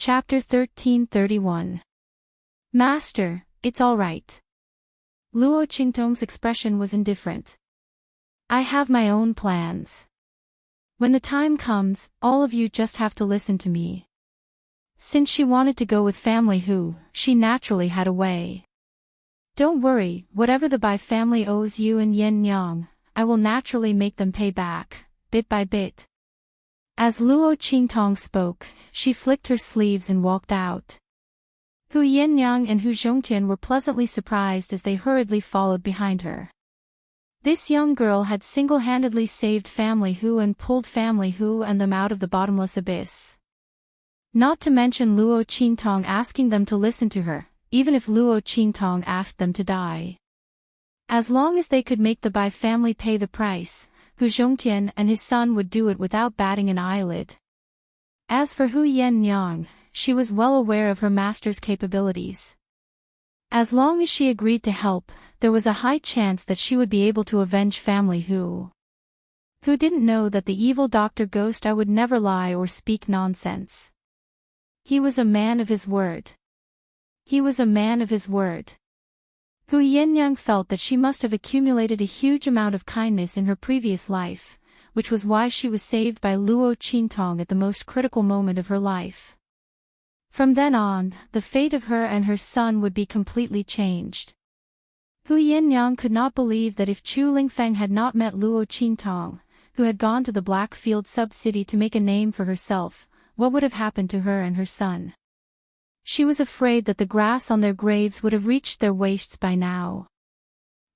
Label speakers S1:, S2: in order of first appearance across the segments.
S1: Chapter 1331. Master, it's all right. Luo Qingtong's expression was indifferent. I have my own plans. When the time comes, all of you just have to listen to me. Since she wanted to go with family Hu, she naturally had a way. Don't worry, whatever the Bai family owes you and Yin Yang, I will naturally make them pay back, bit by bit. As Luo Qingtong spoke, she flicked her sleeves and walked out. Hu Yinyang and Hu Zhongtian were pleasantly surprised as they hurriedly followed behind her. This young girl had single-handedly saved family Hu and pulled family Hu and them out of the bottomless abyss. Not to mention Luo Qingtong asking them to listen to her, even if Luo Qingtong asked them to die. As long as they could make the Bai family pay the price, Hu Zhongtian and his son would do it without batting an eyelid. As for Hu Yinyang, she was well aware of her master's capabilities. As long as she agreed to help, there was a high chance that she would be able to avenge family Hu. Who didn't know that the evil Dr. Ghost I would never lie or speak nonsense. He was a man of his word. He was a man of his word. Hu Yinyang felt that she must have accumulated a huge amount of kindness in her previous life, which was why she was saved by Luo Qingtong at the most critical moment of her life. From then on, the fate of her and her son would be completely changed. Hu Yinyang could not believe that if Chu Lingfeng had not met Luo Qingtong, who had gone to the Blackfield sub-city to make a name for herself, what would have happened to her and her son. She was afraid that the grass on their graves would have reached their waists by now.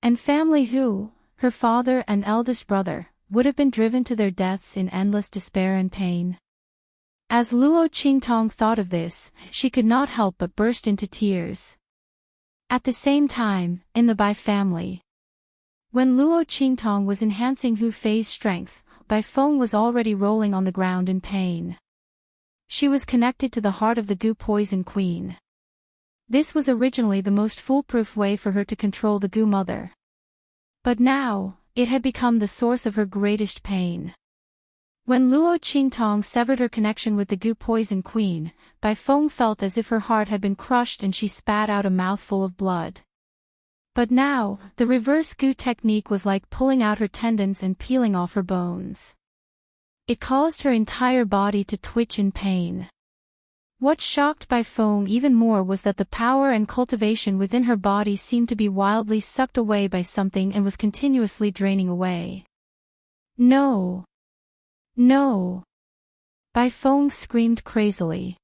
S1: And family Hu, her father and eldest brother, would have been driven to their deaths in endless despair and pain. As Luo Qingtong thought of this, she could not help but burst into tears. At the same time, in the Bai family. When Luo Qingtong was enhancing Hu Fei's strength, Bai Feng was already rolling on the ground in pain. She was connected to the heart of the Gu Poison Queen. This was originally the most foolproof way for her to control the Gu Mother. But now, it had become the source of her greatest pain. When Luo Qingtong severed her connection with the Gu Poison Queen, Bai Feng felt as if her heart had been crushed and she spat out a mouthful of blood. But now, the reverse Gu technique was like pulling out her tendons and peeling off her bones. It caused her entire body to twitch in pain. What shocked Bai Feng even more was that the power and cultivation within her body seemed to be wildly sucked away by something and was continuously draining away. No! No! Bai Feng screamed crazily.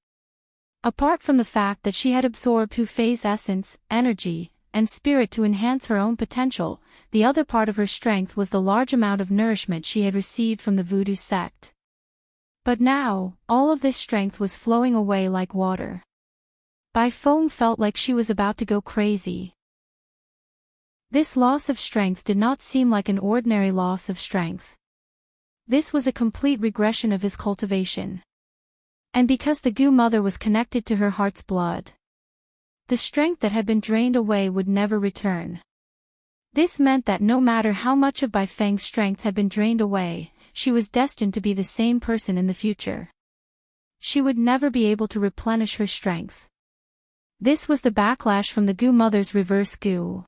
S1: Apart from the fact that she had absorbed Hu Fei's essence, energy, and spirit to enhance her own potential, the other part of her strength was the large amount of nourishment she had received from the voodoo sect. But now, all of this strength was flowing away like water. Bai Feng felt like she was about to go crazy. This loss of strength did not seem like an ordinary loss of strength. This was a complete regression of his cultivation. And because the Gu Mother was connected to her heart's blood, the strength that had been drained away would never return. This meant that no matter how much of Bai Feng's strength had been drained away, she was destined to be the same person in the future. She would never be able to replenish her strength. This was the backlash from the Gu Mother's reverse Gu.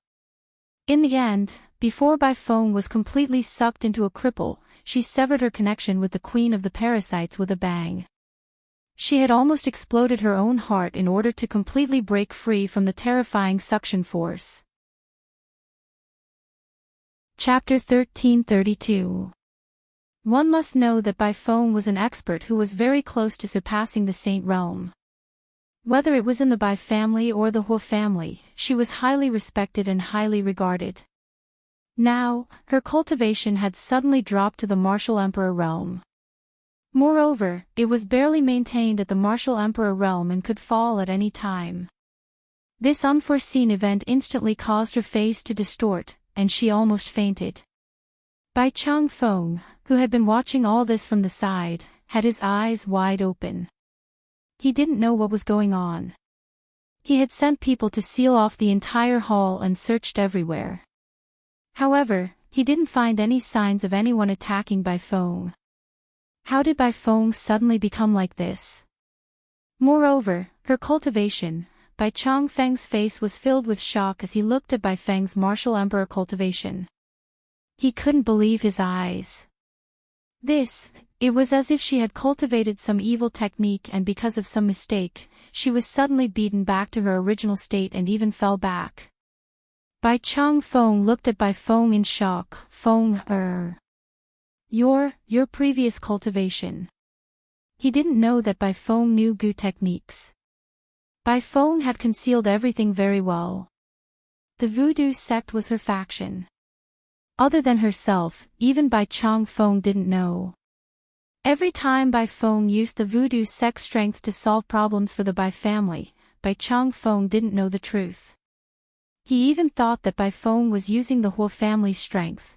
S1: In the end, before Bai Feng was completely sucked into a cripple, she severed her connection with the Queen of the Parasites with a bang. She had almost exploded her own heart in order to completely break free from the terrifying suction force. Chapter 1332. One must know that Bai Feng was an expert who was very close to surpassing the Saint realm. Whether it was in the Bai family or the Huo family, she was highly respected and highly regarded. Now, her cultivation had suddenly dropped to the Martial Emperor realm. Moreover, it was barely maintained at the Martial Emperor realm and could fall at any time. This unforeseen event instantly caused her face to distort, and she almost fainted. Bai Chang Feng, who had been watching all this from the side, had his eyes wide open. He didn't know what was going on. He had sent people to seal off the entire hall and searched everywhere. However, he didn't find any signs of anyone attacking Bai Feng. How did Bai Feng suddenly become like this? Moreover, her cultivation, Bai Chongfeng's face was filled with shock as he looked at Bai Feng's martial emperor cultivation. He couldn't believe his eyes. It was as if she had cultivated some evil technique and because of some mistake, she was suddenly beaten back to her original state and even fell back. Bai Chongfeng looked at Bai Feng in shock. Your previous cultivation. He didn't know that Bai Feng knew Gu techniques. Bai Feng had concealed everything very well. The voodoo sect was her faction. Other than herself, even Bai Chongfeng didn't know. Every time Bai Feng used the voodoo sect strength to solve problems for the Bai family, Bai Chongfeng didn't know the truth. He even thought that Bai Feng was using the Huo family's strength.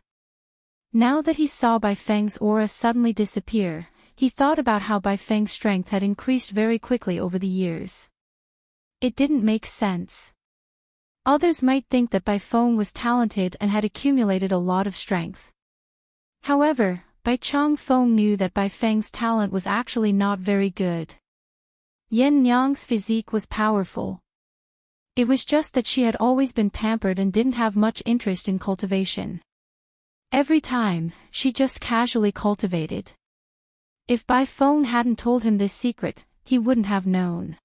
S1: Now that he saw Bai Feng's aura suddenly disappear, he thought about how Bai Feng's strength had increased very quickly over the years. It didn't make sense. Others might think that Bai Feng was talented and had accumulated a lot of strength. However, Bai Chongfeng knew that Bai Feng's talent was actually not very good. Yen Nyang's physique was powerful. It was just that she had always been pampered and didn't have much interest in cultivation. Every time, she just casually cultivated. If Bai Feng hadn't told him this secret, he wouldn't have known.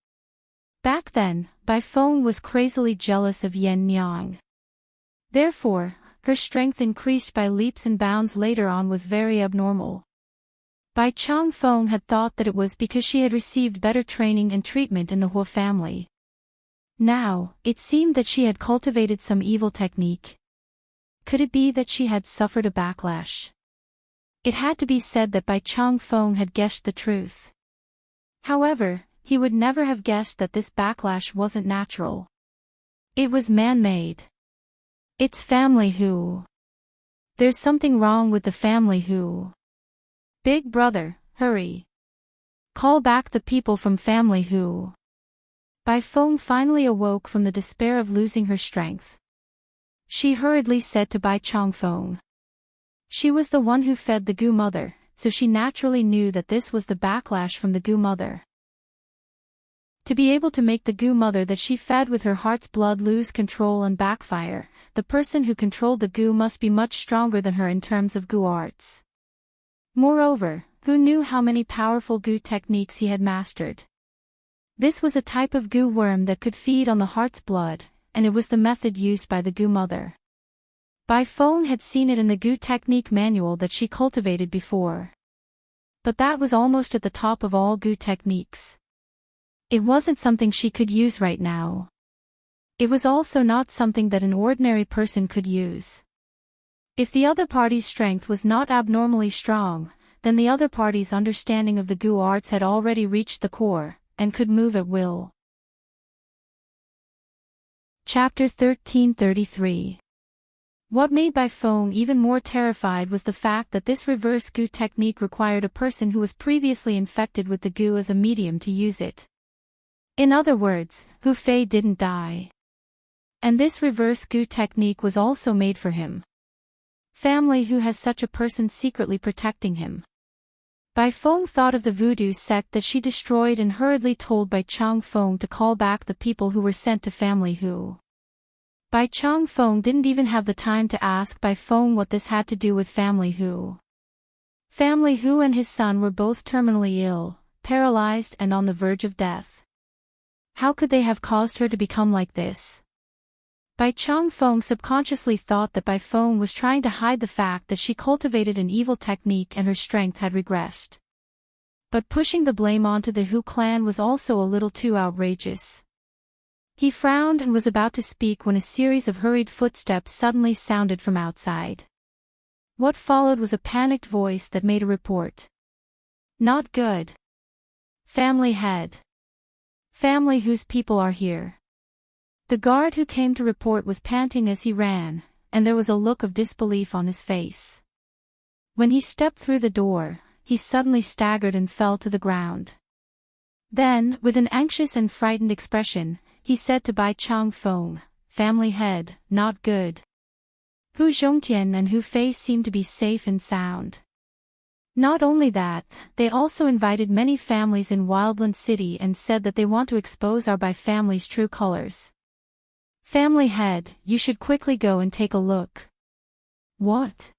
S1: Back then, Bai Feng was crazily jealous of Yen Nyang. Therefore, her strength increased by leaps and bounds later on was very abnormal. Bai Chongfeng had thought that it was because she had received better training and treatment in the Huo family. Now, it seemed that she had cultivated some evil technique. Could it be that she had suffered a backlash? It had to be said that Bai Chongfeng had guessed the truth. However, he would never have guessed that this backlash wasn't natural. It was man-made. It's family who. There's something wrong with the family who. Big brother, hurry. Call back the people from family who. Bai Feng finally awoke from the despair of losing her strength. She hurriedly said to Bai Chongfeng. She was the one who fed the Gu mother, so she naturally knew that this was the backlash from the Gu mother. To be able to make the Gu mother that she fed with her heart's blood lose control and backfire, the person who controlled the Gu must be much stronger than her in terms of Gu arts. Moreover, who knew how many powerful Gu techniques he had mastered? This was a type of Gu worm that could feed on the heart's blood, and it was the method used by the Gu mother. Bai Feng had seen it in the Gu technique manual that she cultivated before. But that was almost at the top of all Gu techniques. It wasn't something she could use right now. It was also not something that an ordinary person could use. If the other party's strength was not abnormally strong, then the other party's understanding of the Gu arts had already reached the core, and could move at will. Chapter 1333. What made Bai Feng even more terrified was the fact that this reverse Gu technique required a person who was previously infected with the Gu as a medium to use it. In other words, Hu Fei didn't die. And this reverse Gu technique was also made for him. Family who has such a person secretly protecting him. Bai Feng thought of the voodoo sect that she destroyed and hurriedly told Bai Chongfeng to call back the people who were sent to family who. Bai Chongfeng didn't even have the time to ask Bai Feng what this had to do with family who. Family who and his son were both terminally ill, paralyzed and on the verge of death. How could they have caused her to become like this? Bai Chongfeng subconsciously thought that Bai Feng was trying to hide the fact that she cultivated an evil technique and her strength had regressed. But pushing the blame onto the Hu clan was also a little too outrageous. He frowned and was about to speak when a series of hurried footsteps suddenly sounded from outside. What followed was a panicked voice that made a report. Not good. Family head. Family whose people are here. The guard who came to report was panting as he ran, and there was a look of disbelief on his face. When he stepped through the door, he suddenly staggered and fell to the ground. Then, with an anxious and frightened expression, he said to Bai Chongfeng, "Family head, not good." Hu Zhongtian and Hu Fei seemed to be safe and sound. Not only that, they also invited many families in Wildland City and said that they want to expose our Bai family's true colors. Family head, you should quickly go and take a look. What?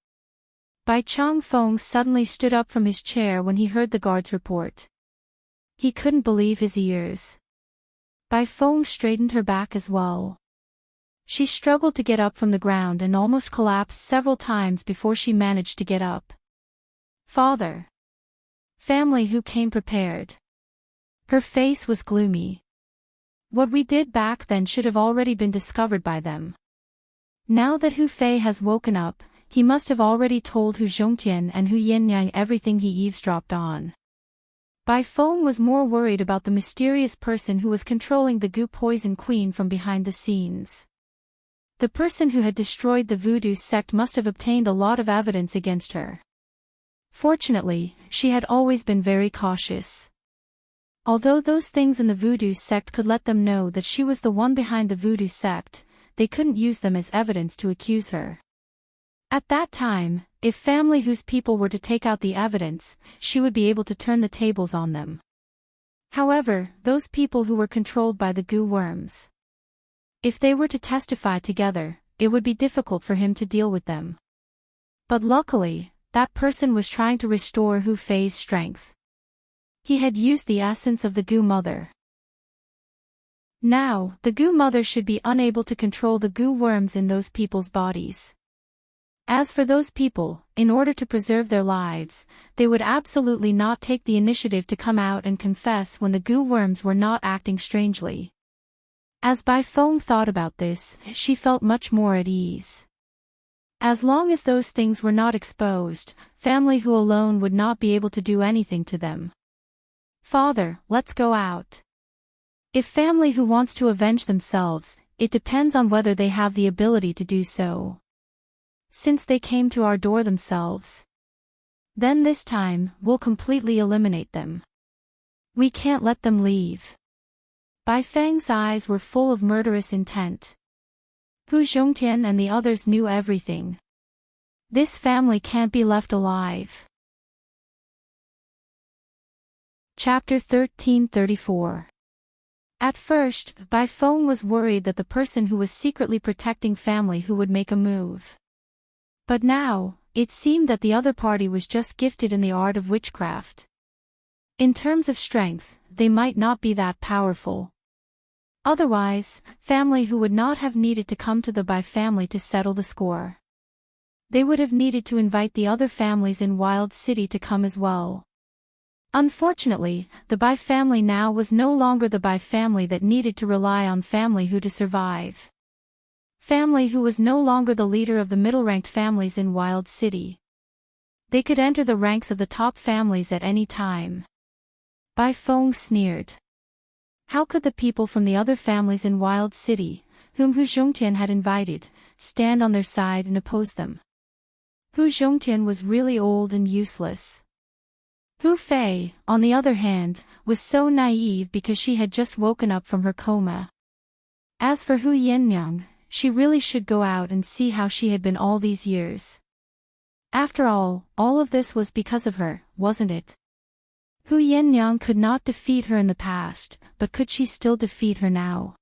S1: Bai Changfeng suddenly stood up from his chair when he heard the guard's report. He couldn't believe his ears. Bai Feng straightened her back as well. She struggled to get up from the ground and almost collapsed several times before she managed to get up. Father. Family who came prepared. Her face was gloomy. What we did back then should have already been discovered by them. Now that Hu Fei has woken up, he must have already told Hu Zhongtian and Hu Yinyang everything he eavesdropped on. Bai Feng was more worried about the mysterious person who was controlling the Gu Poison Queen from behind the scenes. The person who had destroyed the voodoo sect must have obtained a lot of evidence against her. Fortunately, she had always been very cautious. Although those things in the voodoo sect could let them know that she was the one behind the voodoo sect, they couldn't use them as evidence to accuse her. At that time, if family whose people were to take out the evidence, she would be able to turn the tables on them. However, those people who were controlled by the goo worms. If they were to testify together, it would be difficult for him to deal with them. But luckily, that person was trying to restore Hu Fei's strength. He had used the essence of the Goo Mother. Now, the Goo Mother should be unable to control the goo worms in those people's bodies. As for those people, in order to preserve their lives, they would absolutely not take the initiative to come out and confess when the goo worms were not acting strangely. As Bai Feng thought about this, she felt much more at ease. As long as those things were not exposed, family who alone would not be able to do anything to them. Father, let's go out. If family who wants to avenge themselves, it depends on whether they have the ability to do so. Since they came to our door themselves. Then this time, we'll completely eliminate them. We can't let them leave. Bai Feng's eyes were full of murderous intent. Hu Zhongtian and the others knew everything. This family can't be left alive. Chapter 1334. At first, Bai Feng was worried that the person who was secretly protecting family who would make a move. But now, it seemed that the other party was just gifted in the art of witchcraft. In terms of strength, they might not be that powerful. Otherwise, family who would not have needed to come to the Bai family to settle the score. They would have needed to invite the other families in Wild City to come as well. Unfortunately, the Bai family now was no longer the Bai family that needed to rely on family who to survive. Family who was no longer the leader of the middle-ranked families in Wild City. They could enter the ranks of the top families at any time. Bai Feng sneered. How could the people from the other families in Wild City, whom Hu Zhongtian had invited, stand on their side and oppose them? Hu Zhongtian was really old and useless. Hu Fei, on the other hand, was so naive because she had just woken up from her coma. As for Hu Yinyang, she really should go out and see how she had been all these years. After all of this was because of her, wasn't it? Hu Yinyang could not defeat her in the past, but could she still defeat her now?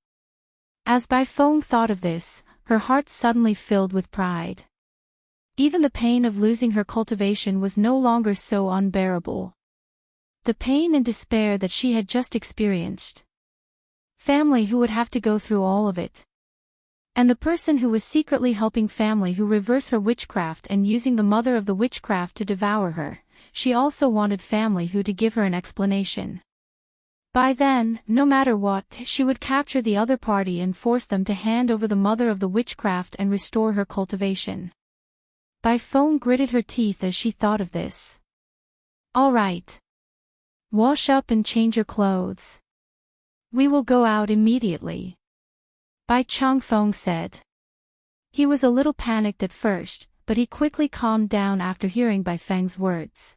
S1: As Bai Feng thought of this, her heart suddenly filled with pride. Even the pain of losing her cultivation was no longer so unbearable. The pain and despair that she had just experienced. Family who would have to go through all of it. And the person who was secretly helping family who reverse her witchcraft and using the mother of the witchcraft to devour her. She also wanted family who to give her an explanation. By then, no matter what, she would capture the other party and force them to hand over the mother of the witchcraft and restore her cultivation. Bai Feng gritted her teeth as she thought of this. All right. Wash up and change your clothes. We will go out immediately. Bai Changfeng said. He was a little panicked at first, but he quickly calmed down after hearing Bai Feng's words.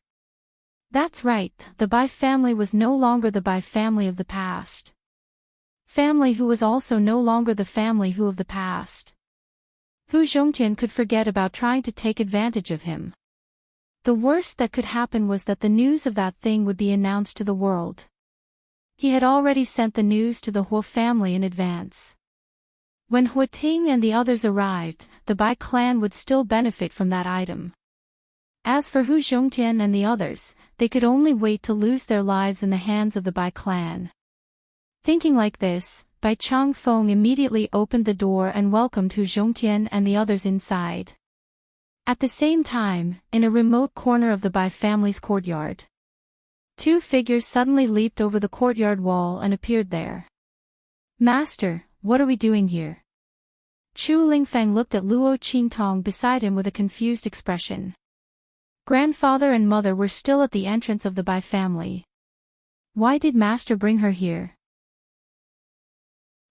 S1: That's right, the Bai family was no longer the Bai family of the past. Family who was also no longer the family who of the past. Hu Zhongtian could forget about trying to take advantage of him. The worst that could happen was that the news of that thing would be announced to the world. He had already sent the news to the Huo family in advance. When Huiting and the others arrived, the Bai clan would still benefit from that item. As for Hu Zhongtian and the others, they could only wait to lose their lives in the hands of the Bai clan. Thinking like this, Bai Changfeng immediately opened the door and welcomed Hu Zhongtian and the others inside. At the same time, in a remote corner of the Bai family's courtyard, two figures suddenly leaped over the courtyard wall and appeared there. "Master, what are we doing here?" Chu Lingfeng looked at Luo Qingtong beside him with a confused expression. Grandfather and mother were still at the entrance of the Bai family. Why did Master bring her here?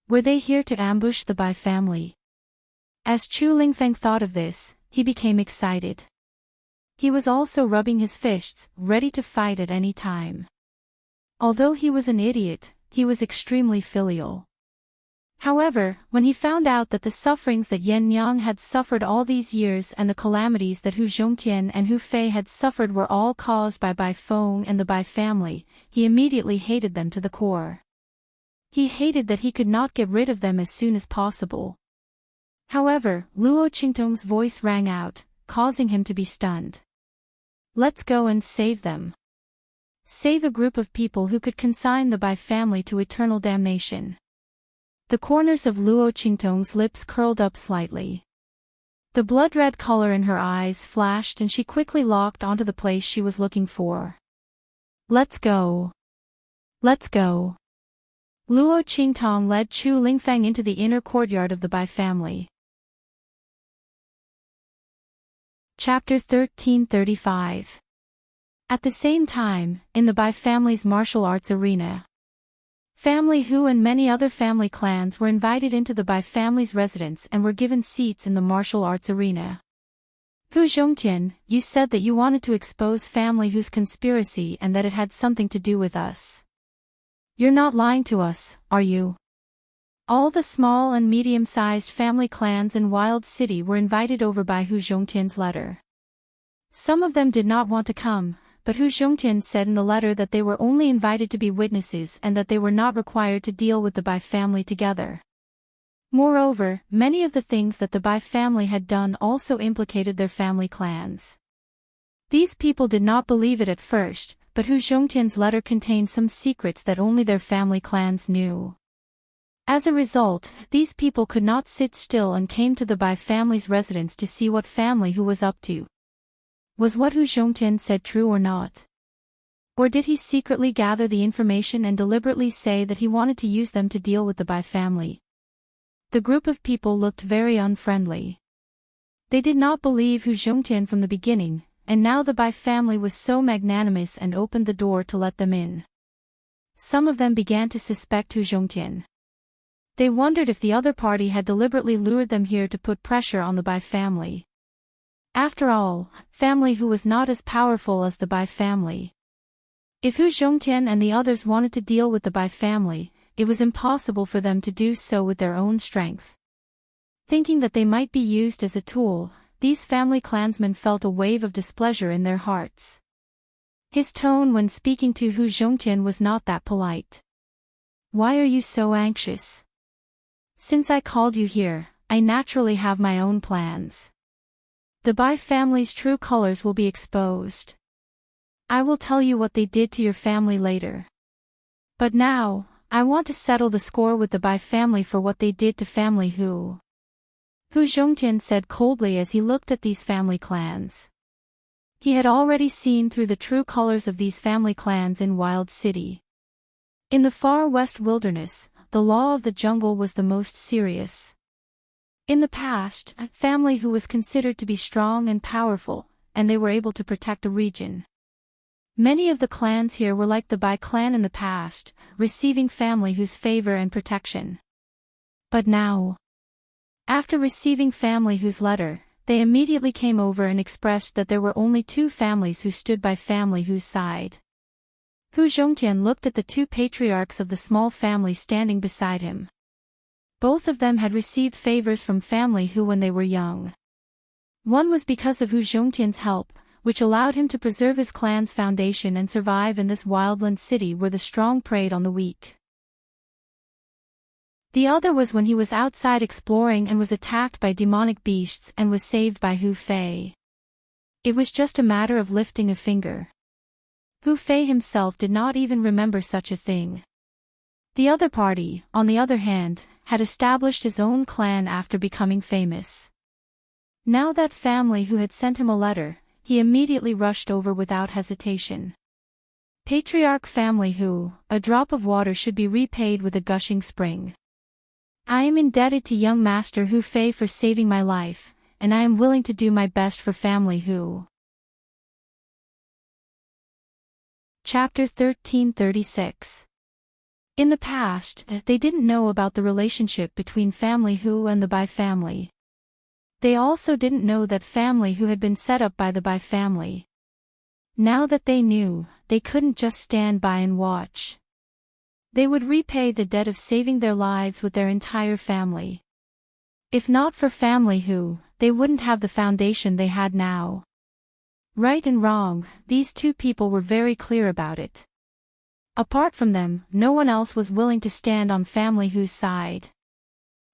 S1: Were they here to ambush the Bai family? As Chu Lingfeng thought of this, he became excited. He was also rubbing his fists, ready to fight at any time. Although he was an idiot, he was extremely filial. However, when he found out that the sufferings that Yan Yang had suffered all these years and the calamities that Hu Zhongtian and Hu Fei had suffered were all caused by Bai Feng and the Bai family, he immediately hated them to the core. He hated that he could not get rid of them as soon as possible. However, Luo Qingtong's voice rang out, causing him to be stunned. "Let's go and save them. Save a group of people who could consign the Bai family to eternal damnation." The corners of Luo Qingtong's lips curled up slightly. The blood-red color in her eyes flashed and she quickly locked onto the place she was looking for. "Let's go. Let's go." Luo Qingtong led Chu Lingfeng into the inner courtyard of the Bai family. Chapter 1335. At the same time, in the Bai family's martial arts arena, Family Hu and many other family clans were invited into the Bai family's residence and were given seats in the martial arts arena. "Hu Zhongtian, you said that you wanted to expose Family Hu's conspiracy and that it had something to do with us. You're not lying to us, are you?" All the small and medium-sized family clans in Wild City were invited over by Hu Zhongtian's letter. Some of them did not want to come, but Hu Zhongtian said in the letter that they were only invited to be witnesses and that they were not required to deal with the Bai family together. Moreover, many of the things that the Bai family had done also implicated their family clans. These people did not believe it at first, but Hu Zhongtian's letter contained some secrets that only their family clans knew. As a result, these people could not sit still and came to the Bai family's residence to see what Family Hu was up to. Was what Hu Zhongtian said true or not? Or did he secretly gather the information and deliberately say that he wanted to use them to deal with the Bai family? The group of people looked very unfriendly. They did not believe Hu Zhongtian from the beginning, and now the Bai family was so magnanimous and opened the door to let them in. Some of them began to suspect Hu Zhongtian. They wondered if the other party had deliberately lured them here to put pressure on the Bai family. After all, Family Hu was not as powerful as the Bai family. If Hu Zhongtian and the others wanted to deal with the Bai family, it was impossible for them to do so with their own strength. Thinking that they might be used as a tool, these family clansmen felt a wave of displeasure in their hearts. His tone when speaking to Hu Zhongtian was not that polite. "Why are you so anxious? Since I called you here, I naturally have my own plans. The Bai family's true colors will be exposed. I will tell you what they did to your family later. But now, I want to settle the score with the Bai family for what they did to Family Hu." Hu Zhongtian said coldly as he looked at these family clans. He had already seen through the true colors of these family clans in Wild City. In the far west wilderness, the law of the jungle was the most serious. In the past, Family Hu was considered to be strong and powerful, and they were able to protect a region. Many of the clans here were like the Bai clan in the past, receiving Family Hu's favor and protection. But now, after receiving Family Hu's letter, they immediately came over and expressed that there were only two families who stood by Family Hu's side. Hu Zhongtian looked at the two patriarchs of the small family standing beside him. Both of them had received favors from Family Hu when they were young. One was because of Hu Zhongtian's help, which allowed him to preserve his clan's foundation and survive in this wildland city where the strong preyed on the weak. The other was when he was outside exploring and was attacked by demonic beasts and was saved by Hu Fei. It was just a matter of lifting a finger. Hu Fei himself did not even remember such a thing. The other party, on the other hand, had established his own clan after becoming famous. Now that family who had sent him a letter, he immediately rushed over without hesitation. Patriarch family who, a drop of water should be repaid with a gushing spring. I am indebted to young Master Hu Fei for saving my life, and I am willing to do my best for family Hu. Chapter 1336. In the past, they didn't know about the relationship between family Hu and the Bai family. They also didn't know that family Hu had been set up by the Bai family. Now that they knew, they couldn't just stand by and watch. They would repay the debt of saving their lives with their entire family. If not for family Hu, they wouldn't have the foundation they had now. Right and wrong, these two people were very clear about it. Apart from them, no one else was willing to stand on family Hu's side.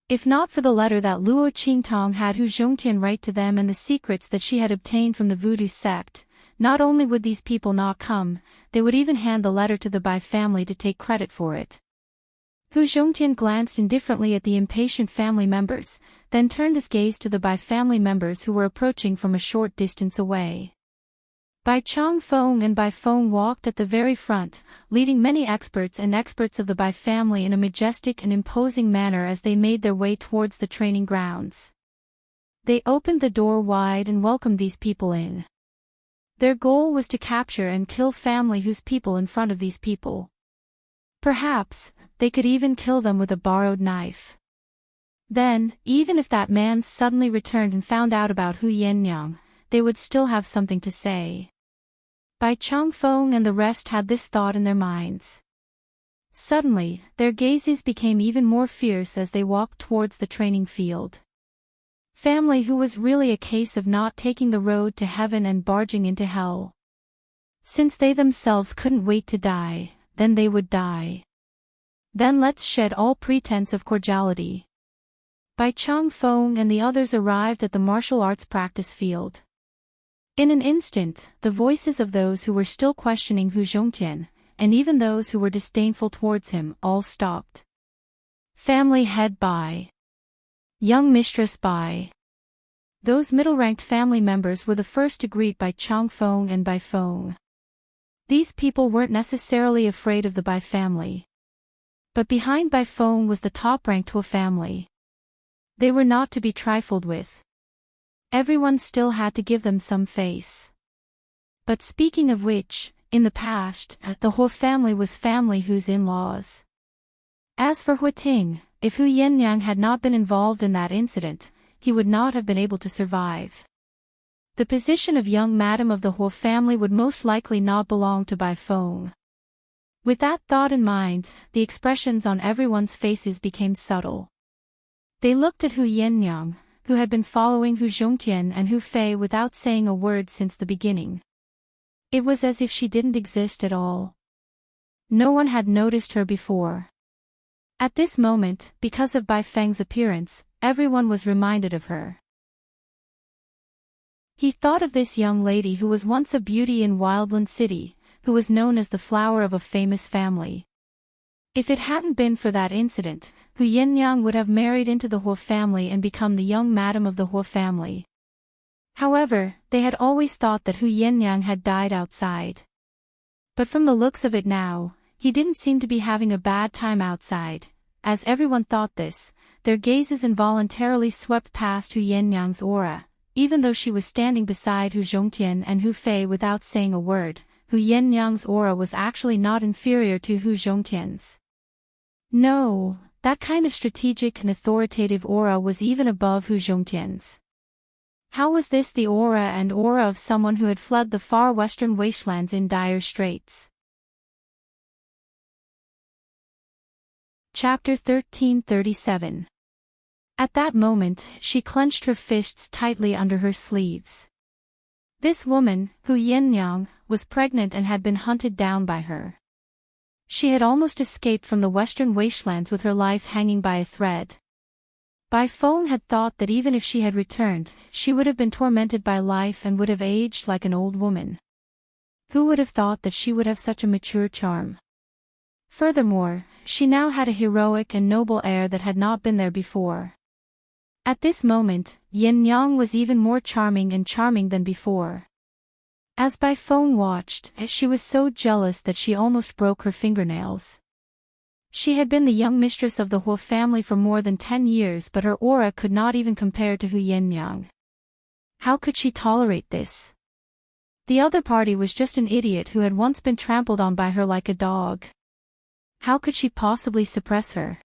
S1: If not for the letter that Luo Qingtong had Hu Zhongtian write to them and the secrets that she had obtained from the voodoo sect, not only would these people not come, they would even hand the letter to the Bai family to take credit for it. Hu Zhongtian glanced indifferently at the impatient family members, then turned his gaze to the Bai family members who were approaching from a short distance away. Bai Changfeng and Bai Feng walked at the very front, leading many experts of the Bai family in a majestic and imposing manner as they made their way towards the training grounds. They opened the door wide and welcomed these people in. Their goal was to capture and kill family Hu's people in front of these people. Perhaps, they could even kill them with a borrowed knife. Then, even if that man suddenly returned and found out about Hu Yannyang, they would still have something to say. Bai Changfeng and the rest had this thought in their minds. Suddenly, their gazes became even more fierce as they walked towards the training field. Family Hu was really a case of not taking the road to heaven and barging into hell. Since they themselves couldn't wait to die, then they would die. Then let's shed all pretense of cordiality. Bai Changfeng and the others arrived at the martial arts practice field. In an instant, the voices of those who were still questioning Hu Zhongtian, and even those who were disdainful towards him, all stopped. Family head Bai. Young mistress Bai. Those middle-ranked family members were the first to greet Bai Changfeng and Bai Feng. These people weren't necessarily afraid of the Bai family. But behind Bai Feng was the top-ranked Hu family. They were not to be trifled with. Everyone still had to give them some face. But speaking of which, in the past, the Hu family was family Hu's in-laws. As for Hu Ting, if Hu Yannyang had not been involved in that incident, he would not have been able to survive. The position of young madam of the Hu family would most likely not belong to Bai Feng. With that thought in mind, the expressions on everyone's faces became subtle. They looked at Hu Yannyang, who had been following Hu Zhongtian and Hu Fei without saying a word since the beginning. It was as if she didn't exist at all. No one had noticed her before. At this moment, because of Bai Feng's appearance, everyone was reminded of her. He thought of this young lady who was once a beauty in Wildland City, who was known as the flower of a famous family. If it hadn't been for that incident, Hu Yannyang would have married into the Hu family and become the young madam of the Hu family. However, they had always thought that Hu Yannyang had died outside. But from the looks of it now, he didn't seem to be having a bad time outside. As everyone thought this, their gazes involuntarily swept past Hu Yannyang's aura. Even though she was standing beside Hu Zhongtian and Hu Fei without saying a word, Hu Yannyang's aura was actually not inferior to Hu Zhongtian's. No, that kind of strategic and authoritative aura was even above Hu Zhongtian's. How was this the aura of someone who had fled the far western wastelands in dire straits? Chapter 1337. At that moment, she clenched her fists tightly under her sleeves. This woman, Hu Yinyang, was pregnant and had been hunted down by her. She had almost escaped from the western wastelands with her life hanging by a thread. Bai Feng had thought that even if she had returned, she would have been tormented by life and would have aged like an old woman. Who would have thought that she would have such a mature charm? Furthermore, she now had a heroic and noble air that had not been there before. At this moment, Yin Yang was even more charming than before. As Bai Feng watched, she was so jealous that she almost broke her fingernails. She had been the young mistress of the Huo family for more than 10 years, but her aura could not even compare to Hu Yinyang. How could she tolerate this? The other party was just an idiot who had once been trampled on by her like a dog. How could she possibly suppress her?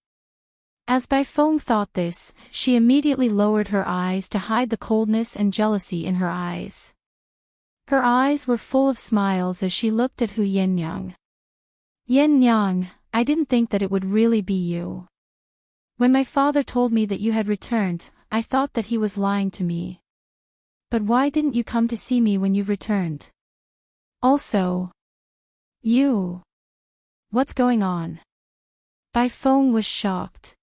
S1: As Bai Feng thought this, she immediately lowered her eyes to hide the coldness and jealousy in her eyes. Her eyes were full of smiles as she looked at Hu Yinyang. Yinyang, I didn't think that it would really be you. When my father told me that you had returned, I thought that he was lying to me. But why didn't you come to see me when you've returned? Also, you. What's going on? Bai Feng was shocked.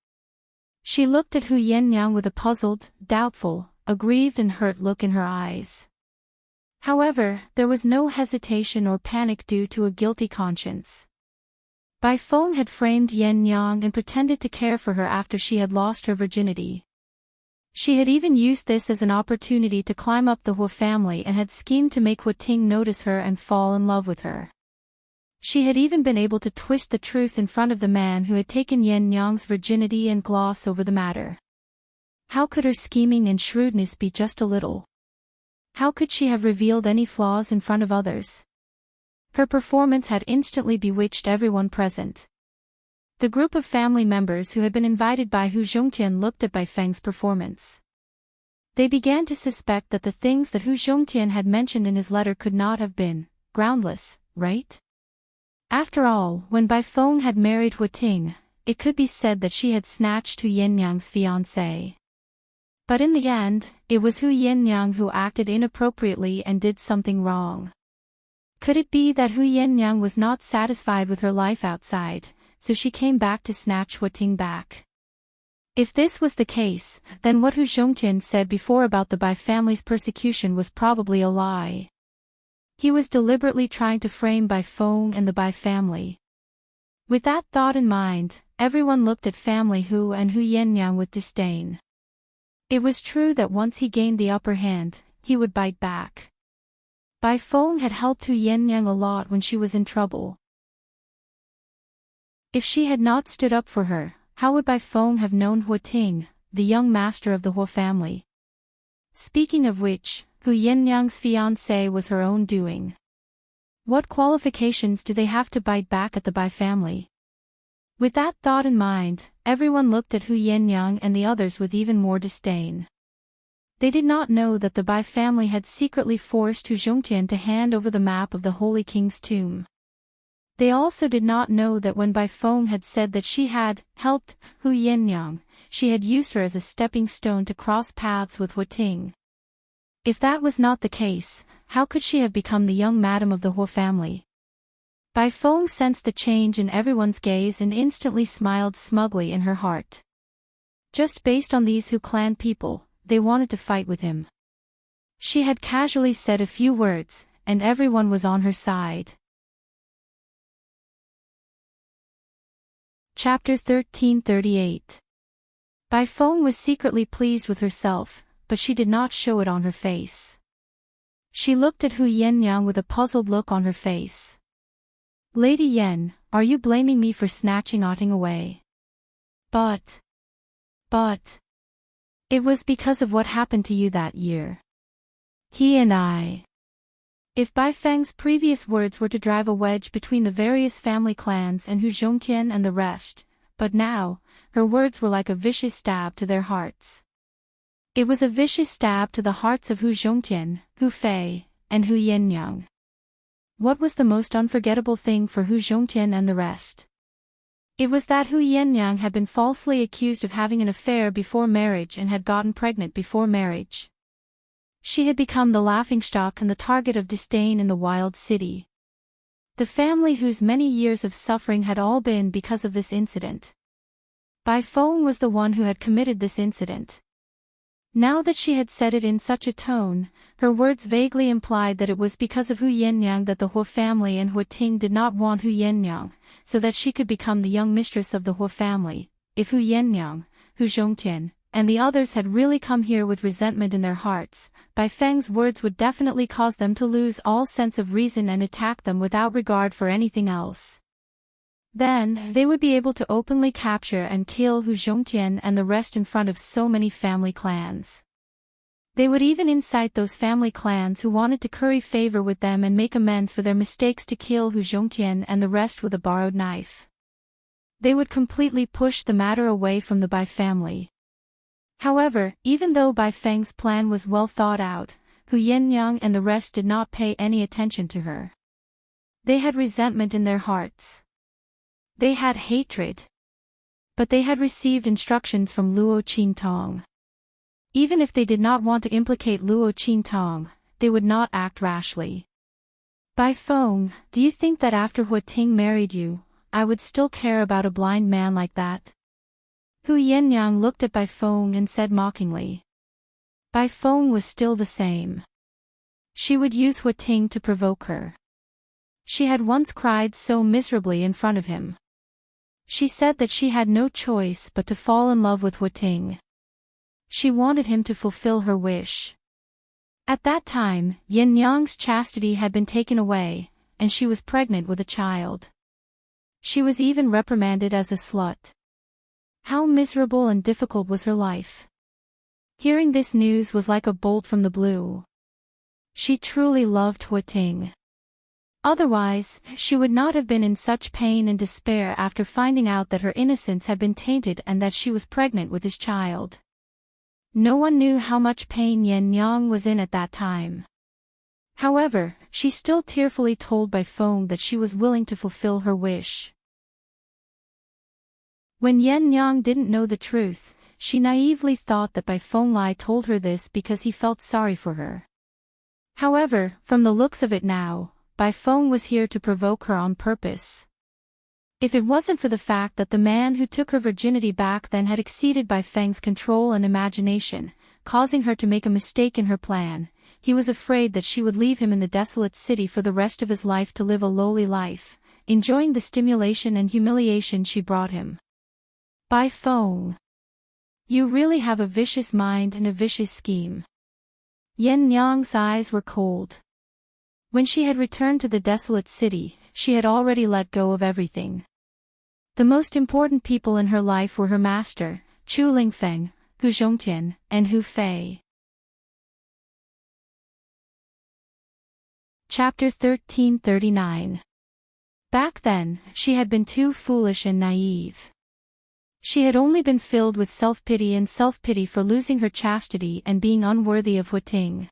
S1: She looked at Hu Yinyang with a puzzled, doubtful, aggrieved and hurt look in her eyes. However, there was no hesitation or panic due to a guilty conscience. Bai Feng had framed Yin Yang and pretended to care for her after she had lost her virginity. She had even used this as an opportunity to climb up the Huo family and had schemed to make Huo Ting notice her and fall in love with her. She had even been able to twist the truth in front of the man who had taken Yin Yang's virginity and gloss over the matter. How could her scheming and shrewdness be just a little? How could she have revealed any flaws in front of others? Her performance had instantly bewitched everyone present. The group of family members who had been invited by Hu Zhongtian looked at Bai Feng's performance. They began to suspect that the things that Hu Zhongtian had mentioned in his letter could not have been groundless, right? After all, when Bai Feng had married Huo Ting, it could be said that she had snatched Hu Yinyang's fiancé. But in the end, it was Hu Yinyang who acted inappropriately and did something wrong. Could it be that Hu Yinyang was not satisfied with her life outside, so she came back to snatch Huo Ting back? If this was the case, then what Hu Zhongtian said before about the Bai family's persecution was probably a lie. He was deliberately trying to frame Bai Feng and the Bai family. With that thought in mind, everyone looked at family Hu and Hu Yinyang with disdain. It was true that once he gained the upper hand, he would bite back. Bai Feng had helped Hu Yinyang a lot when she was in trouble. If she had not stood up for her, how would Bai Feng have known Huo Ting, the young master of the Huo family? Speaking of which, Hu Yinyang's fiancé was her own doing. What qualifications do they have to bite back at the Bai family? With that thought in mind, everyone looked at Hu Yinyang and the others with even more disdain. They did not know that the Bai family had secretly forced Hu Zhongtian to hand over the map of the Holy King's tomb. They also did not know that when Bai Feng had said that she had helped Hu Yinyang, she had used her as a stepping stone to cross paths with Huo Ting. If that was not the case, how could she have become the young madam of the Huo family? Bai Feng sensed the change in everyone's gaze and instantly smiled smugly in her heart. Just based on these Hu clan people, they wanted to fight with him. She had casually said a few words, and everyone was on her side. Chapter 1338. Bai Feng was secretly pleased with herself, but she did not show it on her face. She looked at Hu Yinyang with a puzzled look on her face. Lady Yen, are you blaming me for snatching Auting away? But. It was because of what happened to you that year. He and I. If Bai Feng's previous words were to drive a wedge between the various family clans and Hu Zhongtian and the rest, but now, her words were like a vicious stab to their hearts. It was a vicious stab to the hearts of Hu Zhongtian, Hu Fei, and Hu Yinyang. What was the most unforgettable thing for Hu Zhongtian and the rest? It was that Hu Yinyang had been falsely accused of having an affair before marriage and had gotten pregnant before marriage. She had become the laughingstock and the target of disdain in the wild city. The family whose many years of suffering had all been because of this incident. Bai Feng was the one who had committed this incident. Now that she had said it in such a tone, her words vaguely implied that it was because of Hu Yennyang that the Huo family and Huo Ting did not want Hu Yennyang, so that she could become the young mistress of the Huo family. If Hu Yennyang, Hu Zhongtian, and the others had really come here with resentment in their hearts, Bai Feng's words would definitely cause them to lose all sense of reason and attack them without regard for anything else. Then, they would be able to openly capture and kill Hu Zhongtian and the rest in front of so many family clans. They would even incite those family clans who wanted to curry favor with them and make amends for their mistakes to kill Hu Zhongtian and the rest with a borrowed knife. They would completely push the matter away from the Bai family. However, even though Bai Feng's plan was well thought out, Hu Yennyang and the rest did not pay any attention to her. They had resentment in their hearts. They had hatred. But they had received instructions from Luo Qintong. Even if they did not want to implicate Luo Qintong, they would not act rashly. Bai Feng, do you think that after Huo Ting married you, I would still care about a blind man like that? Hu Yennyang looked at Bai Feng and said mockingly. Bai Feng was still the same. She would use Huo Ting to provoke her. She had once cried so miserably in front of him. She said that she had no choice but to fall in love with Huo Ting. She wanted him to fulfill her wish. At that time, Yin Yang's chastity had been taken away, and she was pregnant with a child. She was even reprimanded as a slut. How miserable and difficult was her life. Hearing this news was like a bolt from the blue. She truly loved Huo Ting. Otherwise, she would not have been in such pain and despair after finding out that her innocence had been tainted and that she was pregnant with his child. No one knew how much pain Yin Yang was in at that time. However, she still tearfully told Bai Feng that she was willing to fulfill her wish. When Yin Yang didn't know the truth, she naively thought that Bai Feng Lai told her this because he felt sorry for her. However, from the looks of it now, Bai Feng was here to provoke her on purpose. If it wasn't for the fact that the man who took her virginity back then had exceeded Bai Feng's control and imagination, causing her to make a mistake in her plan, he was afraid that she would leave him in the desolate city for the rest of his life to live a lowly life, enjoying the stimulation and humiliation she brought him. Bai Feng, you really have a vicious mind and a vicious scheme. Yin Yang's eyes were cold. When she had returned to the desolate city, she had already let go of everything. The most important people in her life were her master, Chu Lingfeng, Hu Zhongtian, and Hu Fei. Chapter 1339. Back then, she had been too foolish and naive. She had only been filled with self-pity and self-pity for losing her chastity and being unworthy of Huo Ting.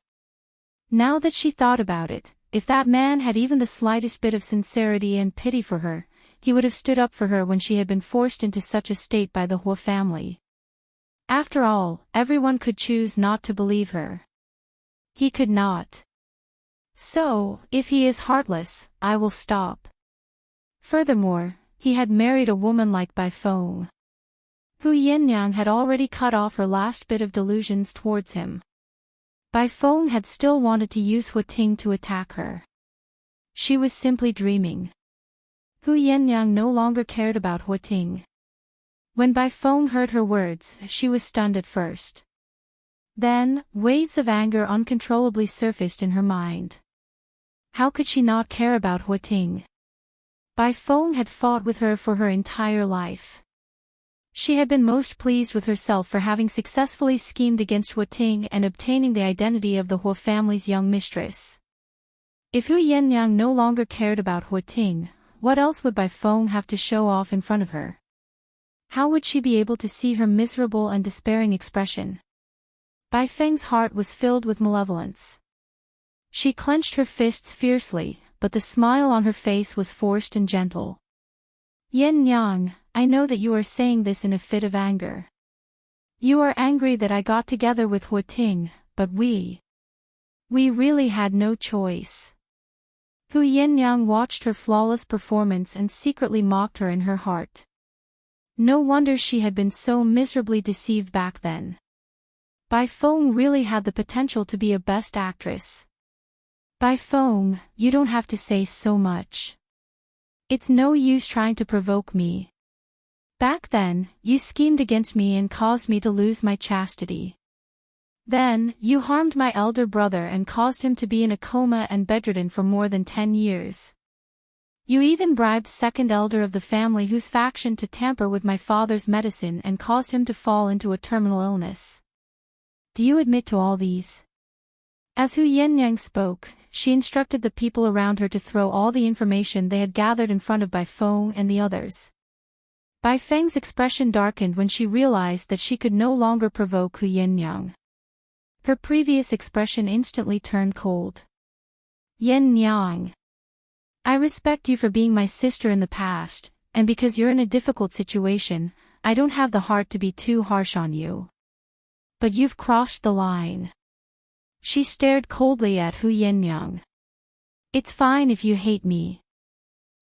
S1: Now that she thought about it, if that man had even the slightest bit of sincerity and pity for her, he would have stood up for her when she had been forced into such a state by the Huo family. After all, everyone could choose not to believe her. He could not. So, if he is heartless, I will stop. Furthermore, he had married a woman like Bai Feng. Hu Yennyang had already cut off her last bit of delusions towards him. Bai Feng had still wanted to use Huo Ting to attack her. She was simply dreaming. Hu Yennyang no longer cared about Huo Ting. When Bai Feng heard her words, she was stunned at first. Then, waves of anger uncontrollably surfaced in her mind. How could she not care about Huo Ting? Bai Feng had fought with her for her entire life. She had been most pleased with herself for having successfully schemed against Huo Ting and obtaining the identity of the Huo family's young mistress. If Hu Yennyang no longer cared about Huo Ting, what else would Bai Feng have to show off in front of her? How would she be able to see her miserable and despairing expression? Bai Feng's heart was filled with malevolence. She clenched her fists fiercely, but the smile on her face was forced and gentle. Yin Yang, I know that you are saying this in a fit of anger. You are angry that I got together with Huo Ting, but we We really had no choice. Hu Yinyang watched her flawless performance and secretly mocked her in her heart. No wonder she had been so miserably deceived back then. Bai Feng really had the potential to be a best actress. Bai Feng, you don't have to say so much. It's no use trying to provoke me. Back then, you schemed against me and caused me to lose my chastity. Then, you harmed my elder brother and caused him to be in a coma and bedridden for more than 10 years. You even bribed second elder of the family whose faction to tamper with my father's medicine and caused him to fall into a terminal illness. Do you admit to all these? As Hu Yinyang spoke, she instructed the people around her to throw all the information they had gathered in front of Bai Feng and the others. Bai Feng's expression darkened when she realized that she could no longer provoke Hu Yinyang. Her previous expression instantly turned cold. Yinyang. I respect you for being my sister in the past, and because you're in a difficult situation, I don't have the heart to be too harsh on you. But you've crossed the line. She stared coldly at Hu Yinyang. It's fine if you hate me.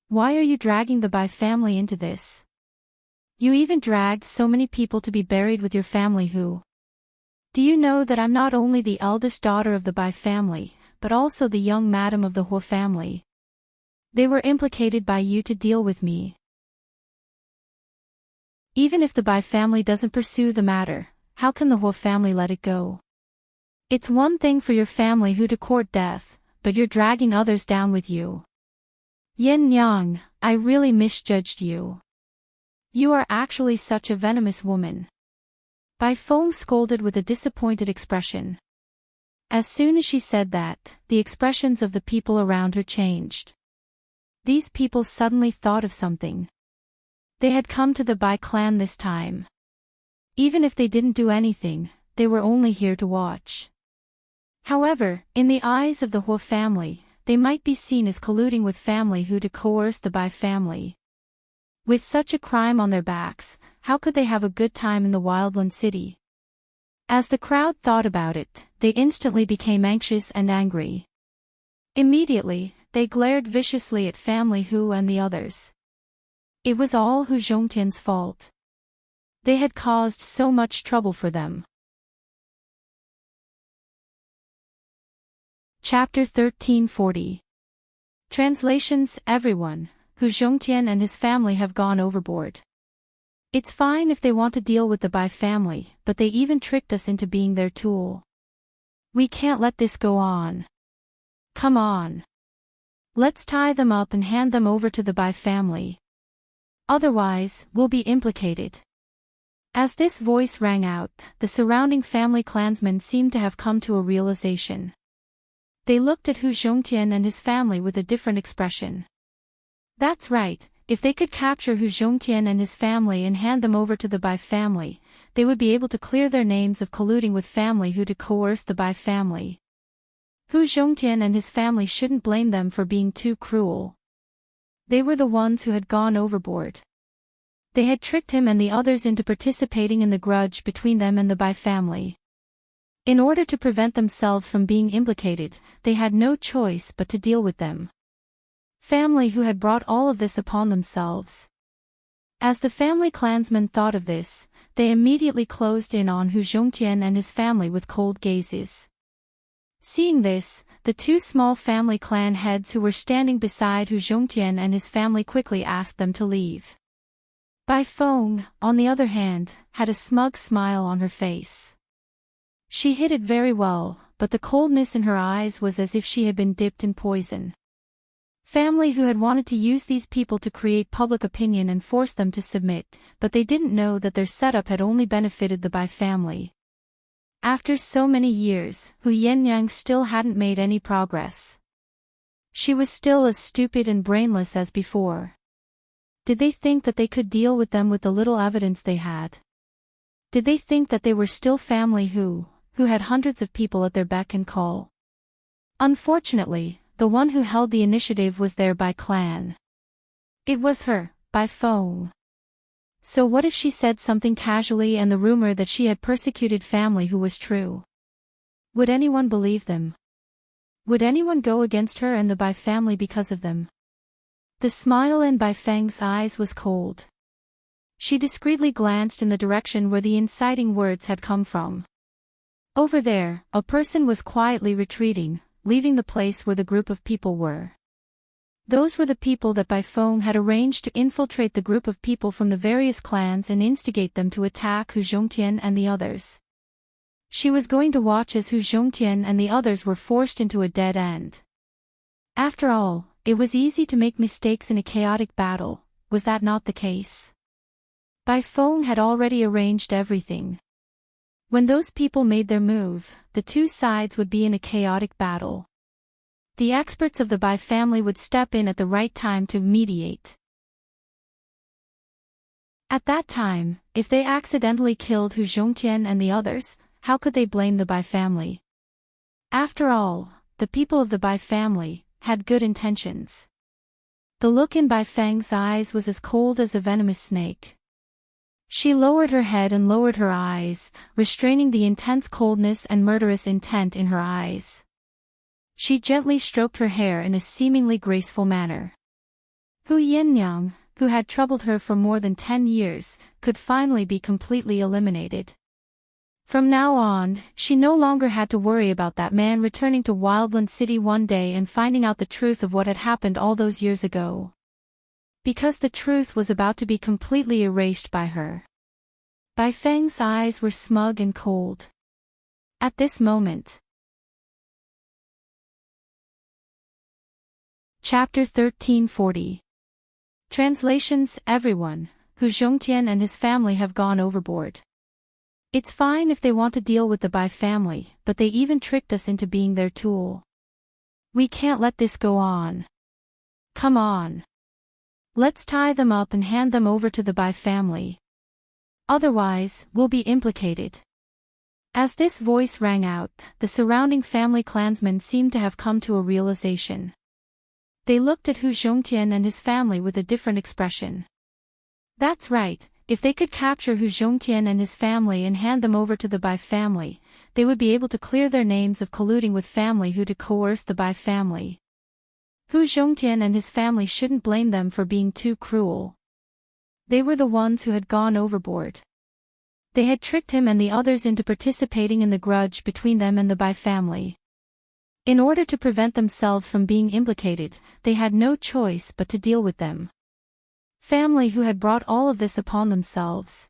S1: Why are you dragging the Bai family into this? You even dragged so many people to be buried with your family who. Do you know that I'm not only the eldest daughter of the Bai family, but also the young madam of the Huo family? They were implicated by you to deal with me. Even if the Bai family doesn't pursue the matter, how can the Huo family let it go? It's one thing for your family who to court death, but you're dragging others down with you. Yinyang, I really misjudged you. You are actually such a venomous woman. Bai Feng scolded with a disappointed expression. As soon as she said that, the expressions of the people around her changed. These people suddenly thought of something. They had come to the Bai clan this time. Even if they didn't do anything, they were only here to watch. However, in the eyes of the Huo family, they might be seen as colluding with family who to coerce the Bai family. With such a crime on their backs, how could they have a good time in the Wildland city? As the crowd thought about it, they instantly became anxious and angry. Immediately, they glared viciously at family Hu and the others. It was all Hu Zhongtian's fault. They had caused so much trouble for them. Chapter 1340. Translations. Everyone, Hu Zhongtian and his family have gone overboard. It's fine if they want to deal with the Bai family, but they even tricked us into being their tool. We can't let this go on. Come on. Let's tie them up and hand them over to the Bai family. Otherwise, we'll be implicated. As this voice rang out, the surrounding family clansmen seemed to have come to a realization. They looked at Hu Zhongtian and his family with a different expression. That's right, if they could capture Hu Zhongtian and his family and hand them over to the Bai family, they would be able to clear their names of colluding with family who to coerce the Bai family. Hu Zhongtian and his family shouldn't blame them for being too cruel. They were the ones who had gone overboard. They had tricked him and the others into participating in the grudge between them and the Bai family. In order to prevent themselves from being implicated, they had no choice but to deal with them. Family who had brought all of this upon themselves. As the family clansmen thought of this, they immediately closed in on Hu Zhongtian and his family with cold gazes. Seeing this, the two small family clan heads who were standing beside Hu Zhongtian and his family quickly asked them to leave. Bai Feng, on the other hand, had a smug smile on her face. She hid it very well, but the coldness in her eyes was as if she had been dipped in poison. Family who had wanted to use these people to create public opinion and force them to submit, but they didn't know that their setup had only benefited the Bai family. After so many years, Hu Yinyang still hadn't made any progress. She was still as stupid and brainless as before. Did they think that they could deal with them with the little evidence they had? Did they think that they were still family who had hundreds of people at their beck and call? Unfortunately, the one who held the initiative was their Bai clan. It was her, Bai Feng. So what if she said something casually and the rumor that she had persecuted family who was true? Would anyone believe them? Would anyone go against her and the Bai family because of them? The smile in Bai Feng's eyes was cold. She discreetly glanced in the direction where the inciting words had come from. Over there, a person was quietly retreating, leaving the place where the group of people were. Those were the people that Bai Feng had arranged to infiltrate the group of people from the various clans and instigate them to attack Hu Zhongtian and the others. She was going to watch as Hu Zhongtian and the others were forced into a dead end. After all, it was easy to make mistakes in a chaotic battle, was that not the case? Bai Feng had already arranged everything. When those people made their move, the two sides would be in a chaotic battle. The experts of the Bai family would step in at the right time to mediate. At that time, if they accidentally killed Hu Zhongtian and the others, how could they blame the Bai family? After all, the people of the Bai family had good intentions. The look in Bai Feng's eyes was as cold as a venomous snake. She lowered her head and lowered her eyes, restraining the intense coldness and murderous intent in her eyes. She gently stroked her hair in a seemingly graceful manner. Hu Yinyang, who had troubled her for more than 10 years, could finally be completely eliminated. From now on, she no longer had to worry about that man returning to Wildland City one day and finding out the truth of what had happened all those years ago. Because the truth was about to be completely erased by her. Bai Feng's eyes were smug and cold. At this moment. Chapter 1340. Translations. Everyone, Hu Zhongtian and his family have gone overboard. It's fine if they want to deal with the Bai family, but they even tricked us into being their tool. We can't let this go on. Come on. Let's tie them up and hand them over to the Bai family. Otherwise, we'll be implicated. As this voice rang out, the surrounding family clansmen seemed to have come to a realization. They looked at Hu Zhongtian and his family with a different expression. That's right. If they could capture Hu Zhongtian and his family and hand them over to the Bai family, they would be able to clear their names of colluding with family who to coerce the Bai family. Hu Zhongtian and his family shouldn't blame them for being too cruel. They were the ones who had gone overboard. They had tricked him and the others into participating in the grudge between them and the Bai family. In order to prevent themselves from being implicated, they had no choice but to deal with them. Family who had brought all of this upon themselves.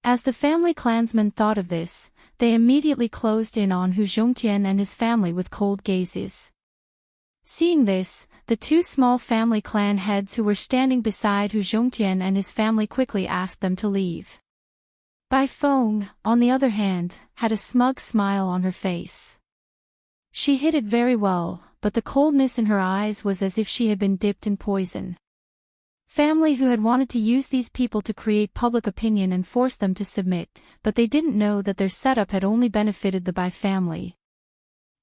S1: As the family clansmen thought of this, they immediately closed in on Hu Zhongtian and his family with cold gazes. Seeing this, the two small family clan heads who were standing beside Hu Zhongtian and his family quickly asked them to leave. Bai Feng, on the other hand, had a smug smile on her face. She hid it very well, but the coldness in her eyes was as if she had been dipped in poison. Family who had wanted to use these people to create public opinion and force them to submit, but they didn't know that their setup had only benefited the Bai family.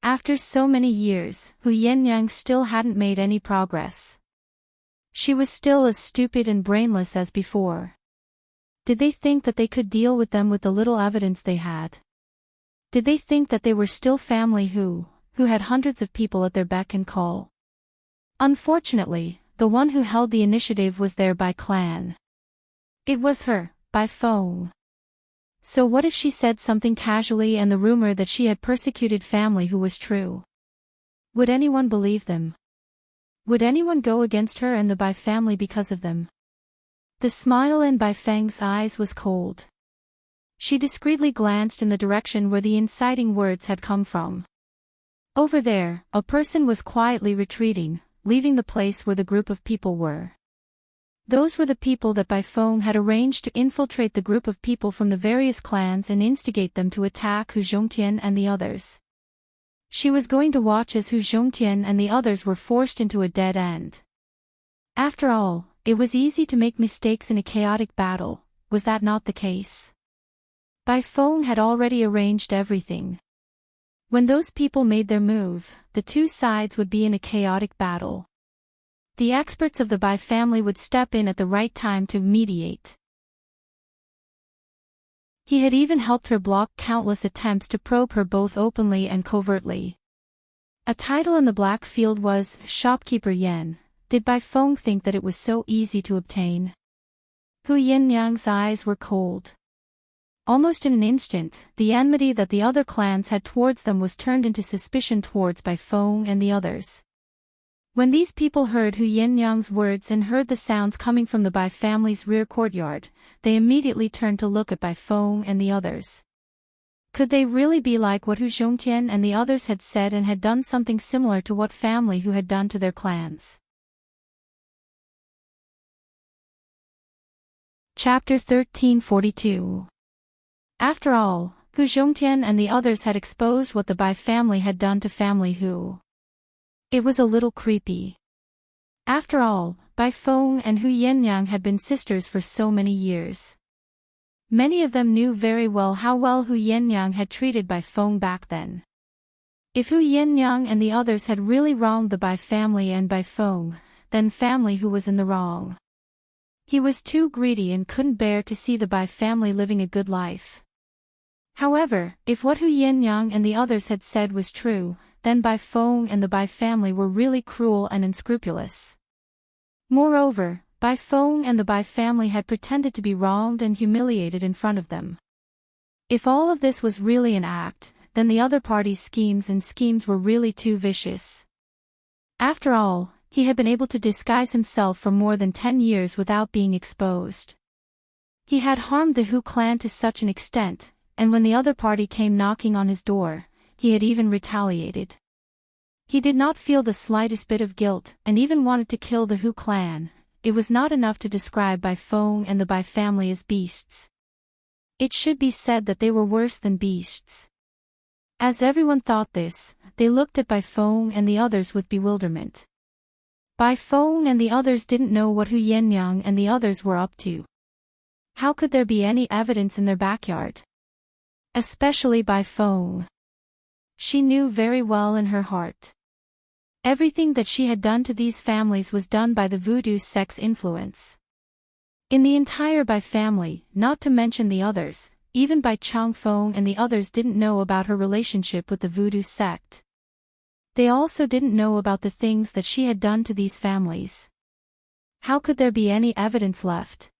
S1: After so many years, Hu Yinyang still hadn't made any progress. She was still as stupid and brainless as before. Did they think that they could deal with them with the little evidence they had? Did they think that they were still family who had hundreds of people at their beck and call? Unfortunately, the one who held the initiative was their Bai clan. It was her, Bai Feng. So what if she said something casually and the rumor that she had persecuted family who was true? Would anyone believe them? Would anyone go against her and the Bai family because of them? The smile in Bai Feng's eyes was cold. She discreetly glanced in the direction where the inciting words had come from. Over there, a person was quietly retreating, leaving the place where the group of people were. Those were the people that Bai Feng had arranged to infiltrate the group of people from the various clans and instigate them to attack Hu Zhongtian and the others. She was going to watch as Hu Zhongtian and the others were forced into a dead end. After all, it was easy to make mistakes in a chaotic battle, was that not the case? Bai Feng had already arranged everything. When those people made their move, the two sides would be in a chaotic battle. The experts of the Bai family would step in at the right time to mediate. He had even helped her block countless attempts to probe her both openly and covertly. A title in the black field was Shopkeeper Yen. Did Bai Feng think that it was so easy to obtain? Hu Yinyang's eyes were cold. Almost in an instant, the enmity that the other clans had towards them was turned into suspicion towards Bai Feng and the others. When these people heard Hu Yinyang's words and heard the sounds coming from the Bai family's rear courtyard, they immediately turned to look at Bai Feng and the others. Could they really be like what Hu Zhongtian and the others had said and had done something similar to what family Hu had done to their clans? Chapter 1342. After all, Hu Zhongtian and the others had exposed what the Bai family had done to family Hu. It was a little creepy. After all, Bai Feng and Hu Yinyang had been sisters for so many years. Many of them knew very well how well Hu Yinyang had treated Bai Feng back then. If Hu Yinyang and the others had really wronged the Bai family and Bai Feng, then family Hu was in the wrong. He was too greedy and couldn't bear to see the Bai family living a good life. However, if what Hu Yinyang and the others had said was true, then Bai Feng and the Bai family were really cruel and unscrupulous. Moreover, Bai Feng and the Bai family had pretended to be wronged and humiliated in front of them. If all of this was really an act, then the other party's schemes were really too vicious. After all, he had been able to disguise himself for more than 10 years without being exposed. He had harmed the Hu clan to such an extent, and when the other party came knocking on his door, he had even retaliated. He did not feel the slightest bit of guilt and even wanted to kill the Hu clan. It was not enough to describe Bai Feng and the Bai family as beasts. It should be said that they were worse than beasts. As everyone thought this, they looked at Bai Feng and the others with bewilderment. Bai Feng and the others didn't know what Hu Yinyang and the others were up to. How could there be any evidence in their backyard? Especially Bai Feng. She knew very well in her heart. Everything that she had done to these families was done by the voodoo sect's influence. In the entire Bai family, not to mention the others, even Bai Changfeng and the others didn't know about her relationship with the voodoo sect. They also didn't know about the things that she had done to these families. How could there be any evidence left?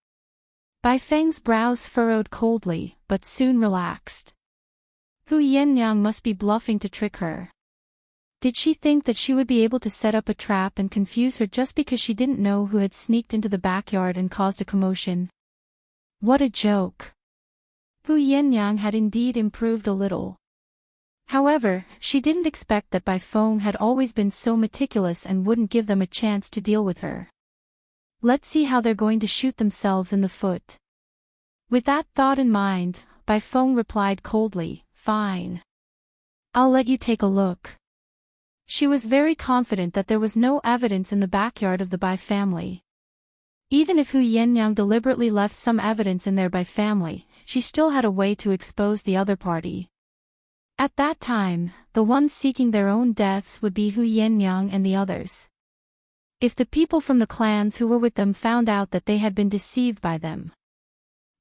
S1: Bai Feng's brows furrowed coldly, but soon relaxed. Hu Yinyang must be bluffing to trick her. Did she think that she would be able to set up a trap and confuse her just because she didn't know who had sneaked into the backyard and caused a commotion? What a joke. Hu Yinyang had indeed improved a little. However, she didn't expect that Bai Feng had always been so meticulous and wouldn't give them a chance to deal with her. Let's see how they're going to shoot themselves in the foot. With that thought in mind, Bai Feng replied coldly, "Fine. I'll let you take a look." She was very confident that there was no evidence in the backyard of the Bai family. Even if Hu Yinyang deliberately left some evidence in there Bai family, she still had a way to expose the other party. At that time, the ones seeking their own deaths would be Hu Yinyang and the others. If the people from the clans who were with them found out that they had been deceived by them.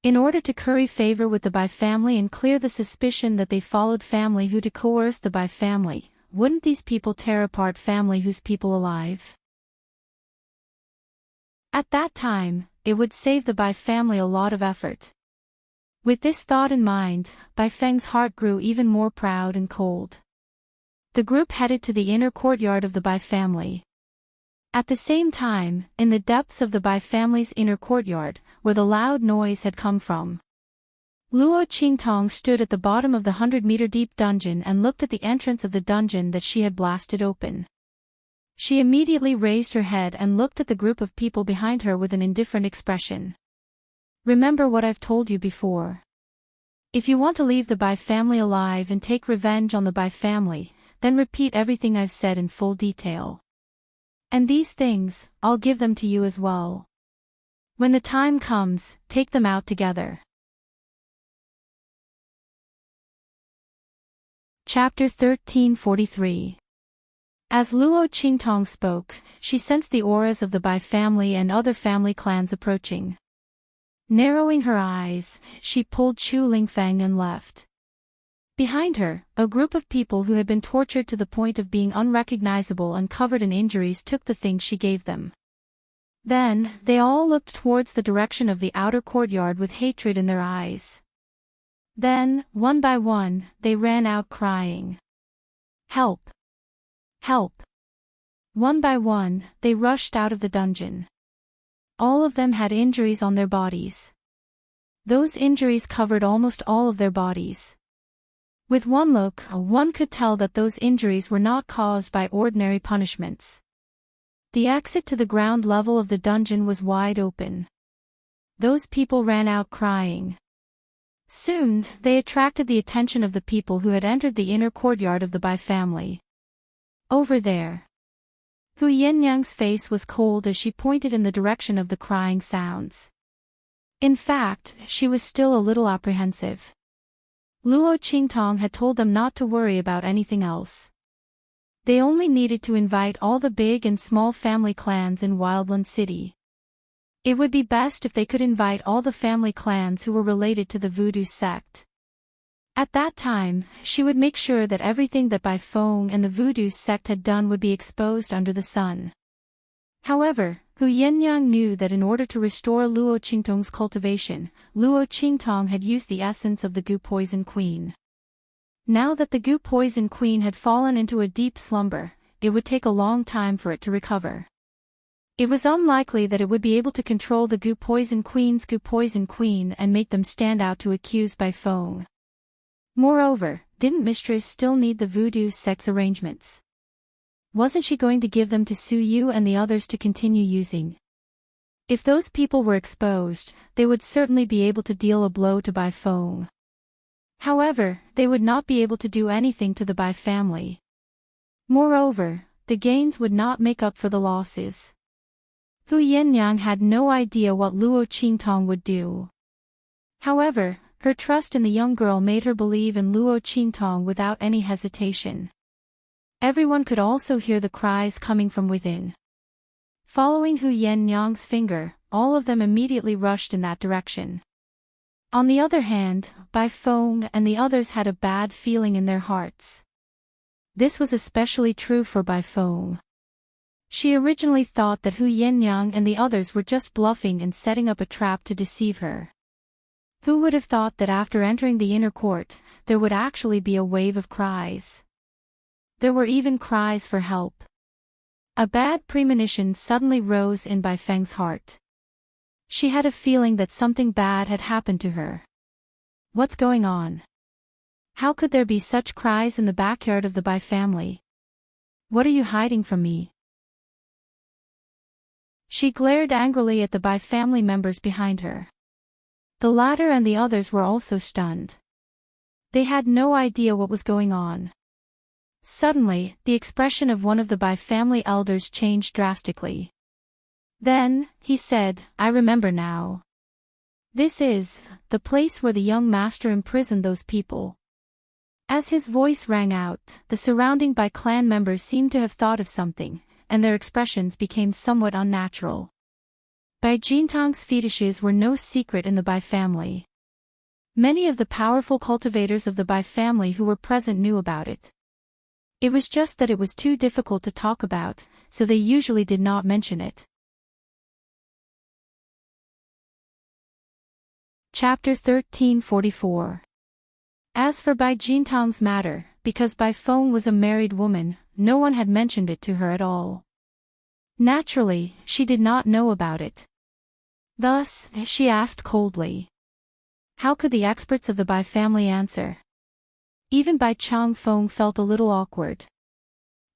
S1: In order to curry favor with the Bai family and clear the suspicion that they followed family Hu to coerce the Bai family, wouldn't these people tear apart family Hu's people alive? At that time, it would save the Bai family a lot of effort. With this thought in mind, Bai Feng's heart grew even more proud and cold. The group headed to the inner courtyard of the Bai family. At the same time, in the depths of the Bai family's inner courtyard, where the loud noise had come from, Luo Qingtong stood at the bottom of the 100-meter-deep dungeon and looked at the entrance of the dungeon that she had blasted open. She immediately raised her head and looked at the group of people behind her with an indifferent expression. Remember what I've told you before. If you want to leave the Bai family alive and take revenge on the Bai family, then repeat everything I've said in full detail. And these things, I'll give them to you as well. When the time comes, take them out together. Chapter 1343. As Luo Qingtong spoke, she sensed the auras of the Bai family and other family clans approaching. Narrowing her eyes, she pulled Chu Lingfeng and left. Behind her, a group of people who had been tortured to the point of being unrecognizable and covered in injuries took the things she gave them. Then, they all looked towards the direction of the outer courtyard with hatred in their eyes. Then, one by one, they ran out crying. Help! Help! One by one, they rushed out of the dungeon. All of them had injuries on their bodies. Those injuries covered almost all of their bodies. With one look, one could tell that those injuries were not caused by ordinary punishments. The exit to the ground level of the dungeon was wide open. Those people ran out crying. Soon, they attracted the attention of the people who had entered the inner courtyard of the Bai family. Over there. Hu Yinyang's face was cold as she pointed in the direction of the crying sounds. In fact, she was still a little apprehensive. Luo Qingtong had told them not to worry about anything else. They only needed to invite all the big and small family clans in Wildland City. It would be best if they could invite all the family clans who were related to the Voodoo sect. At that time, she would make sure that everything that Bai Feng and the Voodoo sect had done would be exposed under the sun. However, Hu Yinyang knew that in order to restore Luo Qingtong's cultivation, Luo Qingtong had used the essence of the Gu Poison Queen. Now that the Gu Poison Queen had fallen into a deep slumber, it would take a long time for it to recover. It was unlikely that it would be able to control the Gu Poison Queen and make them stand out to accuse Bai Feng. Moreover, didn't Mistress still need the Voodoo sect's arrangements? Wasn't she going to give them to Su Yu and the others to continue using? If those people were exposed, they would certainly be able to deal a blow to Bai Feng. However, they would not be able to do anything to the Bai family. Moreover, the gains would not make up for the losses. Hu Yinyang had no idea what Luo Qingtong would do. However, her trust in the young girl made her believe in Luo Qingtong without any hesitation. Everyone could also hear the cries coming from within. Following Hu Yinyang's finger, all of them immediately rushed in that direction. On the other hand, Bai Feng and the others had a bad feeling in their hearts. This was especially true for Bai Feng. She originally thought that Hu Yinyang and the others were just bluffing and setting up a trap to deceive her. Who would have thought that after entering the inner court, there would actually be a wave of cries? There were even cries for help. A bad premonition suddenly rose in Bai Feng's heart. She had a feeling that something bad had happened to her. What's going on? How could there be such cries in the backyard of the Bai family? What are you hiding from me? She glared angrily at the Bai family members behind her. The latter and the others were also stunned. They had no idea what was going on. Suddenly, the expression of one of the Bai family elders changed drastically. Then, he said, "I remember now. This is the place where the young master imprisoned those people." As his voice rang out, the surrounding Bai clan members seemed to have thought of something, and their expressions became somewhat unnatural. Bai Jintong's fetishes were no secret in the Bai family. Many of the powerful cultivators of the Bai family who were present knew about it. It was just that it was too difficult to talk about, so they usually did not mention it. Chapter 1344. As for Bai Jintong's matter, because Bai Feng was a married woman, no one had mentioned it to her at all. Naturally, she did not know about it. Thus, she asked coldly. How could the experts of the Bai family answer? Even Bai Changfeng felt a little awkward.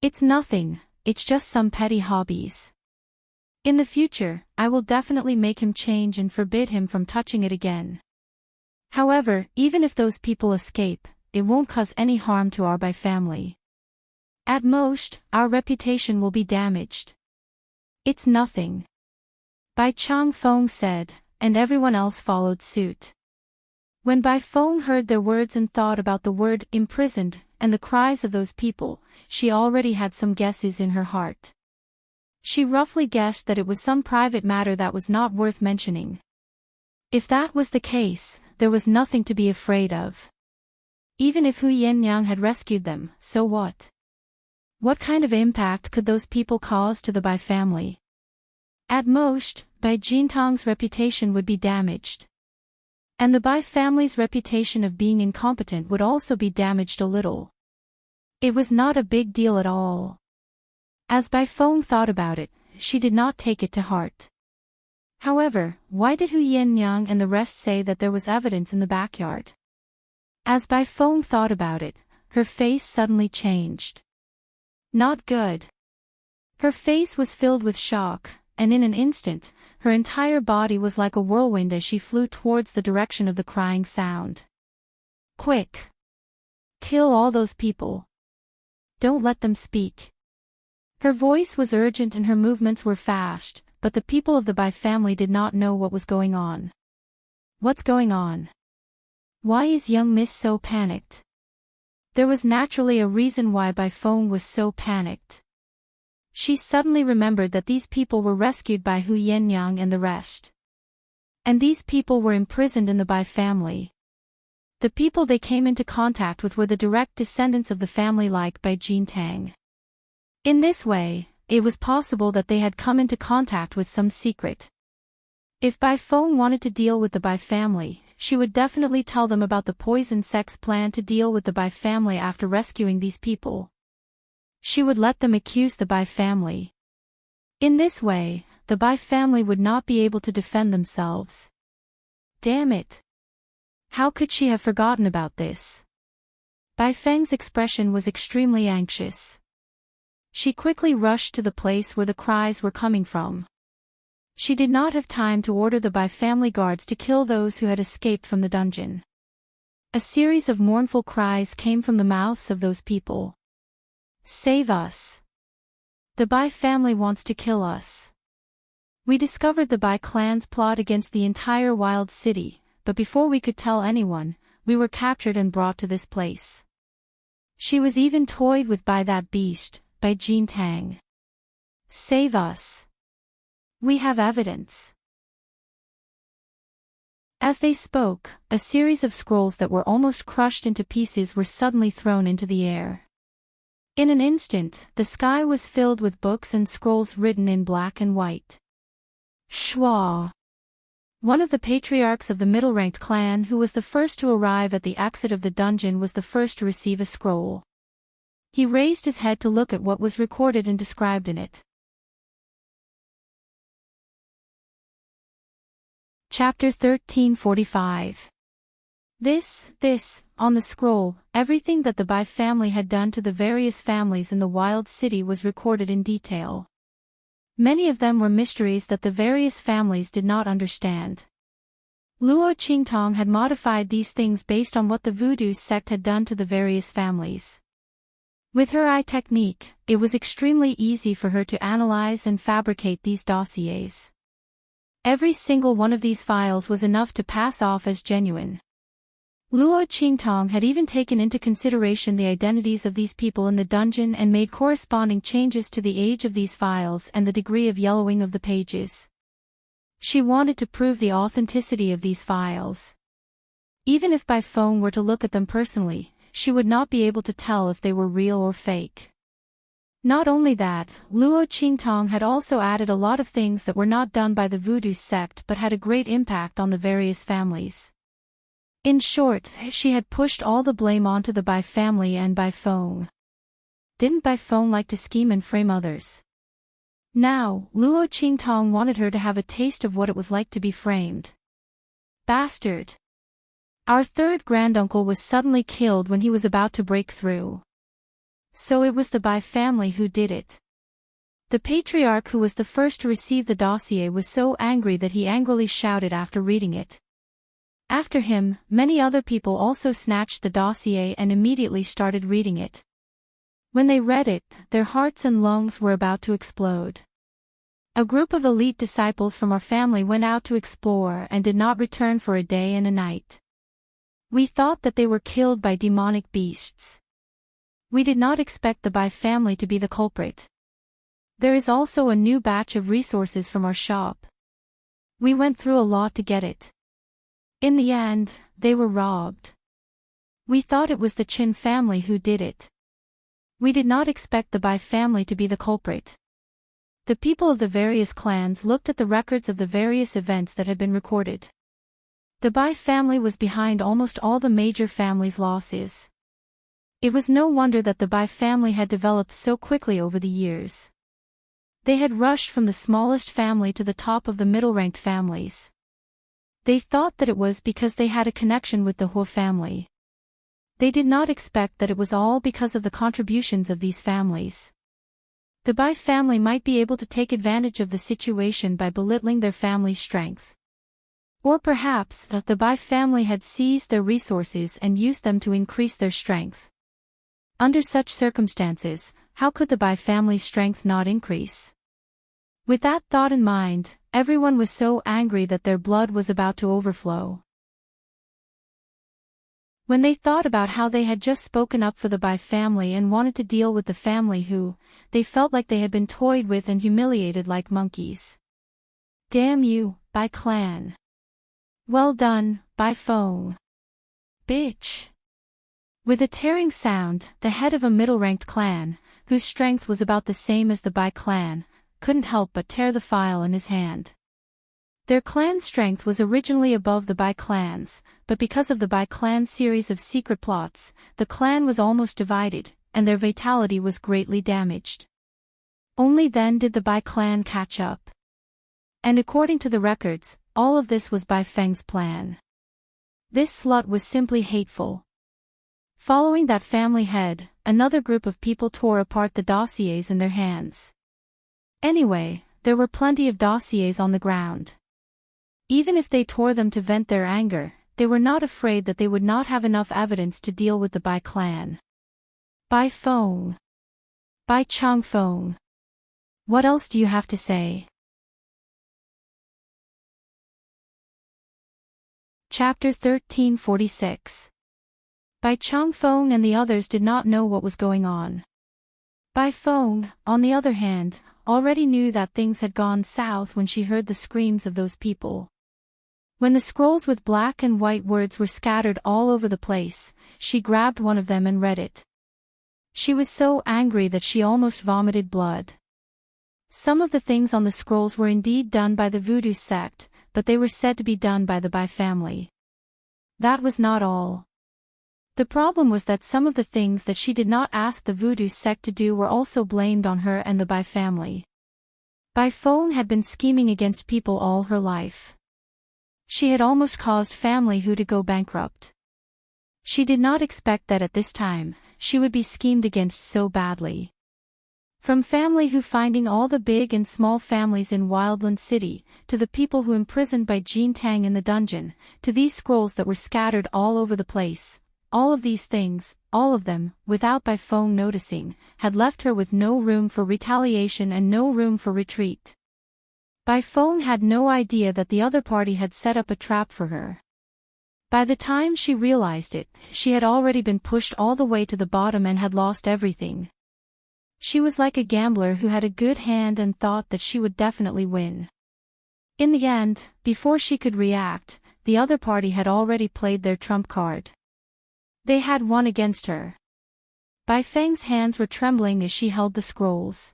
S1: It's nothing, it's just some petty hobbies. In the future, I will definitely make him change and forbid him from touching it again. However, even if those people escape, it won't cause any harm to our Bai family. At most, our reputation will be damaged. It's nothing. Bai Changfeng said, and everyone else followed suit. When Bai Feng heard their words and thought about the word imprisoned and the cries of those people, she already had some guesses in her heart. She roughly guessed that it was some private matter that was not worth mentioning. If that was the case, there was nothing to be afraid of. Even if Hu Yennyang had rescued them, so what? What kind of impact could those people cause to the Bai family? At most, Bai Jintang's reputation would be damaged. And the Bai family's reputation of being incompetent would also be damaged a little. It was not a big deal at all. As Bai Feng thought about it, she did not take it to heart. However, why did Hu Yennyang and the rest say that there was evidence in the backyard? As Bai Feng thought about it, her face suddenly changed. Not good. Her face was filled with shock, and in an instant, her entire body was like a whirlwind as she flew towards the direction of the crying sound. Quick! Kill all those people. Don't let them speak. Her voice was urgent and her movements were fast, but the people of the Bai family did not know what was going on. What's going on? Why is young Miss so panicked? There was naturally a reason why Bai Feng was so panicked. She suddenly remembered that these people were rescued by Hu Yennyang and the rest. And these people were imprisoned in the Bai family. The people they came into contact with were the direct descendants of the family like Bai Jintang. In this way, it was possible that they had come into contact with some secret. If Bai Feng wanted to deal with the Bai family, she would definitely tell them about the poison sex plan to deal with the Bai family after rescuing these people. She would let them accuse the Bai family. In this way, the Bai family would not be able to defend themselves. Damn it! How could she have forgotten about this? Bai Feng's expression was extremely anxious. She quickly rushed to the place where the cries were coming from. She did not have time to order the Bai family guards to kill those who had escaped from the dungeon. A series of mournful cries came from the mouths of those people. Save us! The Bai family wants to kill us. We discovered the Bai clan's plot against the entire wild city, but before we could tell anyone, we were captured and brought to this place. She was even toyed with by that beast, Bai Jintang. Save us! We have evidence. As they spoke, a series of scrolls that were almost crushed into pieces were suddenly thrown into the air. In an instant, the sky was filled with books and scrolls written in black and white. Shua! One of the patriarchs of the middle-ranked clan who was the first to arrive at the exit of the dungeon was the first to receive a scroll. He raised his head to look at what was recorded and described in it. Chapter 1345. On the scroll, everything that the Bai family had done to the various families in the wild city was recorded in detail. Many of them were mysteries that the various families did not understand. Luo Qingtong had modified these things based on what the voodoo sect had done to the various families. With her eye technique, it was extremely easy for her to analyze and fabricate these dossiers. Every single one of these files was enough to pass off as genuine. Luo Qingtong had even taken into consideration the identities of these people in the dungeon and made corresponding changes to the age of these files and the degree of yellowing of the pages. She wanted to prove the authenticity of these files. Even if Bai Feng were to look at them personally, she would not be able to tell if they were real or fake. Not only that, Luo Qingtong had also added a lot of things that were not done by the voodoo sect but had a great impact on the various families. In short, she had pushed all the blame onto the Bai family and Bai Feng. Didn't Bai Feng like to scheme and frame others? Now, Luo Qingtong wanted her to have a taste of what it was like to be framed. Bastard! Our third granduncle was suddenly killed when he was about to break through. So it was the Bai family who did it. The patriarch who was the first to receive the dossier was so angry that he angrily shouted after reading it. After him, many other people also snatched the dossier and immediately started reading it. When they read it, their hearts and lungs were about to explode. A group of elite disciples from our family went out to explore and did not return for a day and a night. We thought that they were killed by demonic beasts. We did not expect the Bai family to be the culprit. There is also a new batch of resources from our shop. We went through a lot to get it. In the end, they were robbed. We thought it was the Chin family who did it. We did not expect the Bai family to be the culprit. The people of the various clans looked at the records of the various events that had been recorded. The Bai family was behind almost all the major families' losses. It was no wonder that the Bai family had developed so quickly over the years. They had rushed from the smallest family to the top of the middle-ranked families. They thought that it was because they had a connection with the Huo family. They did not expect that it was all because of the contributions of these families. The Bai family might be able to take advantage of the situation by belittling their family's strength. Or perhaps the Bai family had seized their resources and used them to increase their strength. Under such circumstances, how could the Bai family's strength not increase? With that thought in mind, everyone was so angry that their blood was about to overflow. When they thought about how they had just spoken up for the Bai family and wanted to deal with the family who, they felt like they had been toyed with and humiliated like monkeys. Damn you, Bai clan. Well done, Bai Feng. Bitch. With a tearing sound, the head of a middle-ranked clan, whose strength was about the same as the Bai clan, couldn't help but tear the file in his hand. Their clan strength was originally above the Bai clan's, but because of the Bai clan's series of secret plots, the clan was almost divided, and their vitality was greatly damaged. Only then did the Bai clan catch up. And according to the records, all of this was Bai Feng's plan. This slut was simply hateful. Following that family head, another group of people tore apart the dossiers in their hands. Anyway, there were plenty of dossiers on the ground. Even if they tore them to vent their anger, they were not afraid that they would not have enough evidence to deal with the Bai clan. Bai Feng. Bai Changfeng. What else do you have to say? Chapter 1346. Bai Changfeng and the others did not know what was going on. Bai Feng, on the other hand, already knew that things had gone south when she heard the screams of those people. When the scrolls with black and white words were scattered all over the place, she grabbed one of them and read it. She was so angry that she almost vomited blood. Some of the things on the scrolls were indeed done by the voodoo sect, but they were said to be done by the Bai family. That was not all. The problem was that some of the things that she did not ask the voodoo sect to do were also blamed on her and the Bai family. Bai Feng had been scheming against people all her life. She had almost caused family Hu to go bankrupt. She did not expect that at this time, she would be schemed against so badly. From family Hu finding all the big and small families in Wildland City, to the people who imprisoned by Jin Tang in the dungeon, to these scrolls that were scattered all over the place, all of these things, all of them, without Bai Feng noticing, had left her with no room for retaliation and no room for retreat. Bai Feng had no idea that the other party had set up a trap for her. By the time she realized it, she had already been pushed all the way to the bottom and had lost everything. She was like a gambler who had a good hand and thought that she would definitely win. In the end, before she could react, the other party had already played their trump card. They had won against her. Bai Feng's hands were trembling as she held the scrolls.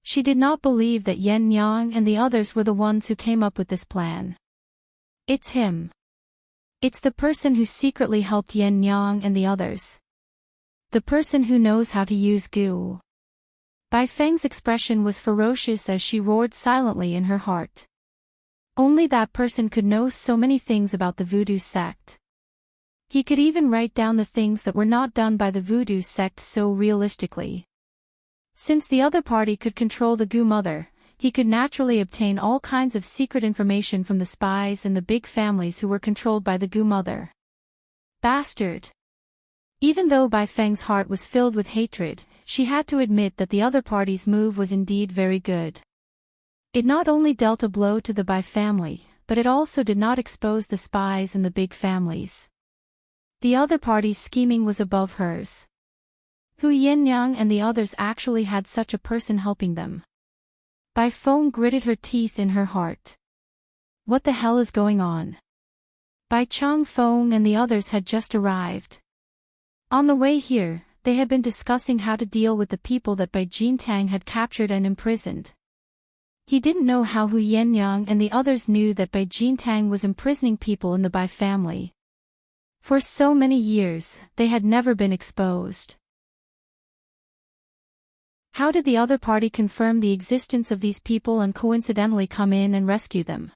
S1: She did not believe that Yen Yang and the others were the ones who came up with this plan. It's him. It's the person who secretly helped Yen Yang and the others. The person who knows how to use goo. Bai Feng's expression was ferocious as she roared silently in her heart. Only that person could know so many things about the voodoo sect. He could even write down the things that were not done by the voodoo sect so realistically. Since the other party could control the Gu Mother, he could naturally obtain all kinds of secret information from the spies and the big families who were controlled by the Gu Mother. Bastard! Even though Bai Feng's heart was filled with hatred, she had to admit that the other party's move was indeed very good. It not only dealt a blow to the Bai family, but it also did not expose the spies and the big families. The other party's scheming was above hers. Hu Yinyang and the others actually had such a person helping them. Bai Feng gritted her teeth in her heart. What the hell is going on? Bai Changfeng and the others had just arrived. On the way here, they had been discussing how to deal with the people that Bai Jintang had captured and imprisoned. He didn't know how Hu Yennyang and the others knew that Bai Jintang was imprisoning people in the Bai family. For so many years, they had never been exposed. How did the other party confirm the existence of these people and coincidentally come in and rescue them?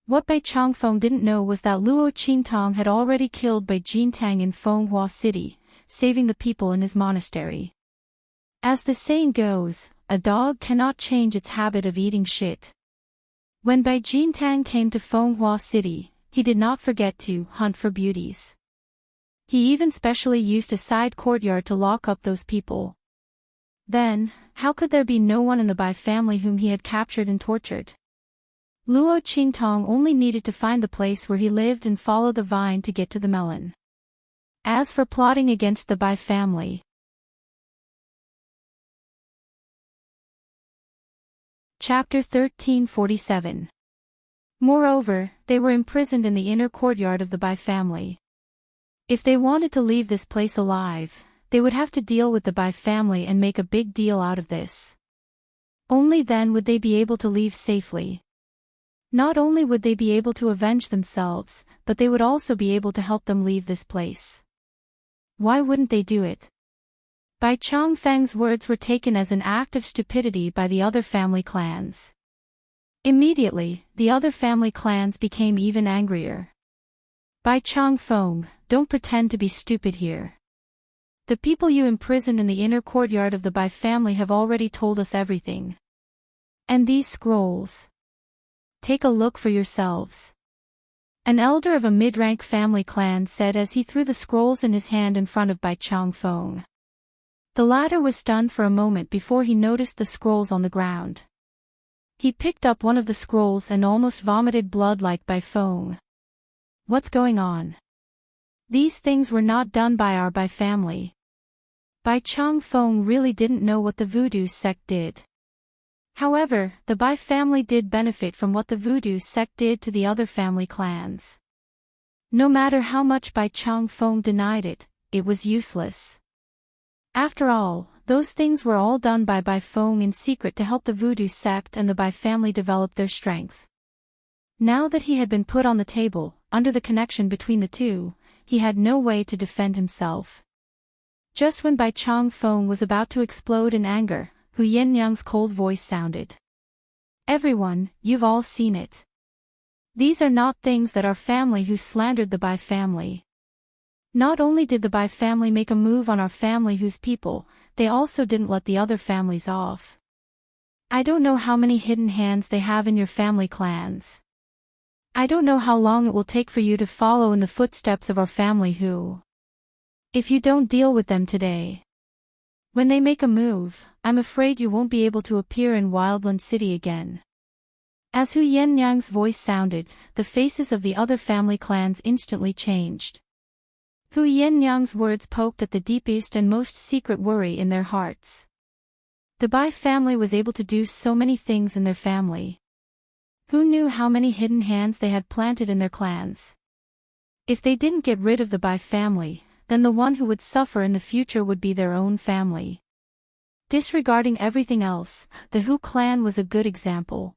S1: What Bai Changfeng didn't know was that Luo Qingtong had already killed Bai Jintang in Fenghua City, saving the people in his monastery. As the saying goes, a dog cannot change its habit of eating shit. When Bai Jintang came to Fenghua City, he did not forget to hunt for beauties. He even specially used a side courtyard to lock up those people. Then, how could there be no one in the Bai family whom he had captured and tortured? Luo Qingtong only needed to find the place where he lived and follow the vine to get to the melon. As for plotting against the Bai family, Chapter 1347. Moreover, they were imprisoned in the inner courtyard of the Bai family. If they wanted to leave this place alive, they would have to deal with the Bai family and make a big deal out of this. Only then would they be able to leave safely. Not only would they be able to avenge themselves, but they would also be able to help them leave this place. Why wouldn't they do it? Bai Changfeng's words were taken as an act of stupidity by the other family clans. Immediately, the other family clans became even angrier. Bai Changfeng, don't pretend to be stupid here. The people you imprisoned in the inner courtyard of the Bai family have already told us everything. And these scrolls. Take a look for yourselves. An elder of a mid-rank family clan said as he threw the scrolls in his hand in front of Bai Changfeng. The latter was stunned for a moment before he noticed the scrolls on the ground. He picked up one of the scrolls and almost vomited blood like Bai Feng. What's going on? These things were not done by our Bai family. Bai Changfeng really didn't know what the voodoo sect did. However, the Bai family did benefit from what the voodoo sect did to the other family clans. No matter how much Bai Changfeng denied it, it was useless. After all, those things were all done by Bai Feng in secret to help the voodoo sect and the Bai family develop their strength. Now that he had been put on the table, under the connection between the two, he had no way to defend himself. Just when Bai Changfeng was about to explode in anger, Hu Yenyang's cold voice sounded. Everyone, you've all seen it. These are not things that our family who slandered the Bai family. Not only did the Bai family make a move on our family whose people, they also didn't let the other families off. I don't know how many hidden hands they have in your family clans. I don't know how long it will take for you to follow in the footsteps of our family who. If you don't deal with them today. When they make a move, I'm afraid you won't be able to appear in Wildland City again. As Hu Yenyang's voice sounded, the faces of the other family clans instantly changed. Hu Yenyang's words poked at the deepest and most secret worry in their hearts. The Bai family was able to do so many things in their family. Who knew how many hidden hands they had planted in their clans? If they didn't get rid of the Bai family, then the one who would suffer in the future would be their own family. Disregarding everything else, the Hu clan was a good example.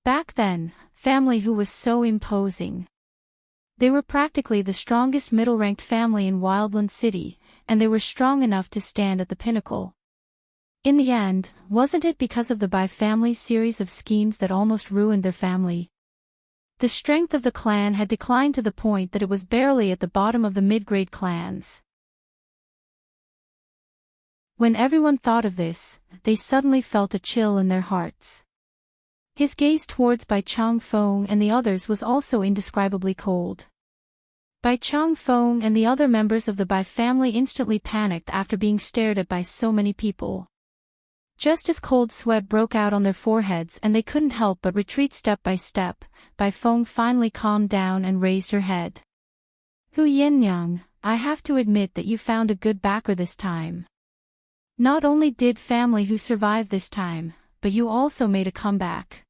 S1: Back then, family Hu was so imposing. They were practically the strongest middle-ranked family in Wildland City, and they were strong enough to stand at the pinnacle. In the end, wasn't it because of the Bai family's series of schemes that almost ruined their family? The strength of the clan had declined to the point that it was barely at the bottom of the mid-grade clans. When everyone thought of this, they suddenly felt a chill in their hearts. His gaze towards Bai Changfeng and the others was also indescribably cold. Bai Changfeng and the other members of the Bai family instantly panicked after being stared at by so many people. Just as cold sweat broke out on their foreheads and they couldn't help but retreat step by step, Bai Feng finally calmed down and raised her head. Hu Yenyang, I have to admit that you found a good backer this time. Not only did family Hu survive this time, but you also made a comeback.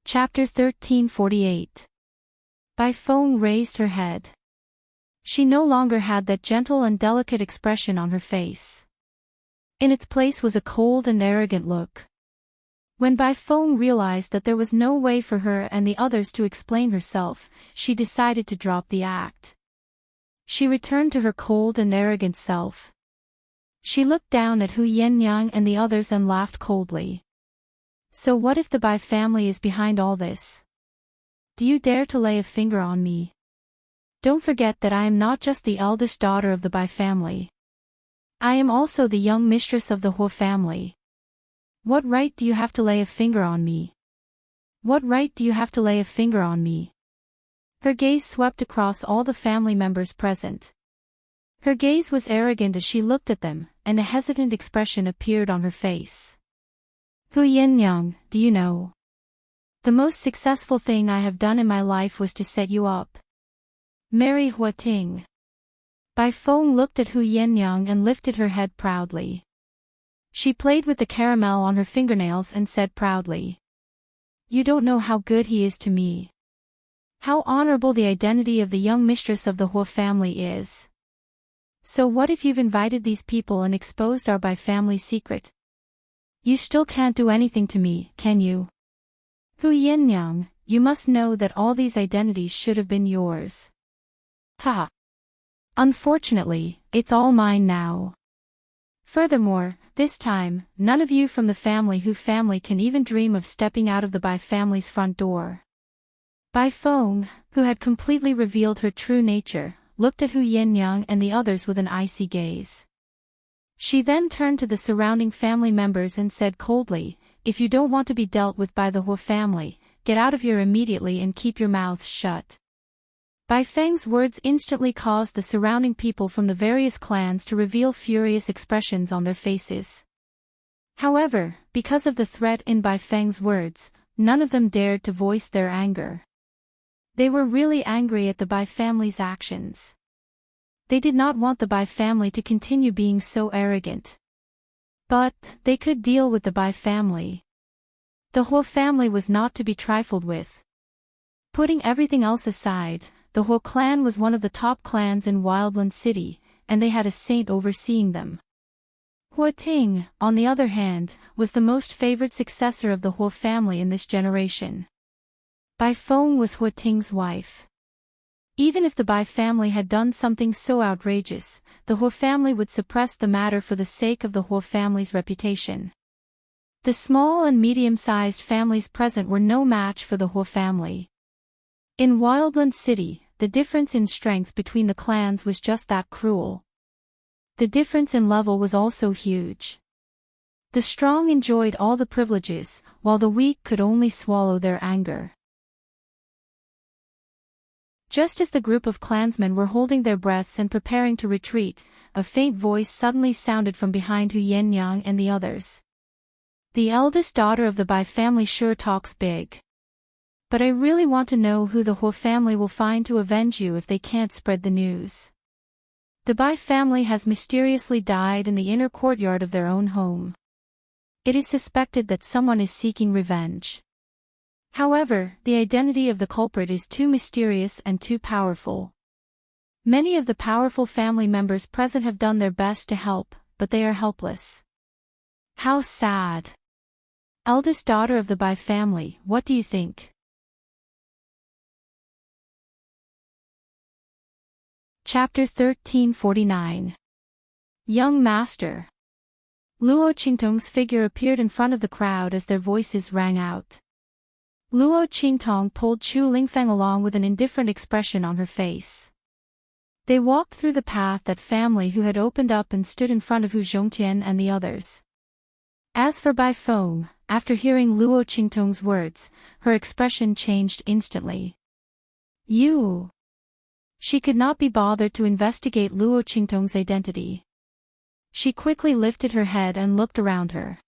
S1: Chapter 1348. Bai Feng raised her head. She no longer had that gentle and delicate expression on her face. In its place was a cold and arrogant look. When Bai Feng realized that there was no way for her and the others to explain herself, she decided to drop the act. She returned to her cold and arrogant self. She looked down at Hu Yenyang and the others and laughed coldly. So what if the Bai family is behind all this? Do you dare to lay a finger on me? Don't forget that I am not just the eldest daughter of the Bai family. I am also the young mistress of the Huo family. What right do you have to lay a finger on me? What right do you have to lay a finger on me? Her gaze swept across all the family members present. Her gaze was arrogant as she looked at them, and a hesitant expression appeared on her face. Hu Yinyang, do you know? The most successful thing I have done in my life was to set you up. Marry Hua Ting. Bai Feng looked at Hu Yinyang and lifted her head proudly. She played with the caramel on her fingernails and said proudly. You don't know how good he is to me. How honorable the identity of the young mistress of the Huo family is. So what if you've invited these people and exposed our Bai family secret? You still can't do anything to me, can you? Hu Yinyang, you must know that all these identities should have been yours. Ha! Unfortunately, it's all mine now. Furthermore, this time, none of you from the family Hu family can even dream of stepping out of the Bai family's front door. Bai Feng, who had completely revealed her true nature, looked at Hu Yinyang and the others with an icy gaze. She then turned to the surrounding family members and said coldly, if you don't want to be dealt with by the Huo family, get out of here immediately and keep your mouths shut. Bai Feng's words instantly caused the surrounding people from the various clans to reveal furious expressions on their faces. However, because of the threat in Bai Feng's words, none of them dared to voice their anger. They were really angry at the Bai family's actions. They did not want the Bai family to continue being so arrogant. But, they could deal with the Bai family. The Huo family was not to be trifled with. Putting everything else aside, the Huo clan was one of the top clans in Wildland City, and they had a saint overseeing them. Hua Ting, on the other hand, was the most favored successor of the Huo family in this generation. Bai Feng was Hua Ting's wife. Even if the Bai family had done something so outrageous, the Huo family would suppress the matter for the sake of the Huo family's reputation. The small and medium-sized families present were no match for the Huo family. In Wildland City, the difference in strength between the clans was just that cruel. The difference in level was also huge. The strong enjoyed all the privileges, while the weak could only swallow their anger. Just as the group of clansmen were holding their breaths and preparing to retreat, a faint voice suddenly sounded from behind Hu Yenyang and the others. The eldest daughter of the Bai family sure talks big. But I really want to know who the Huo family will find to avenge you if they can't spread the news. The Bai family has mysteriously died in the inner courtyard of their own home. It is suspected that someone is seeking revenge. However, the identity of the culprit is too mysterious and too powerful. Many of the powerful family members present have done their best to help, but they are helpless. How sad. Eldest daughter of the Bai family, what do you think? Chapter 1349. Young Master. Luo Qingtong's figure appeared in front of the crowd as their voices rang out. Luo Qingtong pulled Chu Lingfeng along with an indifferent expression on her face. They walked through the path that family who had opened up and stood in front of Hu Zhongtian and the others. As for Bai Feng, after hearing Luo Qingtong's words, her expression changed instantly. You! She could not be bothered to investigate Luo Qingtong's identity. She quickly lifted her head and looked around her.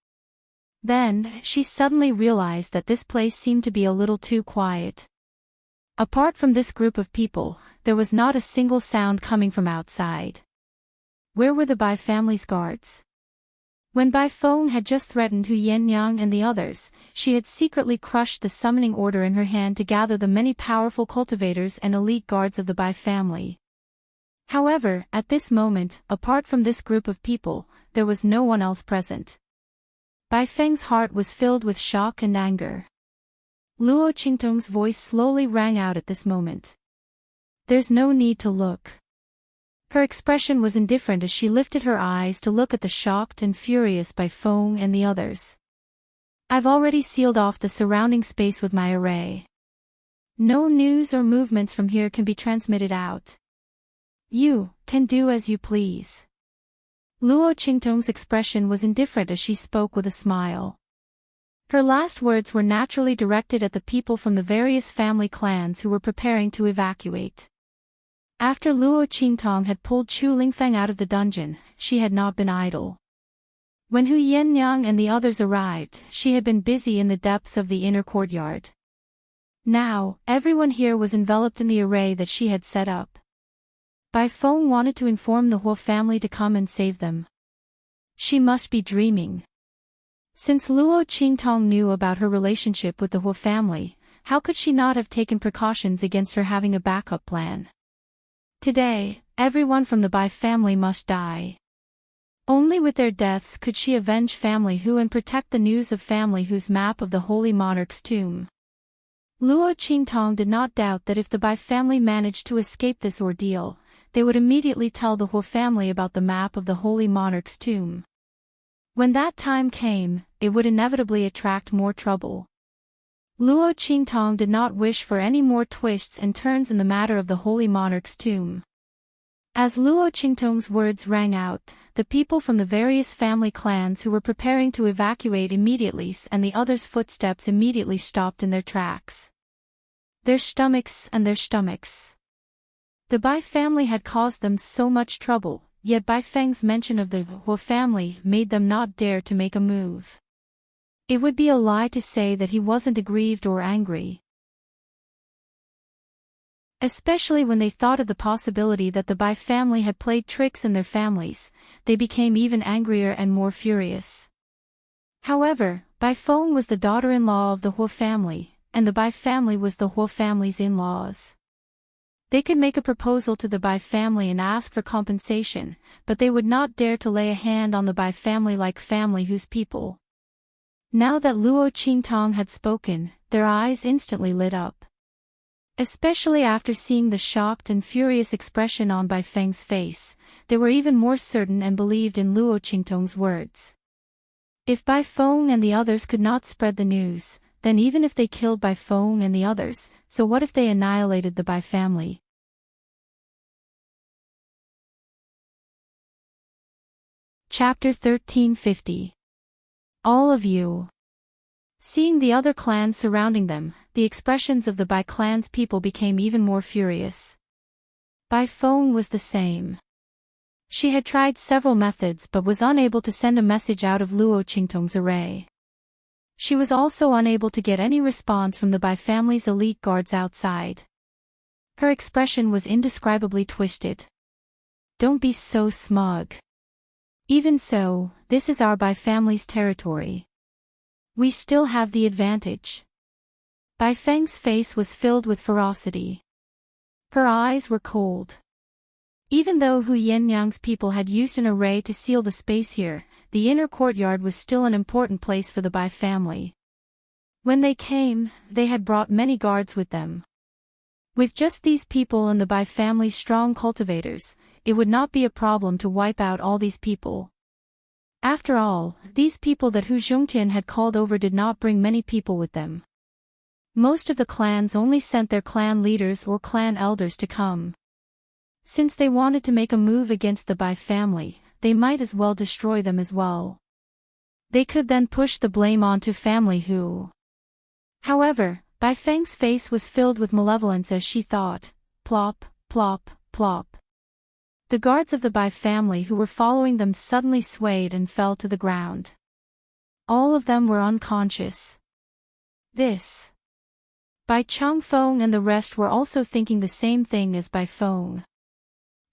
S1: Then, she suddenly realized that this place seemed to be a little too quiet. Apart from this group of people, there was not a single sound coming from outside. Where were the Bai family's guards? When Bai Feng had just threatened Hu Yannyang and the others, she had secretly crushed the summoning order in her hand to gather the many powerful cultivators and elite guards of the Bai family. However, at this moment, apart from this group of people, there was no one else present. Bai Feng's heart was filled with shock and anger. Luo Qingtong's voice slowly rang out at this moment. There's no need to look. Her expression was indifferent as she lifted her eyes to look at the shocked and furious Bai Feng and the others. I've already sealed off the surrounding space with my array. No news or movements from here can be transmitted out. You can do as you please. Luo Qingtong's expression was indifferent as she spoke with a smile. Her last words were naturally directed at the people from the various family clans who were preparing to evacuate. After Luo Qingtong had pulled Chu Lingfeng out of the dungeon, she had not been idle. When Hu Yannyang and the others arrived, she had been busy in the depths of the inner courtyard. Now, everyone here was enveloped in the array that she had set up. Bai Feng wanted to inform the Huo family to come and save them. She must be dreaming. Since Luo Qingtong knew about her relationship with the Huo family, how could she not have taken precautions against her having a backup plan? Today, everyone from the Bai family must die. Only with their deaths could she avenge family Hu and protect the news of family Hu's map of the Holy Monarch's tomb. Luo Qingtong did not doubt that if the Bai family managed to escape this ordeal, they would immediately tell the Huo family about the map of the Holy Monarch's tomb. When that time came, it would inevitably attract more trouble. Luo Qingtong did not wish for any more twists and turns in the matter of the Holy Monarch's tomb. As Luo Qingtong's words rang out, the people from the various family clans who were preparing to evacuate immediately and the others' footsteps immediately stopped in their tracks. Their stomachs. The Bai family had caused them so much trouble, yet Bai Feng's mention of the Huo family made them not dare to make a move. It would be a lie to say that he wasn't aggrieved or angry. Especially when they thought of the possibility that the Bai family had played tricks in their families, they became even angrier and more furious. However, Bai Feng was the daughter-in-law of the Huo family, and the Bai family was the Huo family's in-laws. They could make a proposal to the Bai family and ask for compensation, but they would not dare to lay a hand on the Bai family like family Hu's people. Now that Luo Qingtong had spoken, their eyes instantly lit up. Especially after seeing the shocked and furious expression on Bai Feng's face, they were even more certain and believed in Luo Qingtong's words. If Bai Feng and the others could not spread the news, then even if they killed Bai Feng and the others, so what if they annihilated the Bai family? Chapter 1350. All of you. Seeing the other clans surrounding them, the expressions of the Bai clan's people became even more furious. Bai Feng was the same. She had tried several methods but was unable to send a message out of Luo Qingtong's array. She was also unable to get any response from the Bai family's elite guards outside. Her expression was indescribably twisted. Don't be so smug. Even so, this is our Bai family's territory. We still have the advantage. Bai Feng's face was filled with ferocity. Her eyes were cold. Even though Hu Yannyang's people had used an array to seal the space here, the inner courtyard was still an important place for the Bai family. When they came, they had brought many guards with them. With just these people and the Bai family's strong cultivators, it would not be a problem to wipe out all these people. After all, these people that Hu Zhongtian had called over did not bring many people with them. Most of the clans only sent their clan leaders or clan elders to come. Since they wanted to make a move against the Bai family, they might as well destroy them as well. They could then push the blame onto family Hu. However, Bai Feng's face was filled with malevolence as she thought, plop, plop, plop. The guards of the Bai family who were following them suddenly swayed and fell to the ground. All of them were unconscious. This. Bai Changfeng and the rest were also thinking the same thing as Bai Feng.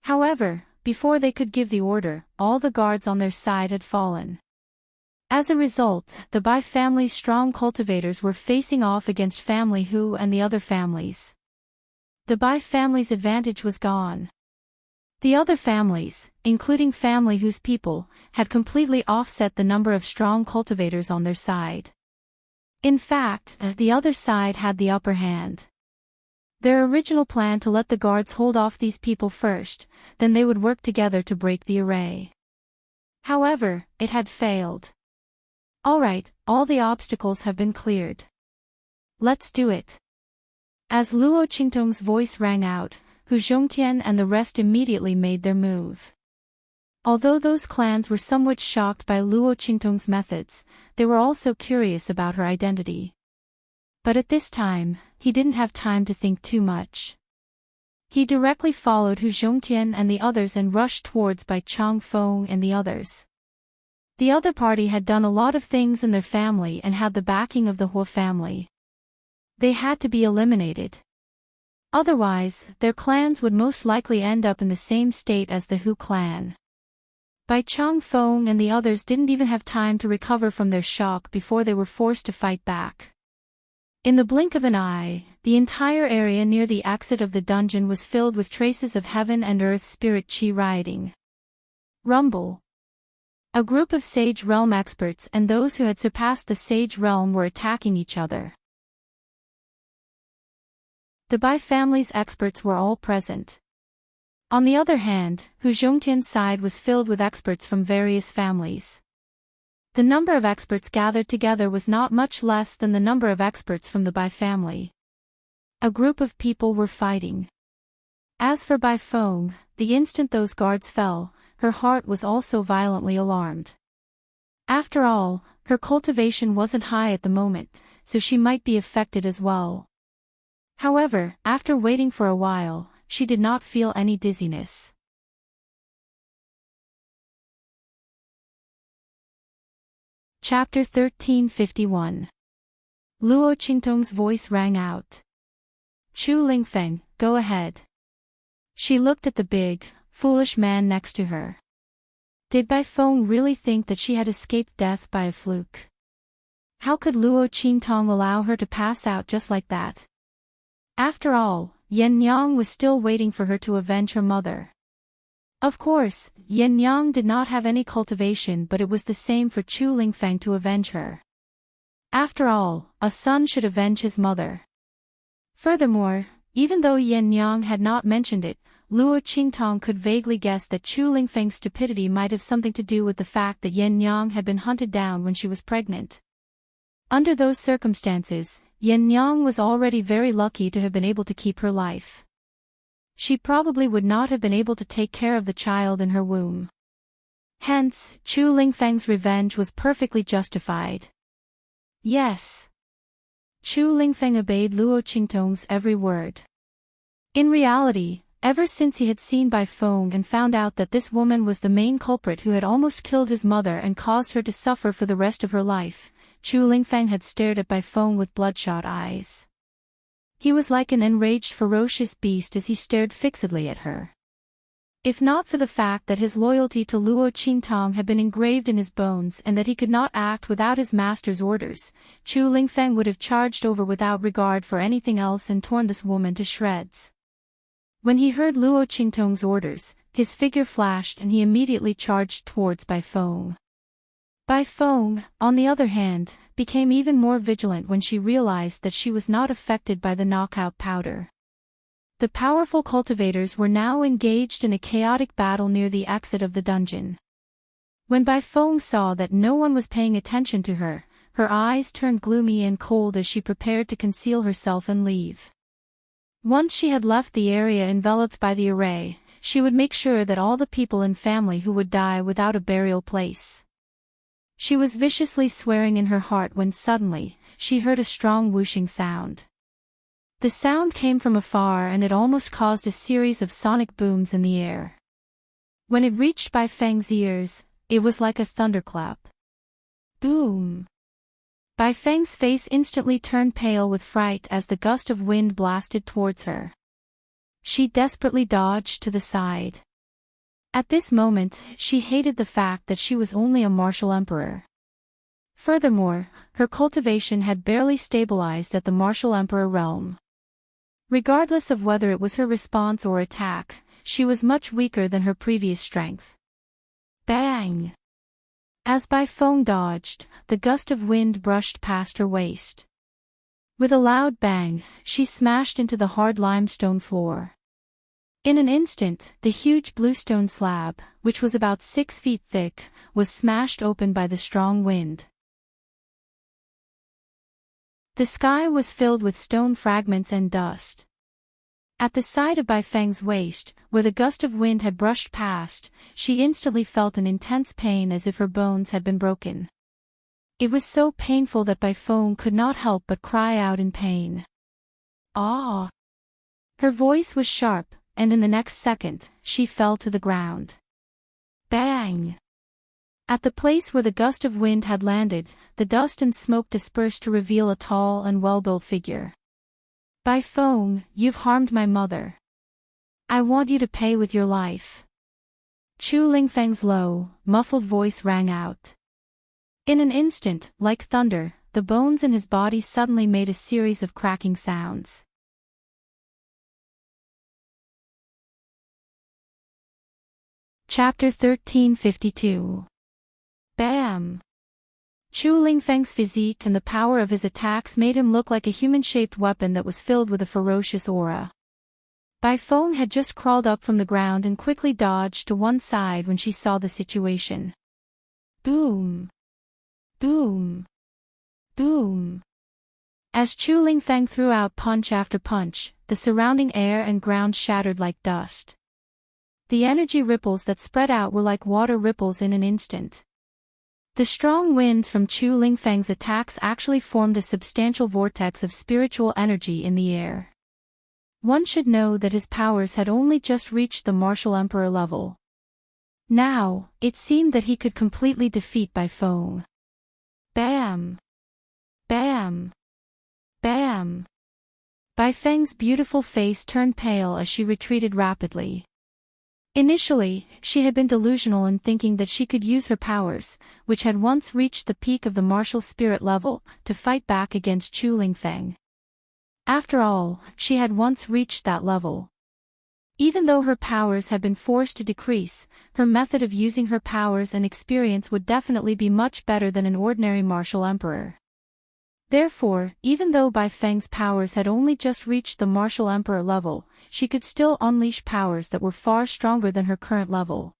S1: However, before they could give the order, all the guards on their side had fallen. As a result, the Bai family's strong cultivators were facing off against Family Hu and the other families. The Bai family's advantage was gone. The other families, including Family Hu's people, had completely offset the number of strong cultivators on their side. In fact, the other side had the upper hand. Their original plan to let the guards hold off these people first, then they would work together to break the array. However, it had failed. Alright, all the obstacles have been cleared. Let's do it. As Luo Qingtong's voice rang out, Hu Zhongtian and the rest immediately made their move. Although those clans were somewhat shocked by Luo Qingtong's methods, they were also curious about her identity. But at this time, he didn't have time to think too much. He directly followed Hu Zhongtian and the others and rushed towards Bai Changfeng and the others. The other party had done a lot of things in their family and had the backing of the Huo family. They had to be eliminated. Otherwise, their clans would most likely end up in the same state as the Hu clan. Bai Changfeng and the others didn't even have time to recover from their shock before they were forced to fight back. In the blink of an eye, the entire area near the exit of the dungeon was filled with traces of heaven and earth spirit qi rioting. Rumble. A group of Sage Realm experts and those who had surpassed the Sage Realm were attacking each other. The Bai family's experts were all present. On the other hand, Hu Zhongtian's side was filled with experts from various families. The number of experts gathered together was not much less than the number of experts from the Bai family. A group of people were fighting. As for Bai Feng, the instant those guards fell, her heart was also violently alarmed. After all, her cultivation wasn't high at the moment, so she might be affected as well. However, after waiting for a while, she did not feel any dizziness. Chapter 1351. Luo Qingtong's voice rang out. Chu Lingfeng, go ahead. She looked at the big, foolish man next to her. Did Bai Feng really think that she had escaped death by a fluke? How could Luo Qingtong allow her to pass out just like that? After all, Yan Yang was still waiting for her to avenge her mother. Of course, Yan Yang did not have any cultivation, but it was the same for Chu Lingfeng to avenge her. After all, a son should avenge his mother. Furthermore, even though Yan Yang had not mentioned it, Luo Qingtong could vaguely guess that Chu Lingfeng's stupidity might have something to do with the fact that Yan Yang had been hunted down when she was pregnant. Under those circumstances, Yan Yang was already very lucky to have been able to keep her life. She probably would not have been able to take care of the child in her womb. Hence, Chu Lingfeng's revenge was perfectly justified. Yes. Chu Lingfeng obeyed Luo Qingtong's every word. In reality, ever since he had seen Bai Feng and found out that this woman was the main culprit who had almost killed his mother and caused her to suffer for the rest of her life, Chu Lingfeng had stared at Bai Feng with bloodshot eyes. He was like an enraged ferocious beast as he stared fixedly at her. If not for the fact that his loyalty to Luo Qingtong had been engraved in his bones and that he could not act without his master's orders, Chu Lingfeng would have charged over without regard for anything else and torn this woman to shreds. When he heard Luo Qingtong's orders, his figure flashed and he immediately charged towards Bai Feng. Bai Feng, on the other hand, became even more vigilant when she realized that she was not affected by the knockout powder. The powerful cultivators were now engaged in a chaotic battle near the exit of the dungeon. When Bai Feng saw that no one was paying attention to her, her eyes turned gloomy and cold as she prepared to conceal herself and leave. Once she had left the area enveloped by the array, she would make sure that all the people in family who would die without a burial place. She was viciously swearing in her heart when suddenly, she heard a strong whooshing sound. The sound came from afar and it almost caused a series of sonic booms in the air. When it reached Bai Feng's ears, it was like a thunderclap. Boom! Bai Feng's face instantly turned pale with fright as the gust of wind blasted towards her. She desperately dodged to the side. At this moment, she hated the fact that she was only a martial emperor. Furthermore, her cultivation had barely stabilized at the martial emperor realm. Regardless of whether it was her response or attack, she was much weaker than her previous strength. Bang! As Bai Feng dodged, the gust of wind brushed past her waist. With a loud bang, she smashed into the hard limestone floor. In an instant, the huge bluestone slab, which was about 6 feet thick, was smashed open by the strong wind. The sky was filled with stone fragments and dust. At the side of Bai Feng's waist, where the gust of wind had brushed past, she instantly felt an intense pain as if her bones had been broken. It was so painful that Bai Feng could not help but cry out in pain. Ah! Her voice was sharp, and in the next second, she fell to the ground. Bang! At the place where the gust of wind had landed, the dust and smoke dispersed to reveal a tall and well-built figure. Bai Feng, you've harmed my mother. I want you to pay with your life. Chu Lingfeng's low, muffled voice rang out. In an instant, like thunder, the bones in his body suddenly made a series of cracking sounds. Chapter 1352. Bam! Chu Lingfeng's physique and the power of his attacks made him look like a human-shaped weapon that was filled with a ferocious aura. Bai Feng had just crawled up from the ground and quickly dodged to one side when she saw the situation. Boom! Boom! Boom! As Chu Lingfeng threw out punch after punch, the surrounding air and ground shattered like dust. The energy ripples that spread out were like water ripples in an instant. The strong winds from Chu Lingfeng's attacks actually formed a substantial vortex of spiritual energy in the air. One should know that his powers had only just reached the martial emperor level. Now, it seemed that he could completely defeat Bai Feng. Bam! Bam! Bam! Bai Feng's beautiful face turned pale as she retreated rapidly. Initially, she had been delusional in thinking that she could use her powers, which had once reached the peak of the martial spirit level, to fight back against Chu Lingfeng. After all, she had once reached that level. Even though her powers had been forced to decrease, her method of using her powers and experience would definitely be much better than an ordinary martial emperor. Therefore, even though Bai Feng's powers had only just reached the martial emperor level, she could still unleash powers that were far stronger than her current level.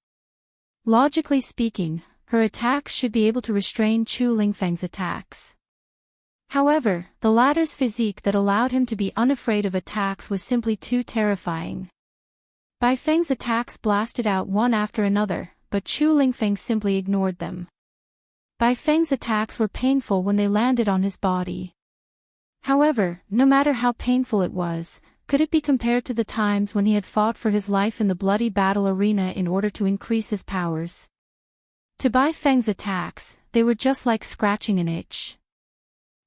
S1: Logically speaking, her attacks should be able to restrain Chu Lingfeng's attacks. However, the latter's physique that allowed him to be unafraid of attacks was simply too terrifying. Bai Feng's attacks blasted out one after another, but Chu Lingfeng simply ignored them. Bai Feng's attacks were painful when they landed on his body. However, no matter how painful it was, could it be compared to the times when he had fought for his life in the bloody battle arena in order to increase his powers? To Bai Feng's attacks, they were just like scratching an itch.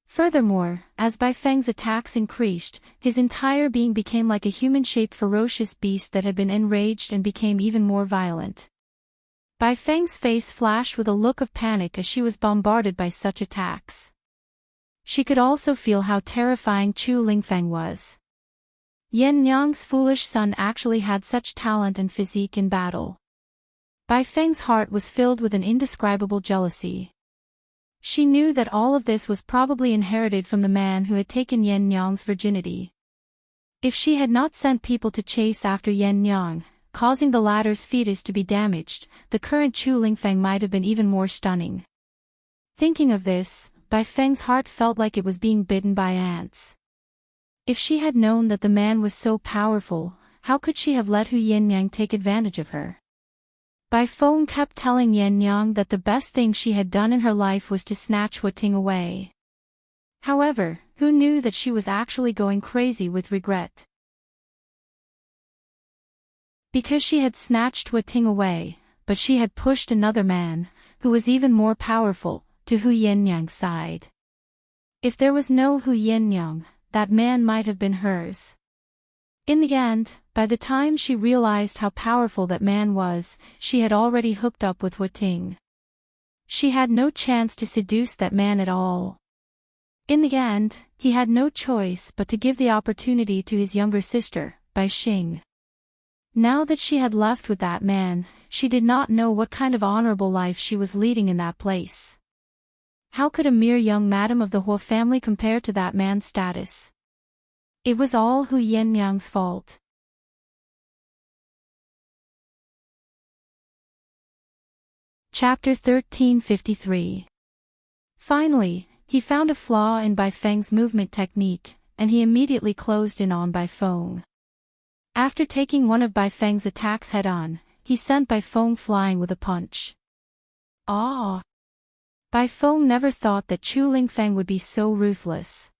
S1: Furthermore, as Bai Feng's attacks increased, his entire being became like a human-shaped ferocious beast that had been enraged and became even more violent. Bai Feng's face flashed with a look of panic as she was bombarded by such attacks. She could also feel how terrifying Chu Lingfeng was. Yan Nyang's foolish son actually had such talent and physique in battle. Bai Feng's heart was filled with an indescribable jealousy. She knew that all of this was probably inherited from the man who had taken Yan Nyang's virginity. If she had not sent people to chase after Yan Nyang, causing the latter's fetus to be damaged, the current Chu Lingfeng might have been even more stunning. Thinking of this, Bai Feng's heart felt like it was being bitten by ants. If she had known that the man was so powerful, how could she have let Hu Yinyang take advantage of her? Bai Feng kept telling Yan Nyang that the best thing she had done in her life was to snatch Hu Ting away. However, who knew that she was actually going crazy with regret? Because she had snatched Hu Ting away, but she had pushed another man, who was even more powerful, to Hu Yinyang's side. If there was no Hu Yinyang, that man might have been hers. In the end, by the time she realized how powerful that man was, she had already hooked up with Hu Ting. She had no chance to seduce that man at all. In the end, he had no choice but to give the opportunity to his younger sister, Bai Xing. Now that she had left with that man, she did not know what kind of honorable life she was leading in that place. How could a mere young madam of the Huo family compare to that man's status? It was all Hu Yannyang's fault. Chapter 1353. Finally, he found a flaw in Bai Feng's movement technique, and he immediately closed in on Bai Feng. After taking one of Bai Feng's attacks head-on, he sent Bai Feng flying with a punch. Ah! Bai Feng never thought that Chu Lingfeng would be so ruthless.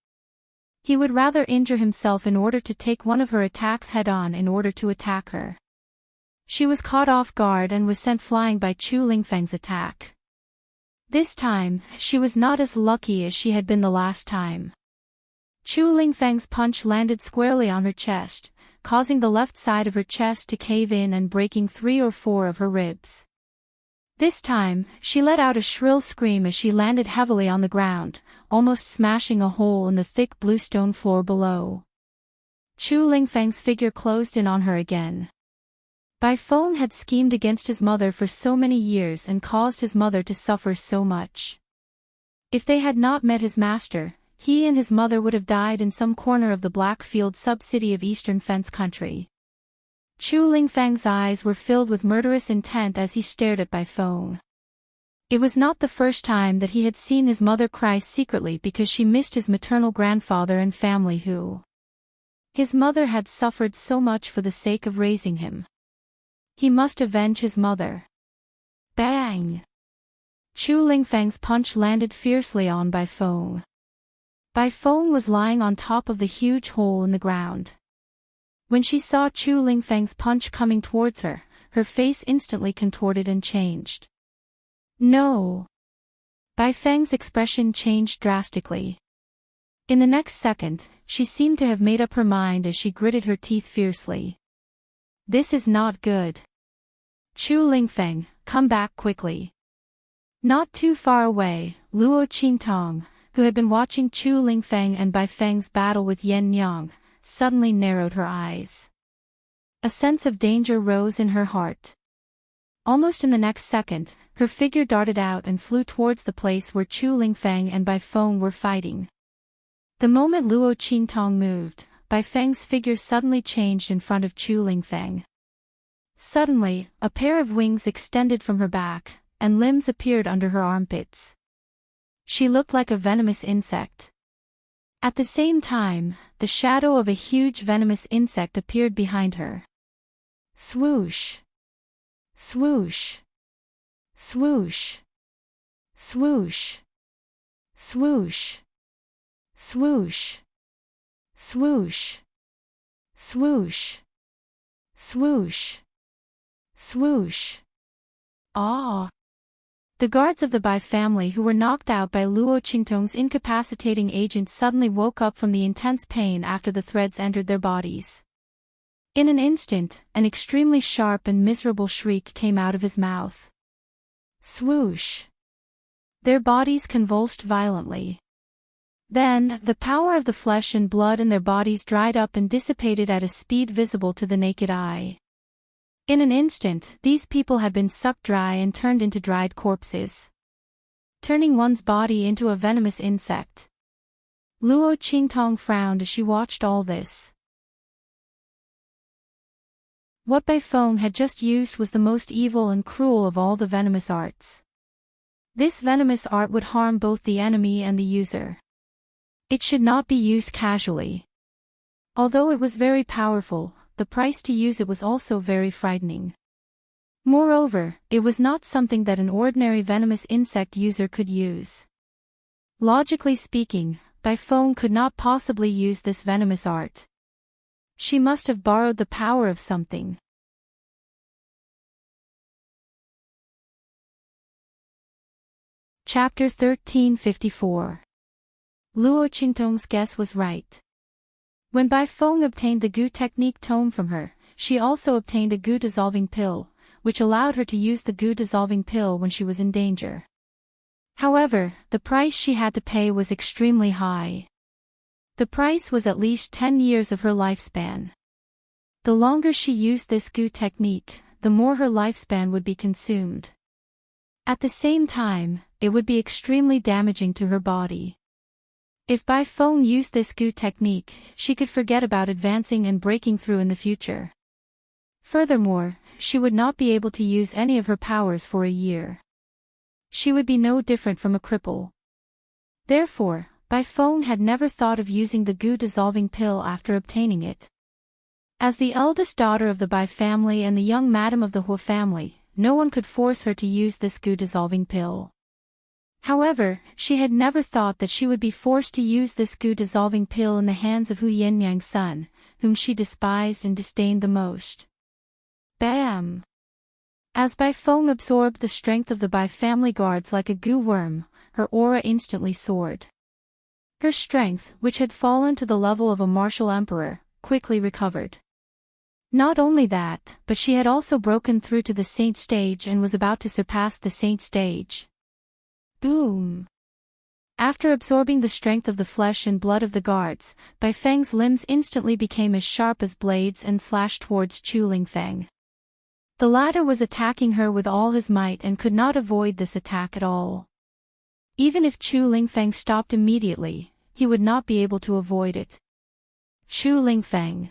S1: He would rather injure himself in order to take one of her attacks head-on in order to attack her. She was caught off guard and was sent flying by Chu Lingfeng's attack. This time, she was not as lucky as she had been the last time. Chu Lingfeng's punch landed squarely on her chest, causing the left side of her chest to cave in and breaking 3 or 4 of her ribs. This time, she let out a shrill scream as she landed heavily on the ground, almost smashing a hole in the thick blue stone floor below. Chu Lingfeng's figure closed in on her again. Bai Feng had schemed against his mother for so many years and caused his mother to suffer so much. If they had not met his master, he and his mother would have died in some corner of the Blackfield sub-city of Eastern Fence Country. Chu Lingfeng's eyes were filled with murderous intent as he stared at Bai Feng. It was not the first time that he had seen his mother cry secretly because she missed his maternal grandfather and family who. His mother had suffered so much for the sake of raising him. He must avenge his mother. Bang! Chu Lingfeng's punch landed fiercely on Bai Feng. Bai Feng was lying on top of the huge hole in the ground. When she saw Chu Lingfeng's punch coming towards her, her face instantly contorted and changed. No! Bai Feng's expression changed drastically. In the next second, she seemed to have made up her mind as she gritted her teeth fiercely. This is not good. Chu Lingfeng, come back quickly. Not too far away, Luo Qingtong, who had been watching Chu Lingfeng and Bai Feng's battle with Yan Yang, suddenly narrowed her eyes. A sense of danger rose in her heart. Almost in the next second, her figure darted out and flew towards the place where Chu Lingfeng and Bai Feng were fighting. The moment Luo Qingtong moved, Bai Feng's figure suddenly changed in front of Chu Lingfeng. Suddenly, a pair of wings extended from her back, and limbs appeared under her armpits. She looked like a venomous insect. At the same time, the shadow of a huge venomous insect appeared behind her. Swoosh! Swoosh! Swoosh! Swoosh! Swoosh! Swoosh! Swoosh! Swoosh! Swoosh! Swoosh! Ah! The guards of the Bai family who were knocked out by Luo Qingtong's incapacitating agent suddenly woke up from the intense pain after the threads entered their bodies. In an instant, an extremely sharp and miserable shriek came out of his mouth. Swoosh! Their bodies convulsed violently. Then, the power of the flesh and blood in their bodies dried up and dissipated at a speed visible to the naked eye. In an instant, these people had been sucked dry and turned into dried corpses, turning one's body into a venomous insect. Luo Qingtong frowned as she watched all this. What Bai Feng had just used was the most evil and cruel of all the venomous arts. This venomous art would harm both the enemy and the user. It should not be used casually. Although it was very powerful, the price to use it was also very frightening. Moreover, it was not something that an ordinary venomous insect user could use. Logically speaking, Bai Feng could not possibly use this venomous art. She must have borrowed the power of something. Chapter 1354. Luo Qingtong's guess was right. When Bai Feng obtained the goo technique tome from her, she also obtained a goo dissolving pill, which allowed her to use the goo dissolving pill when she was in danger. However, the price she had to pay was extremely high. The price was at least 10 years of her lifespan. The longer she used this goo technique, the more her lifespan would be consumed. At the same time, it would be extremely damaging to her body. If Bai Feng used this goo technique, she could forget about advancing and breaking through in the future. Furthermore, she would not be able to use any of her powers for a year. She would be no different from a cripple. Therefore, Bai Feng had never thought of using the goo-dissolving pill after obtaining it. As the eldest daughter of the Bai family and the young madam of the Huo family, no one could force her to use this goo-dissolving pill. However, she had never thought that she would be forced to use this goo-dissolving pill in the hands of Hu Yinyang's son, whom she despised and disdained the most. Bam! As Bai Feng absorbed the strength of the Bai family guards like a goo worm, her aura instantly soared. Her strength, which had fallen to the level of a martial emperor, quickly recovered. Not only that, but she had also broken through to the saint stage and was about to surpass the saint stage. Boom! After absorbing the strength of the flesh and blood of the guards, Bai Feng's limbs instantly became as sharp as blades and slashed towards Chu Lingfeng. The latter was attacking her with all his might and could not avoid this attack at all. Even if Chu Lingfeng stopped immediately, he would not be able to avoid it. Chu Lingfeng.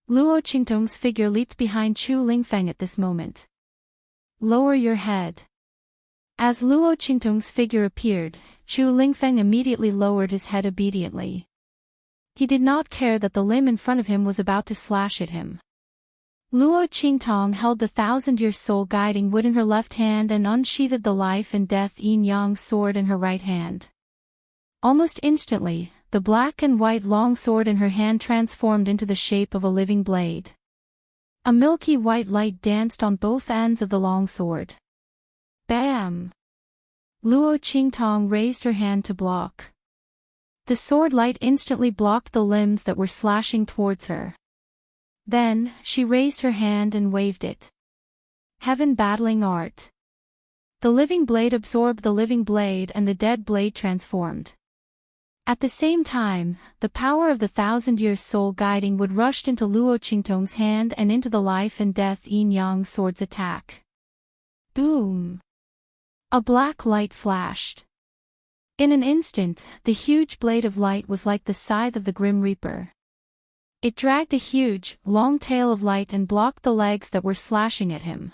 S1: Luo Qingtong's figure leaped behind Chu Lingfeng at this moment. Lower your head. As Luo Qingtong's figure appeared, Chu Lingfeng immediately lowered his head obediently. He did not care that the limb in front of him was about to slash at him. Luo Qingtong held the 1,000-year soul guiding wood in her left hand and unsheathed the life and death yin-yang sword in her right hand. Almost instantly, the black and white long sword in her hand transformed into the shape of a living blade. A milky white light danced on both ends of the long sword. Bam! Luo Qingtong raised her hand to block. The sword light instantly blocked the limbs that were slashing towards her. Then, she raised her hand and waved it. Heaven battling art. The living blade absorbed the living blade and the dead blade transformed. At the same time, the power of the 1,000-year soul guiding wood rushed into Luo Qingtong's hand and into the life and death yin-yang sword's attack. Boom! A black light flashed. In an instant, the huge blade of light was like the scythe of the Grim Reaper. It dragged a huge, long tail of light and blocked the legs that were slashing at him.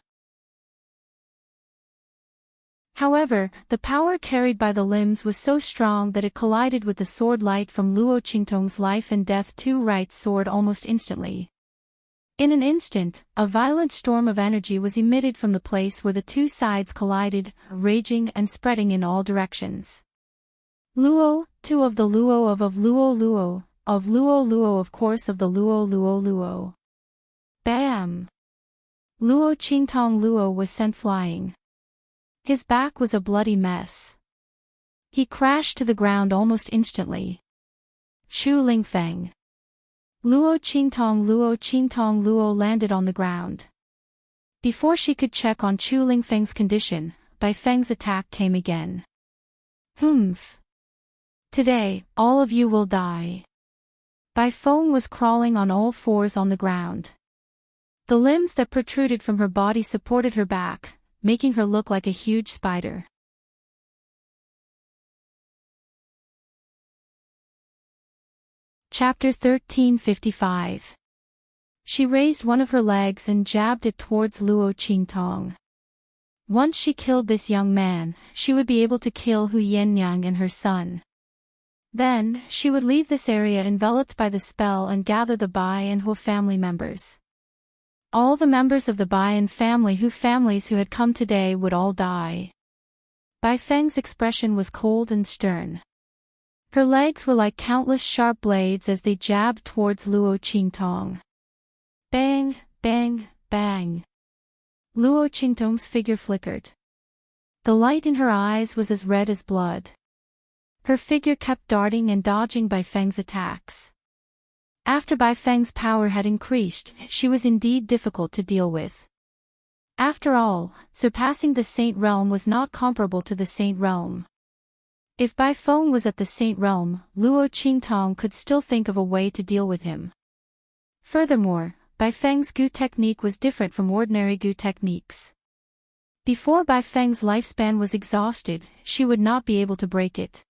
S1: However, the power carried by the limbs was so strong that it collided with the sword light from Luo Qingtong's life and death two right sword almost instantly. In an instant, a violent storm of energy was emitted from the place where the two sides collided, raging and spreading in all directions. Luo, two of the Luo of Luo Luo, of Luo Luo of course of the Luo Luo Luo. Bam! Luo Qingtong Luo was sent flying. His back was a bloody mess. He crashed to the ground almost instantly. Chu Lingfeng. Luo Qingtong Luo landed on the ground. Before she could check on Chu Lingfeng's condition, Bai Feng's attack came again. Humph. Today, all of you will die. Bai Feng was crawling on all fours on the ground. The limbs that protruded from her body supported her back, making her look like a huge spider. Chapter 1355. She raised one of her legs and jabbed it towards Luo Qingtong. Once she killed this young man, she would be able to kill Hu Yinyang and her son. Then, she would leave this area enveloped by the spell and gather the Bai and Huo family members. All the members of the Bai and families who had come today would all die. Bai Feng's expression was cold and stern. Her legs were like countless sharp blades as they jabbed towards Luo Qingtong. Bang, bang, bang. Luo Qingtong's figure flickered. The light in her eyes was as red as blood. Her figure kept darting and dodging Bai Feng's attacks. After Bai Feng's power had increased, she was indeed difficult to deal with. After all, surpassing the Saint Realm was not comparable to the Saint Realm. If Bai Feng was at the Saint Realm, Luo Qingtong could still think of a way to deal with him. Furthermore, Bai Feng's Gu technique was different from ordinary Gu techniques. Before Bai Feng's lifespan was exhausted, she would not be able to break it.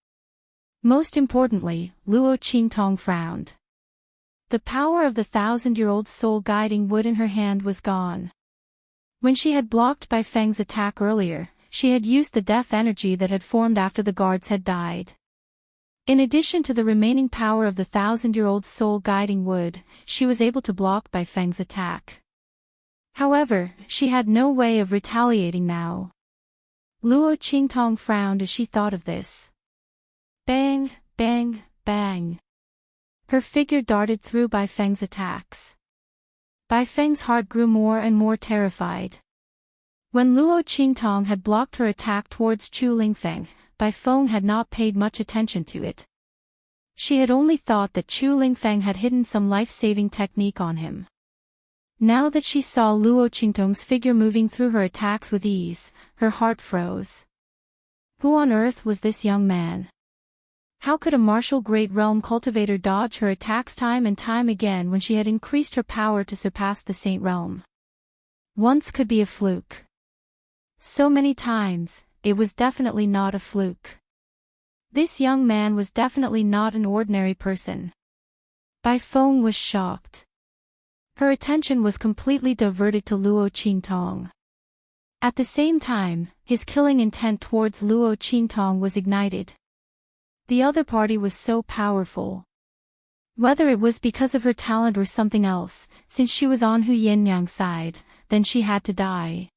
S1: Most importantly, Luo Qingtong frowned. The power of the 1,000-year-old soul guiding wood in her hand was gone. When she had blocked Bai Feng's attack earlier, she had used the death energy that had formed after the guards had died. In addition to the remaining power of the 1,000-year-old soul guiding wood, she was able to block Bai Feng's attack. However, she had no way of retaliating now. Luo Qingtong frowned as she thought of this. Bang, bang, bang. Her figure darted through Bai Feng's attacks. Bai Feng's heart grew more and more terrified. When Luo Qingtong had blocked her attack towards Chu Lingfeng, Bai Feng had not paid much attention to it. She had only thought that Chu Lingfeng had hidden some life-saving technique on him. Now that she saw Luo Qingtong's figure moving through her attacks with ease, her heart froze. Who on earth was this young man? How could a martial great realm cultivator dodge her attacks time and time again when she had increased her power to surpass the Saint Realm? Once could be a fluke. So many times, it was definitely not a fluke. This young man was definitely not an ordinary person. Bai Feng was shocked. Her attention was completely diverted to Luo Qingtong. At the same time, his killing intent towards Luo Qingtong was ignited. The other party was so powerful. Whether it was because of her talent or something else, since she was on Hu Yinyang's side, then she had to die.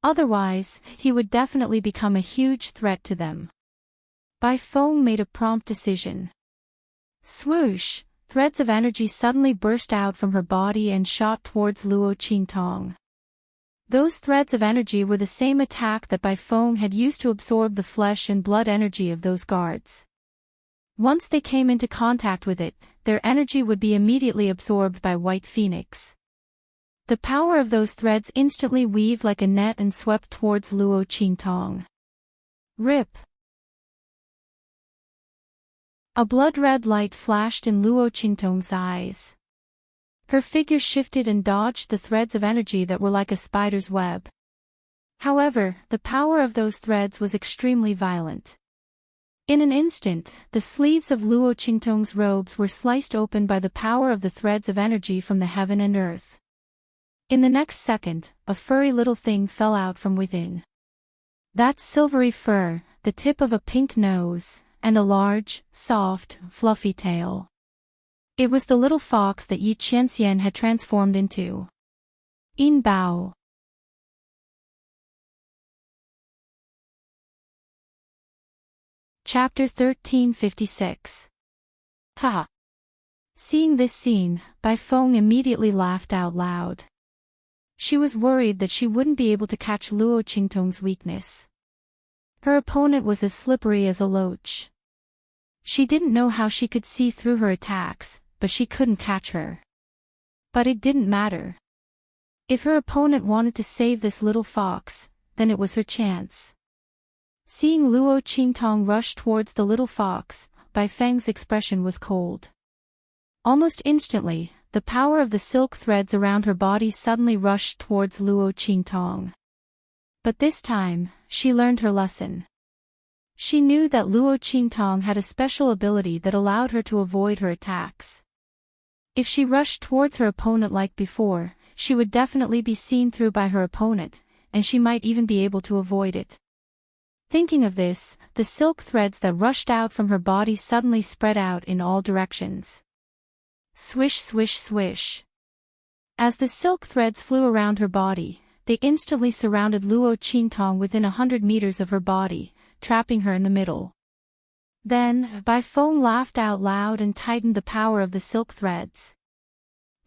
S1: Otherwise, he would definitely become a huge threat to them. Bai Feng made a prompt decision. Swoosh! Threads of energy suddenly burst out from her body and shot towards Luo Qingtong. Those threads of energy were the same attack that Bai Feng had used to absorb the flesh and blood energy of those guards. Once they came into contact with it, their energy would be immediately absorbed by White Phoenix. The power of those threads instantly weaved like a net and swept towards Luo Qingtong. Rip! A blood-red light flashed in Luo Qingtong's eyes. Her figure shifted and dodged the threads of energy that were like a spider's web. However, the power of those threads was extremely violent. In an instant, the sleeves of Luo Qingtong's robes were sliced open by the power of the threads of energy from the heaven and earth. In the next second, a furry little thing fell out from within. That silvery fur, the tip of a pink nose, and a large, soft, fluffy tail. It was the little fox that Yi Qianxian had transformed into. Yin Bao. Chapter 1356. Ha! Seeing this scene, Bai Feng immediately laughed out loud. She was worried that she wouldn't be able to catch Luo Qingtong's weakness. Her opponent was as slippery as a loach. She didn't know how she could see through her attacks, but she couldn't catch her. But it didn't matter. If her opponent wanted to save this little fox, then it was her chance. Seeing Luo Qingtong rush towards the little fox, Bai Feng's expression was cold. Almost instantly, the power of the silk threads around her body suddenly rushed towards Luo Qingtong. But this time, she learned her lesson. She knew that Luo Qingtong had a special ability that allowed her to avoid her attacks. If she rushed towards her opponent like before, she would definitely be seen through by her opponent, and she might even be able to avoid it. Thinking of this, the silk threads that rushed out from her body suddenly spread out in all directions. Swish, swish, swish. As the silk threads flew around her body, they instantly surrounded Luo Qingtong within 100 meters of her body, trapping her in the middle. Then, Bai Feng laughed out loud and tightened the power of the silk threads.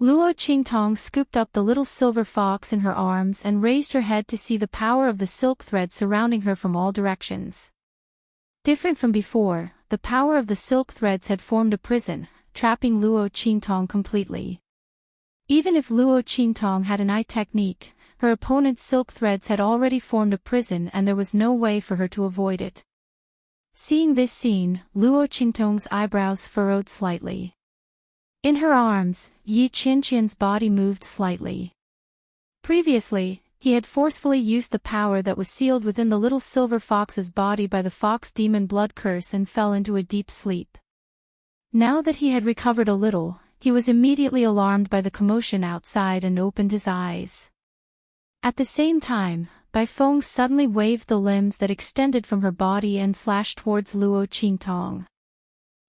S1: Luo Qingtong scooped up the little silver fox in her arms and raised her head to see the power of the silk thread surrounding her from all directions. Different from before, the power of the silk threads had formed a prison, trapping Luo Qingtong completely. Even if Luo Qingtong had an eye technique, her opponent's silk threads had already formed a prison and there was no way for her to avoid it. Seeing this scene, Luo Qingtong's eyebrows furrowed slightly. In her arms, Yi Qianqian's body moved slightly. Previously, he had forcefully used the power that was sealed within the little silver fox's body by the fox demon blood curse and fell into a deep sleep. Now that he had recovered a little, he was immediately alarmed by the commotion outside and opened his eyes. At the same time, Bai Feng suddenly waved the limbs that extended from her body and slashed towards Luo Qingtong.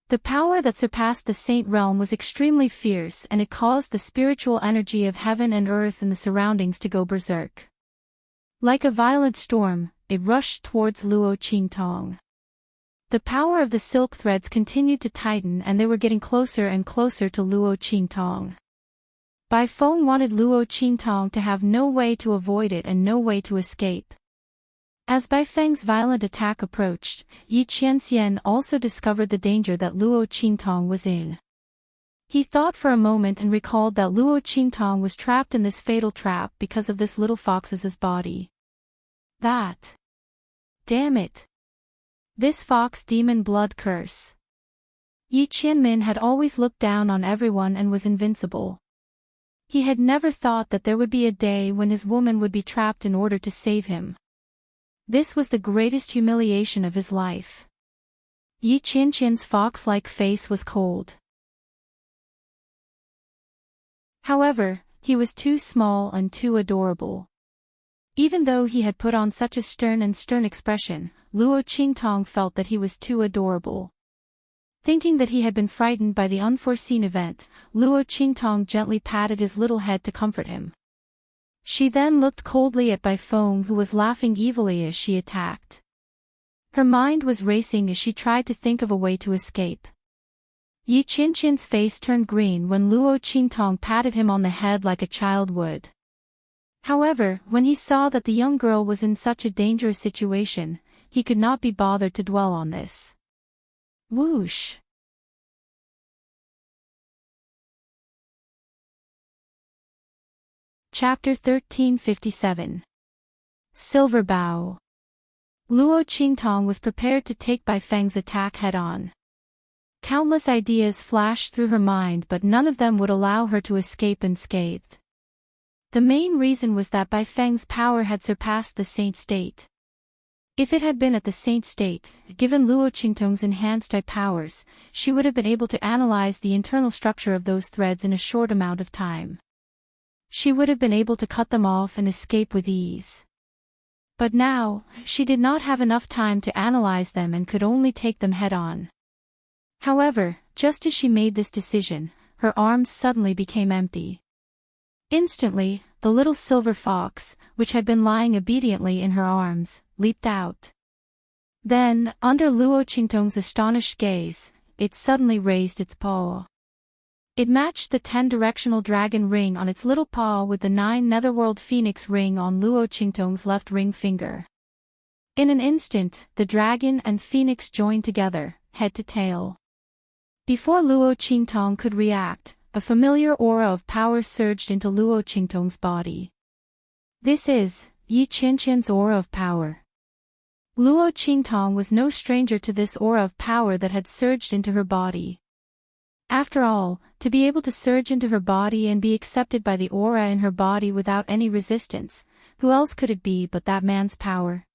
S1: The power that surpassed the saint realm was extremely fierce and it caused the spiritual energy of heaven and earth and the surroundings to go berserk. Like a violent storm, it rushed towards Luo Qingtong. The power of the silk threads continued to tighten and they were getting closer and closer to Luo Qingtong. Bai Feng wanted Luo Qingtong to have no way to avoid it and no way to escape. As Bai Feng's violent attack approached, Yi Qianxian also discovered the danger that Luo Qingtong was in. He thought for a moment and recalled that Luo Qingtong was trapped in this fatal trap because of this little fox's body. Damn it! This fox demon blood curse. Yi Qianmin had always looked down on everyone and was invincible. He had never thought that there would be a day when his woman would be trapped in order to save him. This was the greatest humiliation of his life. Yi Qianqian's fox-like face was cold. However, he was too small and too adorable. Even though he had put on such a stern expression, Luo Qingtong felt that he was too adorable. Thinking that he had been frightened by the unforeseen event, Luo Qingtong gently patted his little head to comfort him. She then looked coldly at Bai Feng who was laughing evilly as she attacked. Her mind was racing as she tried to think of a way to escape. Yi Qianqian's face turned green when Luo Qingtong patted him on the head like a child would. However, when he saw that the young girl was in such a dangerous situation, he could not be bothered to dwell on this. Whoosh! Chapter 1357. Silver Bow. Luo Qingtong was prepared to take Bai Feng's attack head-on. Countless ideas flashed through her mind but none of them would allow her to escape unscathed. The main reason was that Bai Feng's power had surpassed the saint state. If it had been at the saint state, given Luo Qingtong's enhanced eye powers, she would have been able to analyze the internal structure of those threads in a short amount of time. She would have been able to cut them off and escape with ease. But now, she did not have enough time to analyze them and could only take them head-on. However, just as she made this decision, her arms suddenly became empty. Instantly, the little silver fox, which had been lying obediently in her arms, leaped out. Then, under Luo Qingtong's astonished gaze, it suddenly raised its paw. It matched the 10-directional dragon ring on its little paw with the 9 netherworld phoenix ring on Luo Qingtong's left ring finger. In an instant, the dragon and phoenix joined together, head to tail. Before Luo Qingtong could react, a familiar aura of power surged into Luo Qingtong's body. This is Yi Qianqian's aura of power. Luo Qingtong was no stranger to this aura of power that had surged into her body. After all, to be able to surge into her body and be accepted by the aura in her body without any resistance, who else could it be but that man's power?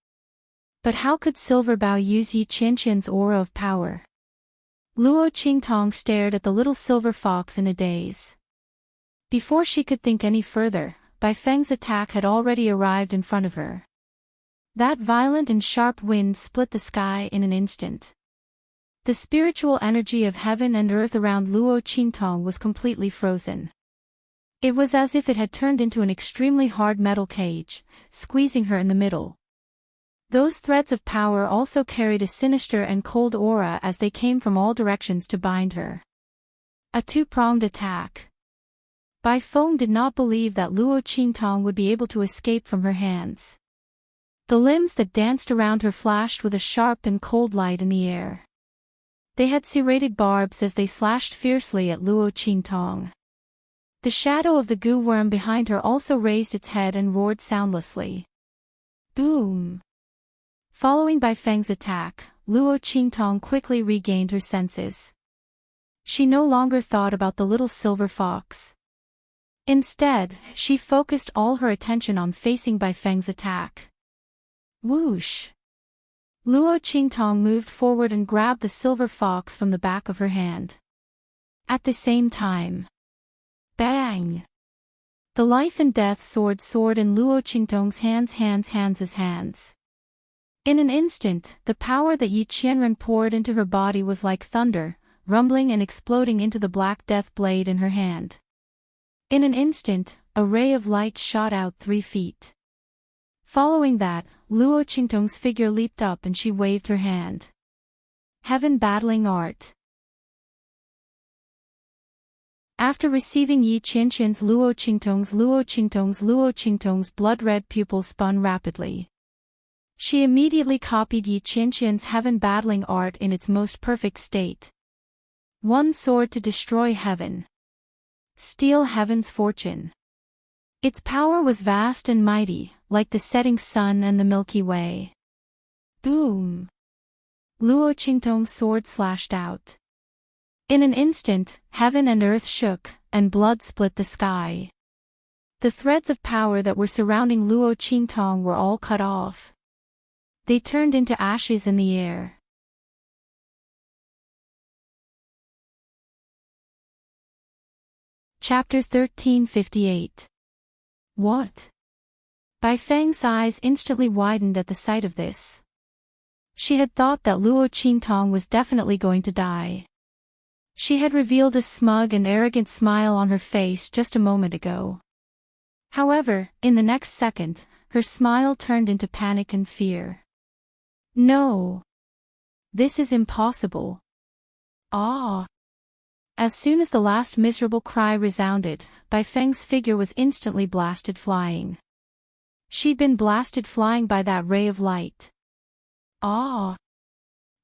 S1: But how could Silverbow use Yi Qianqian's aura of power? Luo Qingtong stared at the little silver fox in a daze. Before she could think any further, Bai Feng's attack had already arrived in front of her. That violent and sharp wind split the sky in an instant. The spiritual energy of heaven and earth around Luo Qingtong was completely frozen. It was as if it had turned into an extremely hard metal cage, squeezing her in the middle. Those threads of power also carried a sinister and cold aura as they came from all directions to bind her. A two-pronged attack. Bai Feng did not believe that Luo Qingtong would be able to escape from her hands. The limbs that danced around her flashed with a sharp and cold light in the air. They had serrated barbs as they slashed fiercely at Luo Qingtong. The shadow of the goo worm behind her also raised its head and roared soundlessly. Boom! Following Bai Feng's attack, Luo Qingtong quickly regained her senses. She no longer thought about the little silver fox. Instead, she focused all her attention on facing Bai Feng's attack. Whoosh! Luo Qingtong moved forward and grabbed the silver fox from the back of her hand. At the same time, bang! The life and death sword soared in Luo Qingtong's hands. In an instant, the power that Yi Qianren poured into her body was like thunder, rumbling and exploding into the black death blade in her hand. In an instant, a ray of light shot out 3 feet. Following that, Luo Qingtong's figure leaped up and she waved her hand. Heaven Battling Art. After receiving Yi Qianqian's Luo Qingtong's blood-red pupils spun rapidly. She immediately copied Yi Qianqian's Heaven Battling Art in its most perfect state. One sword to destroy heaven. Steal heaven's fortune. Its power was vast and mighty, like the setting sun and the Milky Way. Boom! Luo Qingtong's sword slashed out. In an instant, heaven and earth shook, and blood split the sky. The threads of power that were surrounding Luo Qingtong were all cut off. They turned into ashes in the air. Chapter 1358. What? Bai Feng's eyes instantly widened at the sight of this. She had thought that Luo Qingtong was definitely going to die. She had revealed a smug and arrogant smile on her face just a moment ago. However, in the next second, her smile turned into panic and fear. No! This is impossible. Ah! As soon as the last miserable cry resounded, Bai Feng's figure was instantly blasted flying. She'd been blasted flying by that ray of light. Ah!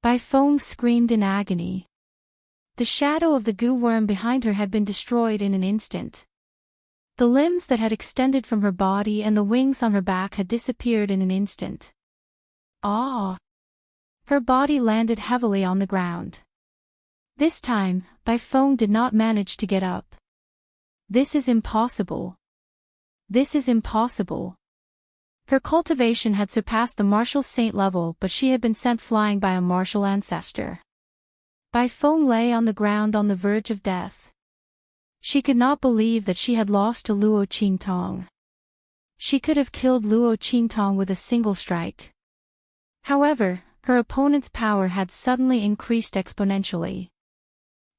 S1: Bai Feng screamed in agony. The shadow of the goo worm behind her had been destroyed in an instant. The limbs that had extended from her body and the wings on her back had disappeared in an instant. Ah! Her body landed heavily on the ground. This time, Bai Feng did not manage to get up. This is impossible. This is impossible. Her cultivation had surpassed the martial saint level, but she had been sent flying by a martial ancestor. Bai Feng lay on the ground on the verge of death. She could not believe that she had lost to Luo Qingtong. She could have killed Luo Qingtong with a single strike. However, her opponent's power had suddenly increased exponentially.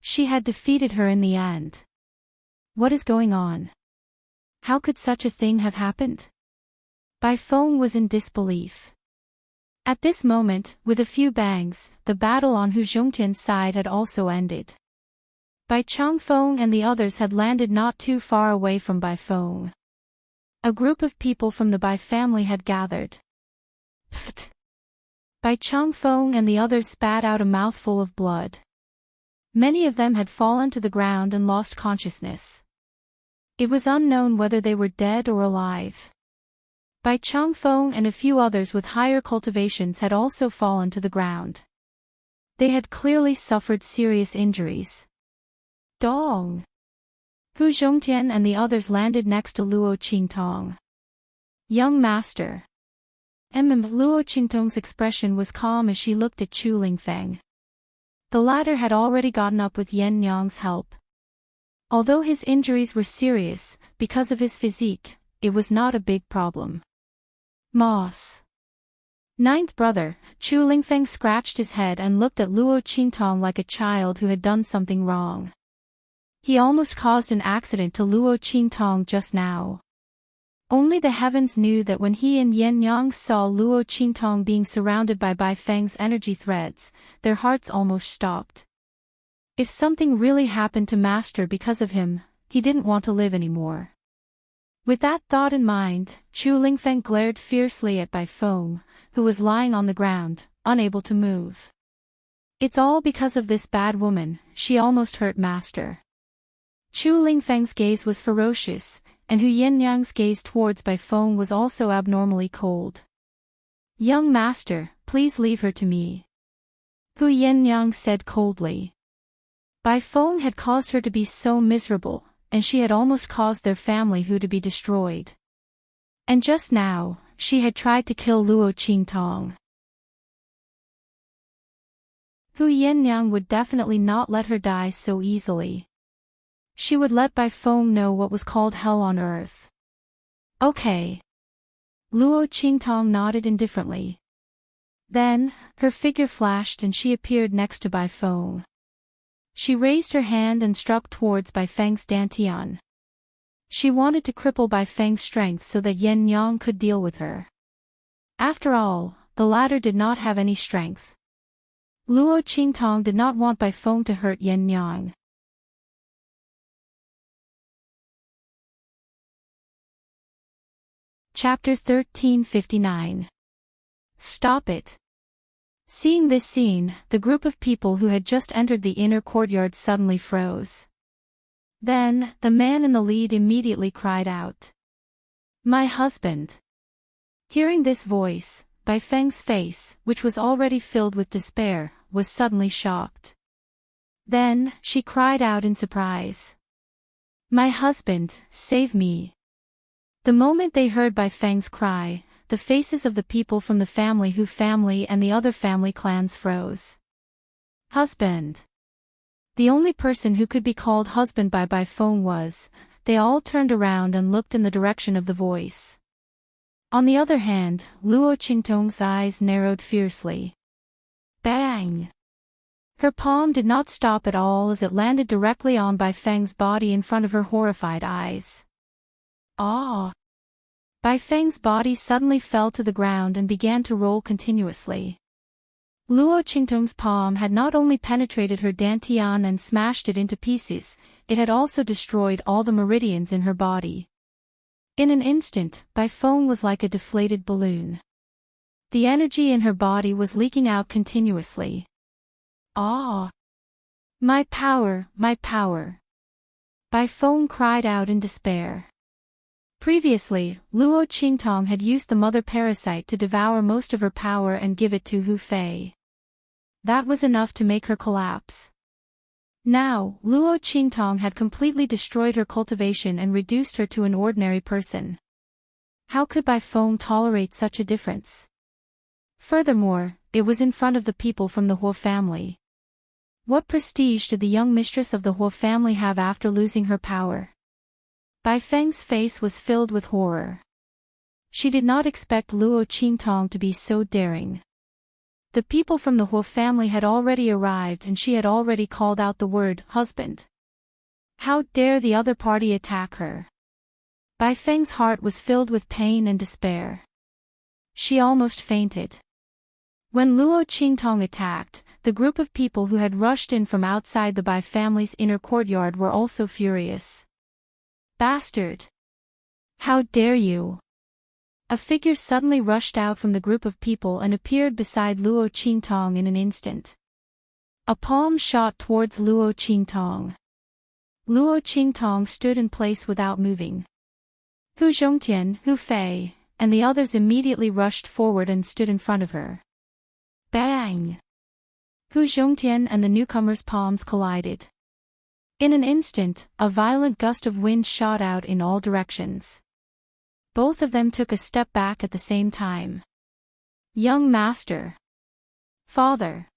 S1: She had defeated her in the end. What is going on? How could such a thing have happened? Bai Feng was in disbelief. At this moment, with a few bangs, the battle on Hu Zhongtian's side had also ended. Bai Changfeng and the others had landed not too far away from Bai Feng. A group of people from the Bai family had gathered. Pfft! Bai Changfeng and the others spat out a mouthful of blood. Many of them had fallen to the ground and lost consciousness. It was unknown whether they were dead or alive. Bai Changfeng and a few others with higher cultivations had also fallen to the ground. They had clearly suffered serious injuries. Dong! Hu Zhongtian and the others landed next to Luo Qingtong. Young master. Luo Qingtong's expression was calm as she looked at Chu Lingfeng. The latter had already gotten up with Yan Nyang's help. Although his injuries were serious, because of his physique, it was not a big problem. Moss. Ninth brother, Chu Lingfeng scratched his head and looked at Luo Qingtong like a child who had done something wrong. He almost caused an accident to Luo Qingtong just now. Only the heavens knew that when he and Yan Yang saw Luo Qingtong being surrounded by Bai Feng's energy threads, their hearts almost stopped. If something really happened to Master because of him, he didn't want to live anymore. With that thought in mind, Chu Lingfeng glared fiercely at Bai Feng, who was lying on the ground, unable to move. It's all because of this bad woman, she almost hurt Master. Chu Lingfeng's gaze was ferocious, and Hu Yinyang's gaze towards Bai Feng was also abnormally cold. "Young master, please leave her to me," Hu Yinyang said coldly. Bai Feng had caused her to be so miserable, and she had almost caused their family Hu to be destroyed. And just now, she had tried to kill Luo Qingtong. Hu Yinyang would definitely not let her die so easily. She would let Bai Feng know what was called hell on earth. Okay. Luo Qingtong nodded indifferently. Then, her figure flashed and she appeared next to Bai Feng. She raised her hand and struck towards Bai Feng's dantian. She wanted to cripple Bai Feng's strength so that Yen Yang could deal with her. After all, the latter did not have any strength. Luo Qingtong did not want Bai Feng to hurt Yen Yang. Chapter 1359. Stop it. Seeing this scene, the group of people who had just entered the inner courtyard suddenly froze. Then, the man in the lead immediately cried out, "My husband!" Hearing this voice, Bai Feng's face, which was already filled with despair, was suddenly shocked. Then, she cried out in surprise, "My husband, save me!" The moment they heard Bai Feng's cry, the faces of the people from the family Hu family and the other family clans froze. Husband. The only person who could be called husband by Bai Feng was, they all turned around and looked in the direction of the voice. On the other hand, Luo Qingtong's eyes narrowed fiercely. Bang! Her palm did not stop at all as it landed directly on Bai Feng's body in front of her horrified eyes. Ah! Bai Feng's body suddenly fell to the ground and began to roll continuously. Luo Qingtong's palm had not only penetrated her dantian and smashed it into pieces, it had also destroyed all the meridians in her body. In an instant, Bai Feng was like a deflated balloon. The energy in her body was leaking out continuously. Ah! My power, my power! Bai Feng cried out in despair. Previously, Luo Qingtong had used the mother parasite to devour most of her power and give it to Hu Fei. That was enough to make her collapse. Now, Luo Qingtong had completely destroyed her cultivation and reduced her to an ordinary person. How could Bai Feng tolerate such a difference? Furthermore, it was in front of the people from the Huo family. What prestige did the young mistress of the Huo family have after losing her power? Bai Feng's face was filled with horror. She did not expect Luo Qingtong to be so daring. The people from the Huo family had already arrived and she had already called out the word, husband. How dare the other party attack her? Bai Feng's heart was filled with pain and despair. She almost fainted. When Luo Qingtong attacked, the group of people who had rushed in from outside the Bai family's inner courtyard were also furious. Bastard! How dare you! A figure suddenly rushed out from the group of people and appeared beside Luo Qingtong in an instant. A palm shot towards Luo Qingtong. Luo Qingtong stood in place without moving. Hu Zhongtian, Hu Fei, and the others immediately rushed forward and stood in front of her. Bang! Hu Zhongtian and the newcomer's palms collided. In an instant, a violent gust of wind shot out in all directions. Both of them took a step back at the same time. Young master! Father!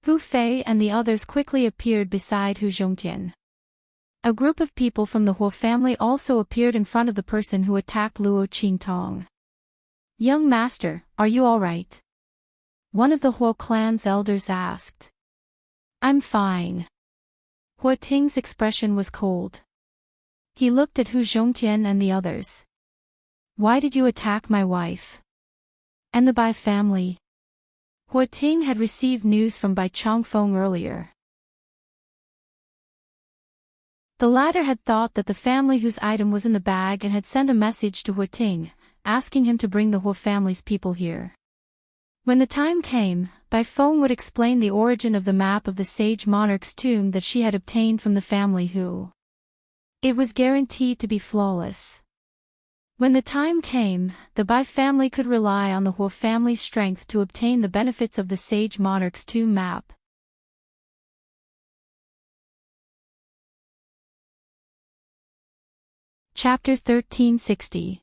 S1: Hu Fei and the others quickly appeared beside Hu Zhongtian. A group of people from the Huo family also appeared in front of the person who attacked Luo Qingtong. Young master, are you all right? One of the Huo clan's elders asked. I'm fine. Huo Ting's expression was cold. He looked at Hu Zhongtian and the others. Why did you attack my wife? And the Bai family? Huo Ting had received news from Bai Chongfeng earlier. The latter had thought that the family whose item was in the bag and had sent a message to Huo Ting, asking him to bring the Huo family's people here. When the time came, Bai Feng would explain the origin of the map of the sage monarch's tomb that she had obtained from the family Hu. It was guaranteed to be flawless. When the time came, the Bai family could rely on the Huo family's strength to obtain the benefits of the Sage Monarch's tomb map. Chapter 1360.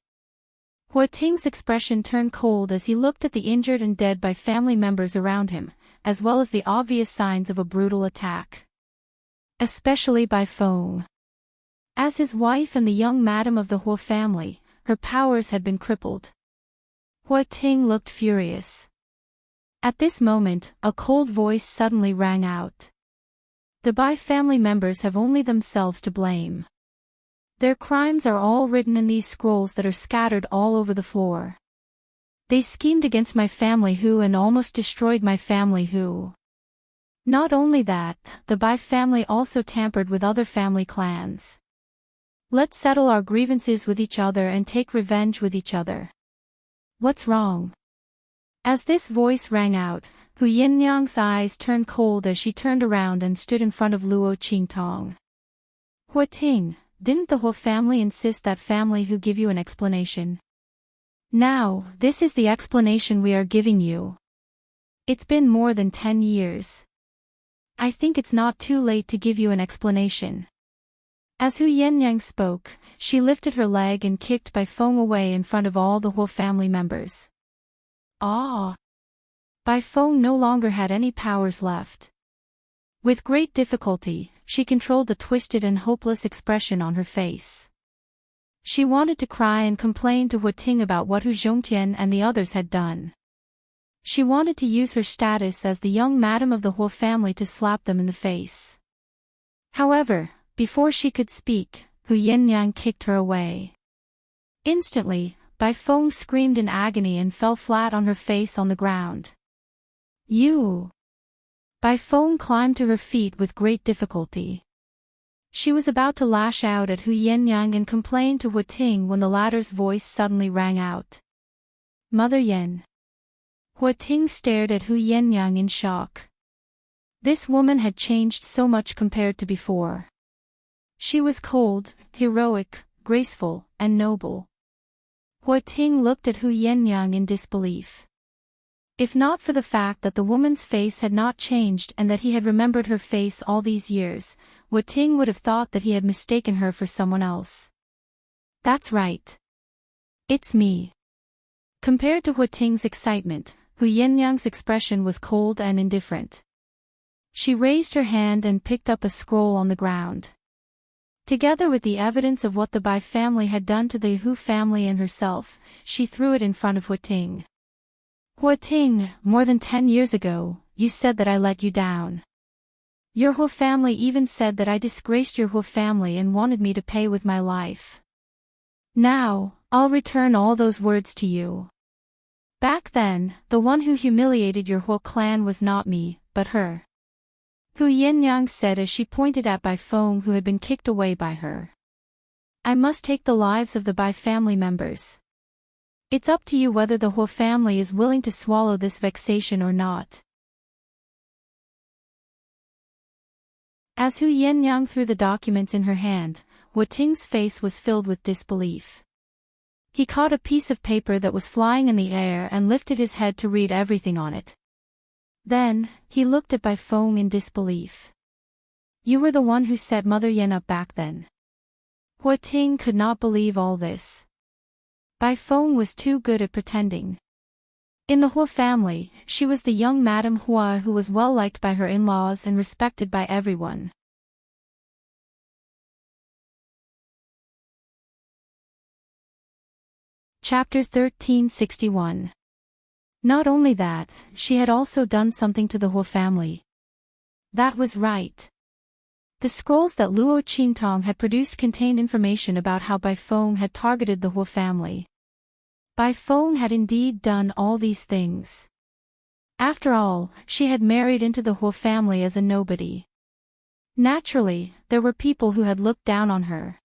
S1: Huo Ting's expression turned cold as he looked at the injured and dead Bai family members around him, as well as the obvious signs of a brutal attack. Especially Bai Feng. As his wife and the young madam of the Huo family, her powers had been crippled. Huo Ting looked furious. At this moment, a cold voice suddenly rang out. The Bai family members have only themselves to blame. Their crimes are all written in these scrolls that are scattered all over the floor. They schemed against my family Hu and almost destroyed my family Hu. Not only that, the Bai family also tampered with other family clans. Let's settle our grievances with each other and take revenge with each other. What's wrong? As this voice rang out, Hu Yinyang's eyes turned cold as she turned around and stood in front of Luo Qingtong. Huo Ting, didn't the Huo family insist that family Hu give you an explanation? Now, this is the explanation we are giving you. It's been more than 10 years. I think it's not too late to give you an explanation. As Hu Yinyang spoke, she lifted her leg and kicked Bai Feng away in front of all the Huo family members. Ah! Bai Feng no longer had any powers left. With great difficulty, she controlled the twisted and hopeless expression on her face. She wanted to cry and complain to Huo Ting about what Hu Zhongtian and the others had done. She wanted to use her status as the young madam of the Huo family to slap them in the face. However, before she could speak, Hu Yinyang kicked her away. Instantly, Bai Feng screamed in agony and fell flat on her face on the ground. You! Bai Feng climbed to her feet with great difficulty. She was about to lash out at Hu Yinyang and complain to Huo Ting when the latter's voice suddenly rang out. Mother Yen. Huo Ting stared at Hu Yinyang in shock. This woman had changed so much compared to before. She was cold, heroic, graceful, and noble. Huo Ting looked at Hu Yinyang in disbelief. If not for the fact that the woman's face had not changed and that he had remembered her face all these years, Huo Ting would have thought that he had mistaken her for someone else. That's right. It's me. Compared to Huo Ting's excitement, Hu Yinyang's expression was cold and indifferent. She raised her hand and picked up a scroll on the ground. Together with the evidence of what the Bai family had done to the Hu family and herself, she threw it in front of Huo Ting. Huo Ting, more than 10 years ago, you said that I let you down. Your Huo family even said that I disgraced your Huo family and wanted me to pay with my life. Now, I'll return all those words to you. Back then, the one who humiliated your Huo clan was not me, but her. Hu Yinyang said as she pointed at Bai Feng who had been kicked away by her. I must take the lives of the Bai family members. It's up to you whether the Huo family is willing to swallow this vexation or not. As Hu Yinyang threw the documents in her hand, Huo Ting's face was filled with disbelief. He caught a piece of paper that was flying in the air and lifted his head to read everything on it. Then, he looked at Bai Feng in disbelief. You were the one who set Mother Yen up back then. Huo Ting could not believe all this. Bai Feng was too good at pretending. In the Huo family, she was the young Madame Hua who was well liked by her in-laws and respected by everyone. Chapter 1361. Not only that, she had also done something to the Huo family. That was right. The scrolls that Luo Qingtong had produced contained information about how Bai Feng had targeted the Huo family. Bai Feng had indeed done all these things. After all, she had married into the Huo family as a nobody. Naturally, there were people who had looked down on her.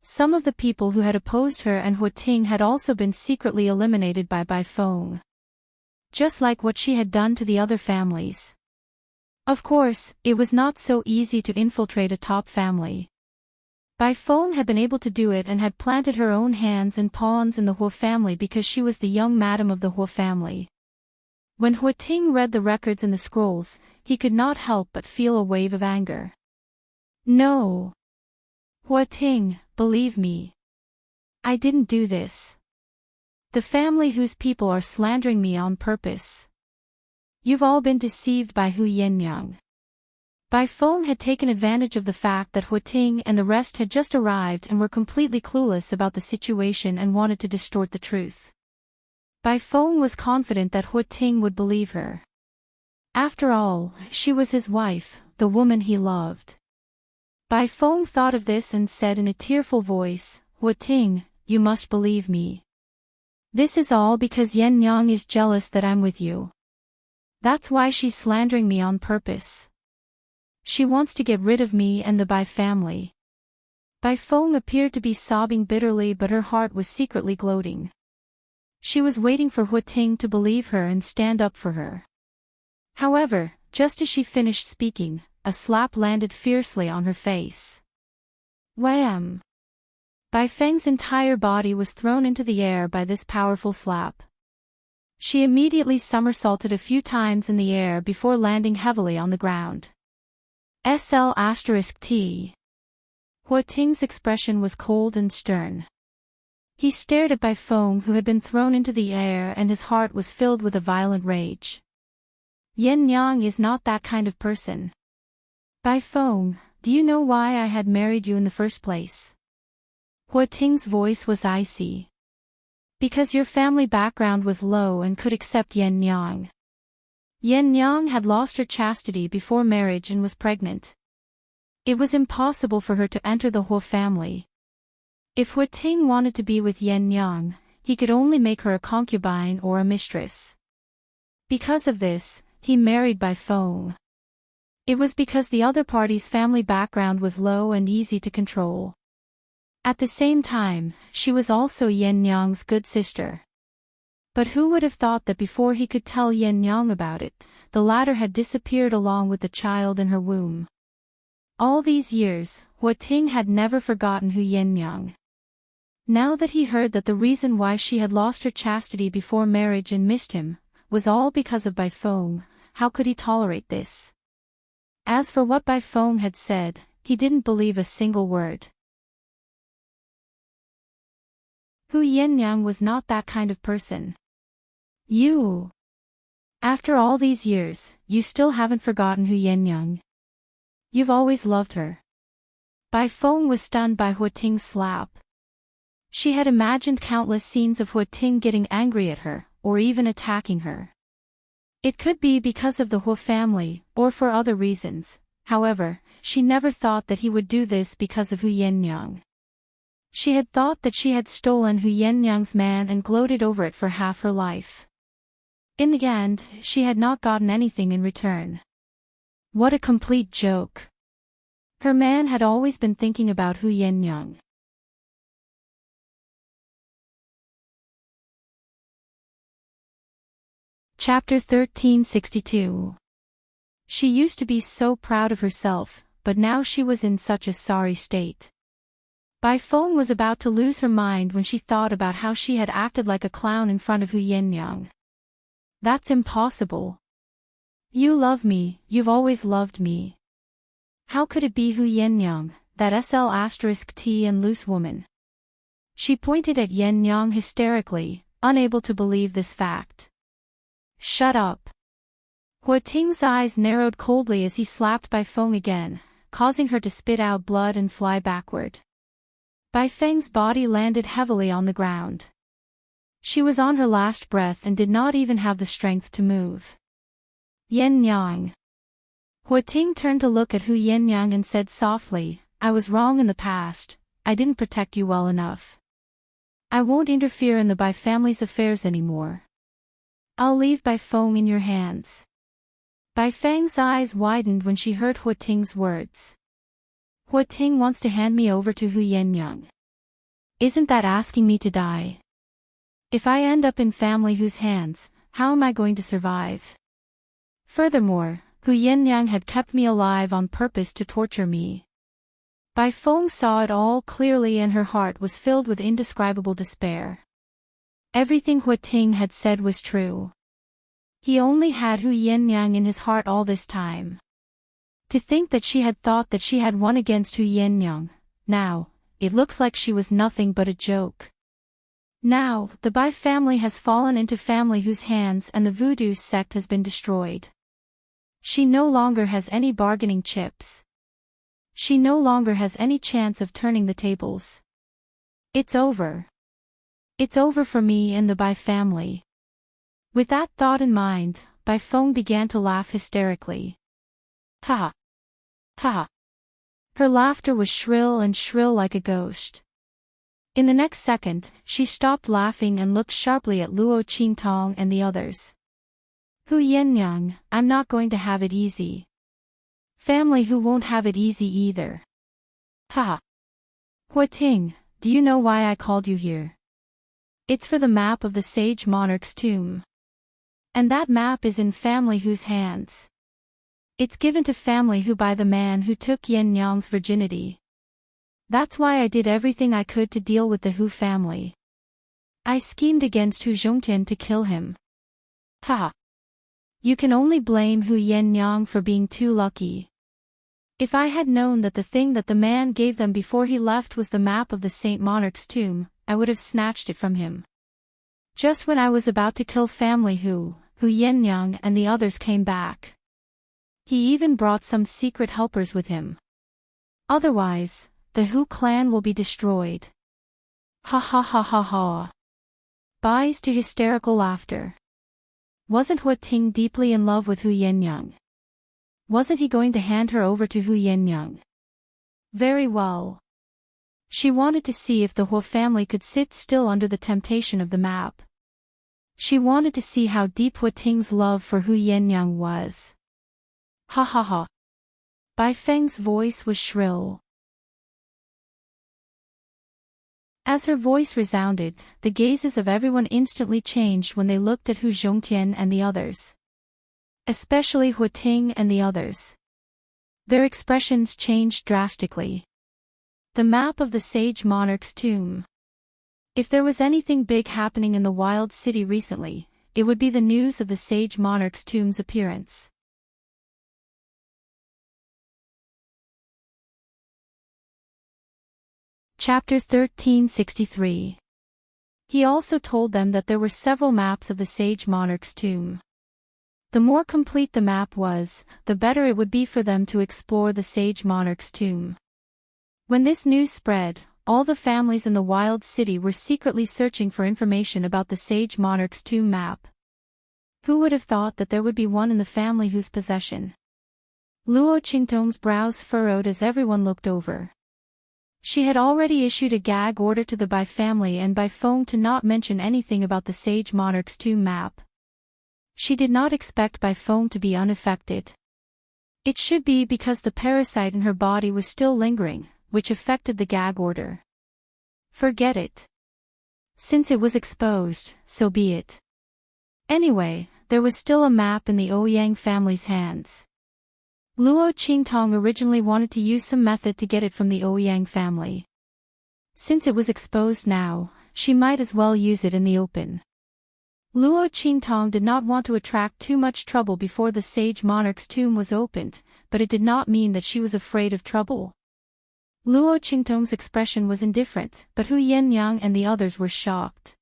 S1: Some of the people who had opposed her and Huo Ting had also been secretly eliminated by Bai Feng. Just like what she had done to the other families. Of course, it was not so easy to infiltrate a top family. Bai Feng had been able to do it and had planted her own hands and pawns in the Huo family because she was the young madam of the Huo family. When Huo Ting read the records in the scrolls, he could not help but feel a wave of anger. No. Huo Ting, believe me. I didn't do this. The family whose people are slandering me on purpose. You've all been deceived by Hu Yenyang. Bai Feng had taken advantage of the fact that Huo Ting and the rest had just arrived and were completely clueless about the situation and wanted to distort the truth. Bai Feng was confident that Huo Ting would believe her. After all, she was his wife, the woman he loved. Bai Feng thought of this and said in a tearful voice, Huo Ting, you must believe me. This is all because Yen Yang is jealous that I'm with you. That's why she's slandering me on purpose. She wants to get rid of me and the Bai family. Bai Feng appeared to be sobbing bitterly, but her heart was secretly gloating. She was waiting for Huo Ting to believe her and stand up for her. However, just as she finished speaking, a slap landed fiercely on her face. Wham! Bai Feng's entire body was thrown into the air by this powerful slap. She immediately somersaulted a few times in the air before landing heavily on the ground. SL*T. Huo Ting's expression was cold and stern. He stared at Bai Feng, who had been thrown into the air, and his heart was filled with a violent rage. Yen Yang is not that kind of person. Bai Feng, do you know why I had married you in the first place? Huo Ting's voice was icy. Because your family background was low and could accept Yen Yang. Yen Yang had lost her chastity before marriage and was pregnant. It was impossible for her to enter the Huo family. If Huo Ting wanted to be with Yen Yang, he could only make her a concubine or a mistress. Because of this, he married Bai Feng. It was because the other party's family background was low and easy to control. At the same time, she was also Yen Yang's good sister. But who would have thought that before he could tell Yen Yang about it, the latter had disappeared along with the child in her womb. All these years, Huo Ting had never forgotten Hu Yenyang. Now that he heard that the reason why she had lost her chastity before marriage and missed him, was all because of Bai Feng, how could he tolerate this? As for what Bai Feng had said, he didn't believe a single word. Hu Yenyang was not that kind of person. You. After all these years, you still haven't forgotten Hu Yenyang. You've always loved her. Bai Feng was stunned by Huo Ting's slap. She had imagined countless scenes of Huo Ting getting angry at her, or even attacking her. It could be because of the Huo family, or for other reasons. However, she never thought that he would do this because of Hu Yenyang. She had thought that she had stolen Hu Yenyang's man and gloated over it for half her life. In the end, she had not gotten anything in return. What a complete joke. Her man had always been thinking about Hu Yenyang. Chapter 1362. She used to be so proud of herself, but now she was in such a sorry state. Bai Feng was about to lose her mind when she thought about how she had acted like a clown in front of Hu Yenyang. That's impossible. You love me, you've always loved me. How could it be Hu Yenyang, that SL*T and loose woman? She pointed at Yenyang hysterically, unable to believe this fact. Shut up. Huo Ting's eyes narrowed coldly as he slapped Bai Feng again, causing her to spit out blood and fly backward. Bai Feng's body landed heavily on the ground. She was on her last breath and did not even have the strength to move. Yenyang. Huo Ting turned to look at Hu Yenyang and said softly, I was wrong in the past, I didn't protect you well enough. I won't interfere in the Bai family's affairs anymore. I'll leave Bai Feng in your hands. Bai Feng's eyes widened when she heard Huo Ting's words. Huo Ting wants to hand me over to Hu Yenyang. Isn't that asking me to die? If I end up in family whose hands, how am I going to survive? Furthermore, Hu Yenyang had kept me alive on purpose to torture me. Bai Feng saw it all clearly and her heart was filled with indescribable despair. Everything Hu Ting had said was true. He only had Hu Yennyang in his heart all this time. To think that she had thought that she had won against Hu Yennyang, now, it looks like she was nothing but a joke. Now, the Bai family has fallen into family whose hands and the voodoo sect has been destroyed. She no longer has any bargaining chips. She no longer has any chance of turning the tables. It's over. It's over for me and the Bai family. With that thought in mind, Bai Feng began to laugh hysterically. Ha! Ha! Her laughter was shrill like a ghost. In the next second, she stopped laughing and looked sharply at Luo Qingtong and the others. Hu Yennyang, I'm not going to have it easy. Family who won't have it easy either. Ha! Hu Ting, do you know why I called you here? It's for the map of the sage monarch's tomb. And that map is in family whose hands. It's given to family who by the man who took Yennyang's virginity. That's why I did everything I could to deal with the Hu family. I schemed against Hu Zhongtian to kill him. Ha! You can only blame Hu Yennyang for being too lucky. If I had known that the thing that the man gave them before he left was the map of the Saint Monarch's tomb, I would have snatched it from him. Just when I was about to kill family Hu Yennyang and the others came back. He even brought some secret helpers with him. Otherwise, the Hu clan will be destroyed. Ha ha ha ha ha. Bai's to hysterical laughter. Wasn't Hu Ting deeply in love with Hu Yennyang? Wasn't he going to hand her over to Hu Yennyang? Very well. She wanted to see if the Hu family could sit still under the temptation of the map. She wanted to see how deep Hu Ting's love for Hu Yennyang was. Ha ha ha. Bai Feng's voice was shrill. As her voice resounded, the gazes of everyone instantly changed when they looked at Hu Zhongtian and the others. Especially Hu Ting and the others. Their expressions changed drastically. The map of the sage monarch's tomb. If there was anything big happening in the wild city recently, it would be the news of the sage monarch's tomb's appearance. Chapter 1363. He also told them that there were several maps of the sage monarch's tomb. The more complete the map was, the better it would be for them to explore the sage monarch's tomb. When this news spread, all the families in the wild city were secretly searching for information about the sage monarch's tomb map. Who would have thought that there would be one in the family whose possession? Luo Qingtong's brows furrowed as everyone looked over. She had already issued a gag order to the Bai family and Bai Feng to not mention anything about the sage monarch's tomb map. She did not expect Bai Feng to be unaffected. It should be because the parasite in her body was still lingering, which affected the gag order. Forget it. Since it was exposed, so be it. Anyway, there was still a map in the Ouyang family's hands. Luo Qingtong originally wanted to use some method to get it from the Ouyang family. Since it was exposed now, she might as well use it in the open. Luo Qingtong did not want to attract too much trouble before the sage monarch's tomb was opened, but it did not mean that she was afraid of trouble. Luo Qingtong's expression was indifferent, but Hu Yennyang and the others were shocked.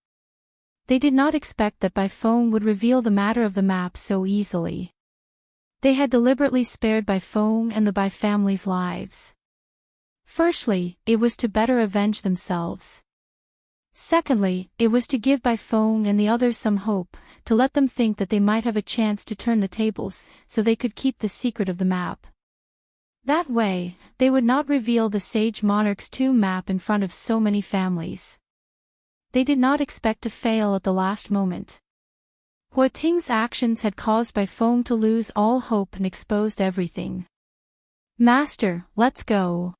S1: They did not expect that Bai Feng would reveal the matter of the map so easily. They had deliberately spared Bai Feng and the Bai family's lives. Firstly, it was to better avenge themselves. Secondly, it was to give Bai Feng and the others some hope, to let them think that they might have a chance to turn the tables, so they could keep the secret of the map. That way, they would not reveal the sage monarch's tomb map in front of so many families. They did not expect to fail at the last moment. Hu Ting's actions had caused Bai Feng to lose all hope and exposed everything. Master, let's go.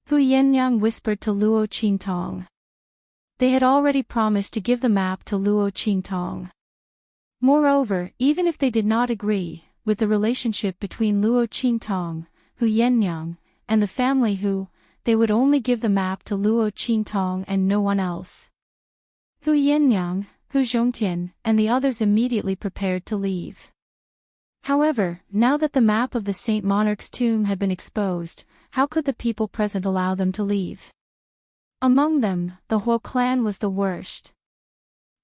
S1: Hu Yennyang whispered to Luo Qingtong. They had already promised to give the map to Luo Qingtong. Moreover, even if they did not agree with the relationship between Luo Qingtong, Hu Yennyang, and the family Hu, they would only give the map to Luo Qingtong and no one else. Hu Yinyang, Hu Zhongtian, and the others immediately prepared to leave. However, now that the map of the Saint Monarch's tomb had been exposed, how could the people present allow them to leave? Among them, the Huo clan was the worst.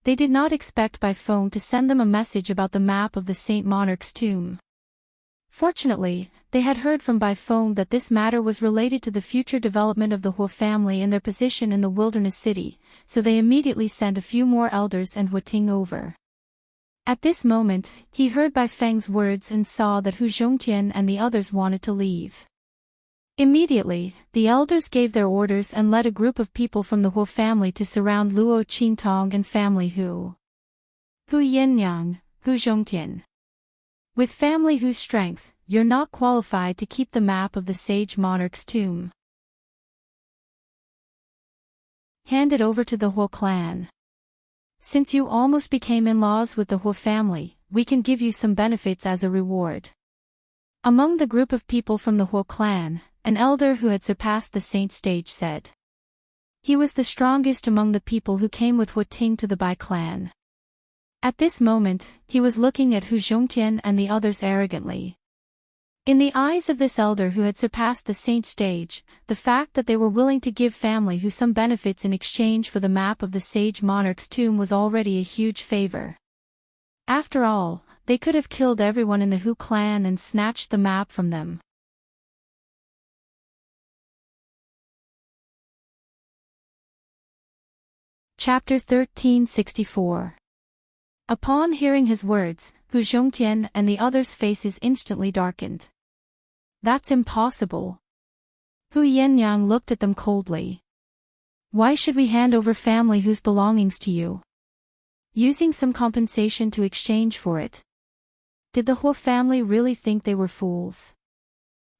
S1: They did not expect Bai Feng to send them a message about the map of the Saint Monarch's tomb. Fortunately, they had heard from Bai Feng that this matter was related to the future development of the Huo family and their position in the wilderness city, so they immediately sent a few more elders and Huating over. At this moment, he heard Bai Feng's words and saw that Hu Zhongtian and the others wanted to leave. Immediately, the elders gave their orders and led a group of people from the Huo family to surround Luo Qingtong and family Hu Yinyang, Hu Zhongtian. With family Hu's strength, you're not qualified to keep the map of the sage monarch's tomb. Hand it over to the Huo clan. Since you almost became in-laws with the Huo family, we can give you some benefits as a reward. Among the group of people from the Huo clan, an elder who had surpassed the saint stage said. He was the strongest among the people who came with Huating to the Bai clan. At this moment, he was looking at Hu Zhongtian and the others arrogantly. In the eyes of this elder who had surpassed the saint stage, the fact that they were willing to give family Hu some benefits in exchange for the map of the sage monarch's tomb was already a huge favor. After all, they could have killed everyone in the Hu clan and snatched the map from them. Chapter 1364. Upon hearing his words, Hu Zhongtian and the others' faces instantly darkened. That's impossible. Hu Yinyang looked at them coldly. Why should we hand over family Hu's belongings to you? Using some compensation to exchange for it. Did the Huo family really think they were fools?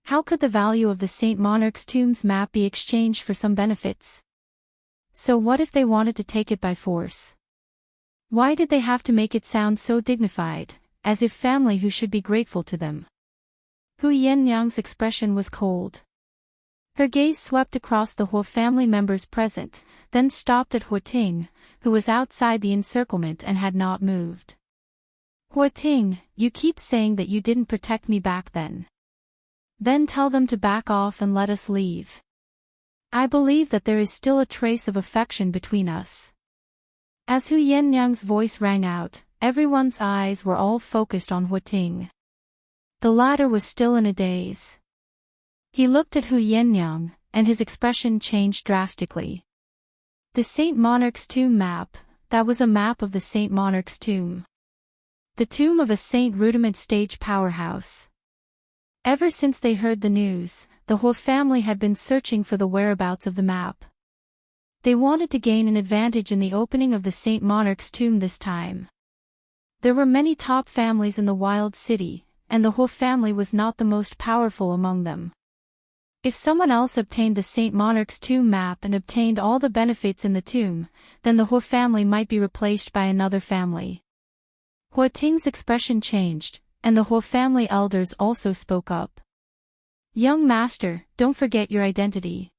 S1: How could the value of the Saint Monarch's tomb's map be exchanged for some benefits? So what if they wanted to take it by force? Why did they have to make it sound so dignified, as if family Hu should be grateful to them? Hu Yinyang's expression was cold. Her gaze swept across the Huo family members present, then stopped at Huating, who was outside the encirclement and had not moved. Huating, you keep saying that you didn't protect me back then. Then tell them to back off and let us leave. I believe that there is still a trace of affection between us. As Hu Yinyang's voice rang out, everyone's eyes were all focused on Huating. The latter was still in a daze. He looked at Hu Yinyang, and his expression changed drastically. The Saint Monarch's tomb map, that was a map of the Saint Monarch's tomb. The tomb of a Saint Rudiment stage powerhouse. Ever since they heard the news, the Huo family had been searching for the whereabouts of the map. They wanted to gain an advantage in the opening of the Saint Monarch's tomb this time. There were many top families in the wild city, and the Huo family was not the most powerful among them. If someone else obtained the Saint Monarch's tomb map and obtained all the benefits in the tomb, then the Huo family might be replaced by another family. Huating's expression changed, and the Huo family elders also spoke up. Young master, don't forget your identity.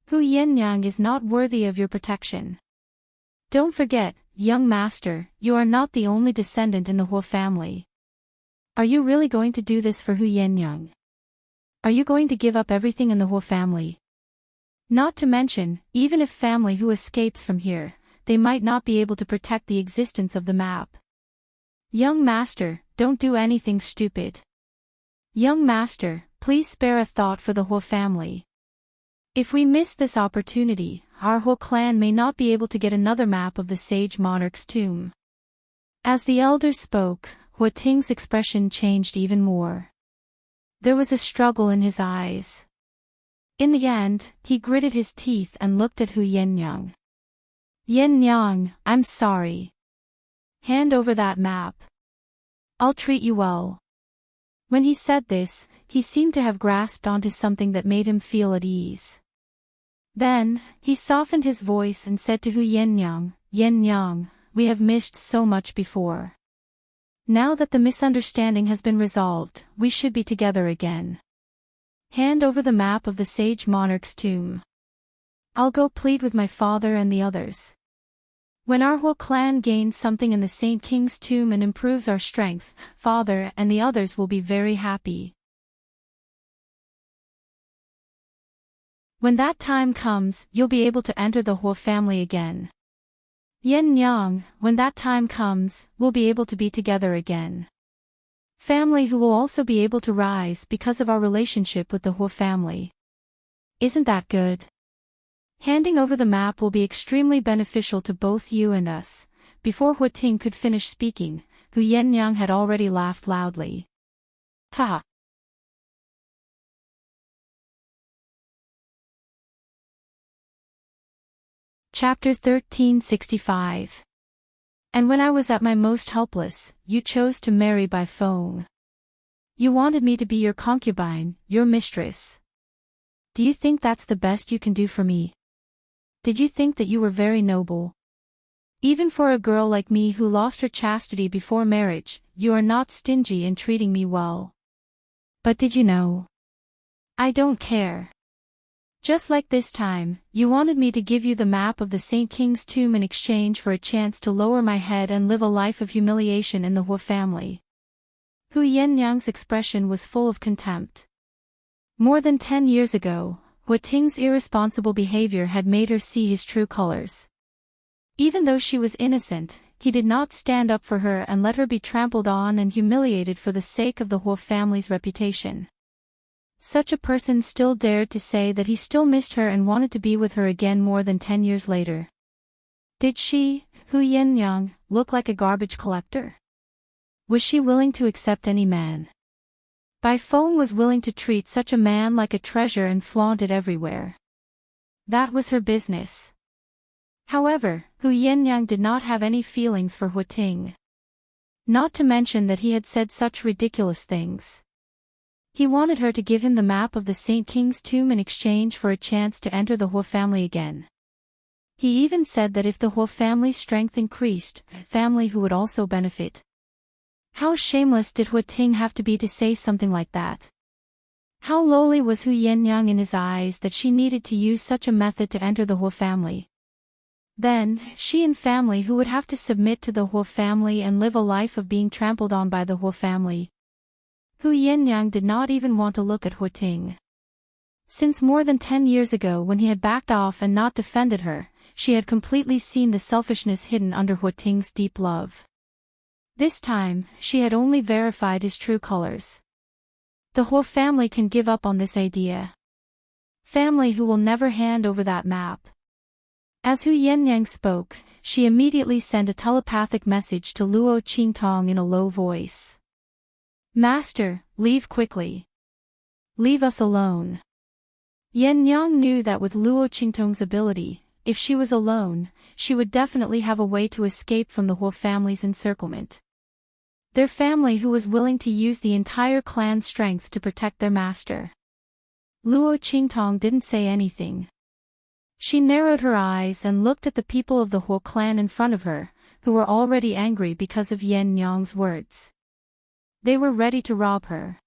S1: Hu Yinyang is not worthy of your protection. Don't forget, young master, you are not the only descendant in the Huo family. Are you really going to do this for Hu Yinyang? Are you going to give up everything in the Huo family? Not to mention, even if family Hu escapes from here, they might not be able to protect the existence of the map. Young master, don't do anything stupid. Young master, please spare a thought for the Huo family. If we miss this opportunity, our Huo clan may not be able to get another map of the sage monarch's tomb. As the elders spoke, Huating's expression changed even more. There was a struggle in his eyes. In the end, he gritted his teeth and looked at Hu Yinyang. Yinyang, I'm sorry. Hand over that map. I'll treat you well. When he said this, he seemed to have grasped onto something that made him feel at ease. Then, he softened his voice and said to Hu Yinyang, Yinyang, we have missed so much before. Now that the misunderstanding has been resolved, we should be together again. Hand over the map of the sage monarch's tomb. I'll go plead with my father and the others. When our whole clan gains something in the Saint King's tomb and improves our strength, father and the others will be very happy. When that time comes, you'll be able to enter the whole family again. Yin Yang, when that time comes, we'll be able to be together again. Family who will also be able to rise because of our relationship with the whole family. Isn't that good? Handing over the map will be extremely beneficial to both you and us. Before Hu Ting could finish speaking, Hu Yennyang had already laughed loudly. Ha! Chapter 1365. And when I was at my most helpless, you chose to marry by phone. You wanted me to be your concubine, your mistress. Do you think that's the best you can do for me? Did you think that you were very noble? Even for a girl like me who lost her chastity before marriage, you are not stingy in treating me well. But did you know? I don't care. Just like this time, you wanted me to give you the map of the Saint King's tomb in exchange for a chance to lower my head and live a life of humiliation in the Hu family. Hu Yenyang's expression was full of contempt. More than 10 years ago, Hu Ting's irresponsible behavior had made her see his true colors. Even though she was innocent, he did not stand up for her and let her be trampled on and humiliated for the sake of the Hu family's reputation. Such a person still dared to say that he still missed her and wanted to be with her again more than 10 years later. Did she, Hu Yenyang, look like a garbage collector? Was she willing to accept any man? Bai Feng was willing to treat such a man like a treasure and flaunt it everywhere. That was her business. However, Hu Yenyang did not have any feelings for Hu Ting. Not to mention that he had said such ridiculous things. He wanted her to give him the map of the Saint King's tomb in exchange for a chance to enter the Hu family again. He even said that if the Hu family's strength increased, family who would also benefit. How shameless did Hu Ting have to be to say something like that? How lowly was Hu Yenyang in his eyes that she needed to use such a method to enter the Hu family? Then, she and family who would have to submit to the Hu family and live a life of being trampled on by the Hu family. Hu Yenyang did not even want to look at Hu Ting. Since more than 10 years ago when he had backed off and not defended her, she had completely seen the selfishness hidden under Hu Ting's deep love. This time, she had only verified his true colors. The Hu family can give up on this idea. Family who will never hand over that map. As Hu Yenyang spoke, she immediately sent a telepathic message to Luo Qingtong in a low voice. Master, leave quickly. Leave us alone. Yenyang knew that with Luo Qingtong's ability, if she was alone, she would definitely have a way to escape from the Hu family's encirclement. Their family who was willing to use the entire clan's strength to protect their master. Luo Qingtong didn't say anything. She narrowed her eyes and looked at the people of the Hu clan in front of her, who were already angry because of Yenyang's words. They were ready to rob her.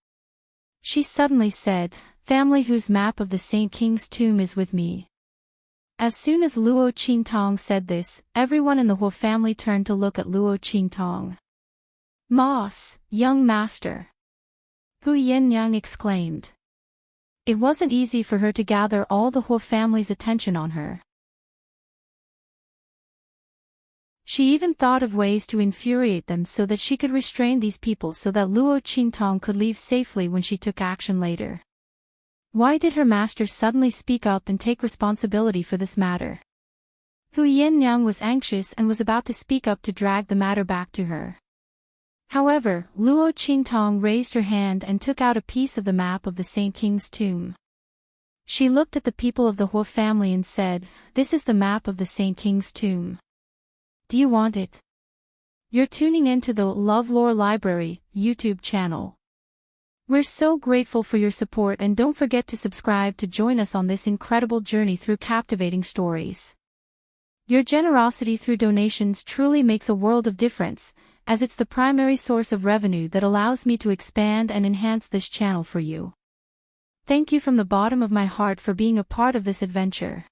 S1: She suddenly said, family whose map of the Saint King's tomb is with me. As soon as Luo Qingtong said this, everyone in the Hu family turned to look at Luo Qingtong. Moss, young master. Hu Yenyang exclaimed. It wasn't easy for her to gather all the Hu family's attention on her. She even thought of ways to infuriate them so that she could restrain these people so that Luo Qingtong could leave safely when she took action later. Why did her master suddenly speak up and take responsibility for this matter? Hu Yenyang was anxious and was about to speak up to drag the matter back to her. However, Luo Qingtong raised her hand and took out a piece of the map of the Saint King's tomb. She looked at the people of the Hu family and said, "This is the map of the Saint King's tomb. Do you want it?" You're tuning in to the LoveLore Library YouTube channel. We're so grateful for your support and don't forget to subscribe to join us on this incredible journey through captivating stories. Your generosity through donations truly makes a world of difference, as it's the primary source of revenue that allows me to expand and enhance this channel for you. Thank you from the bottom of my heart for being a part of this adventure.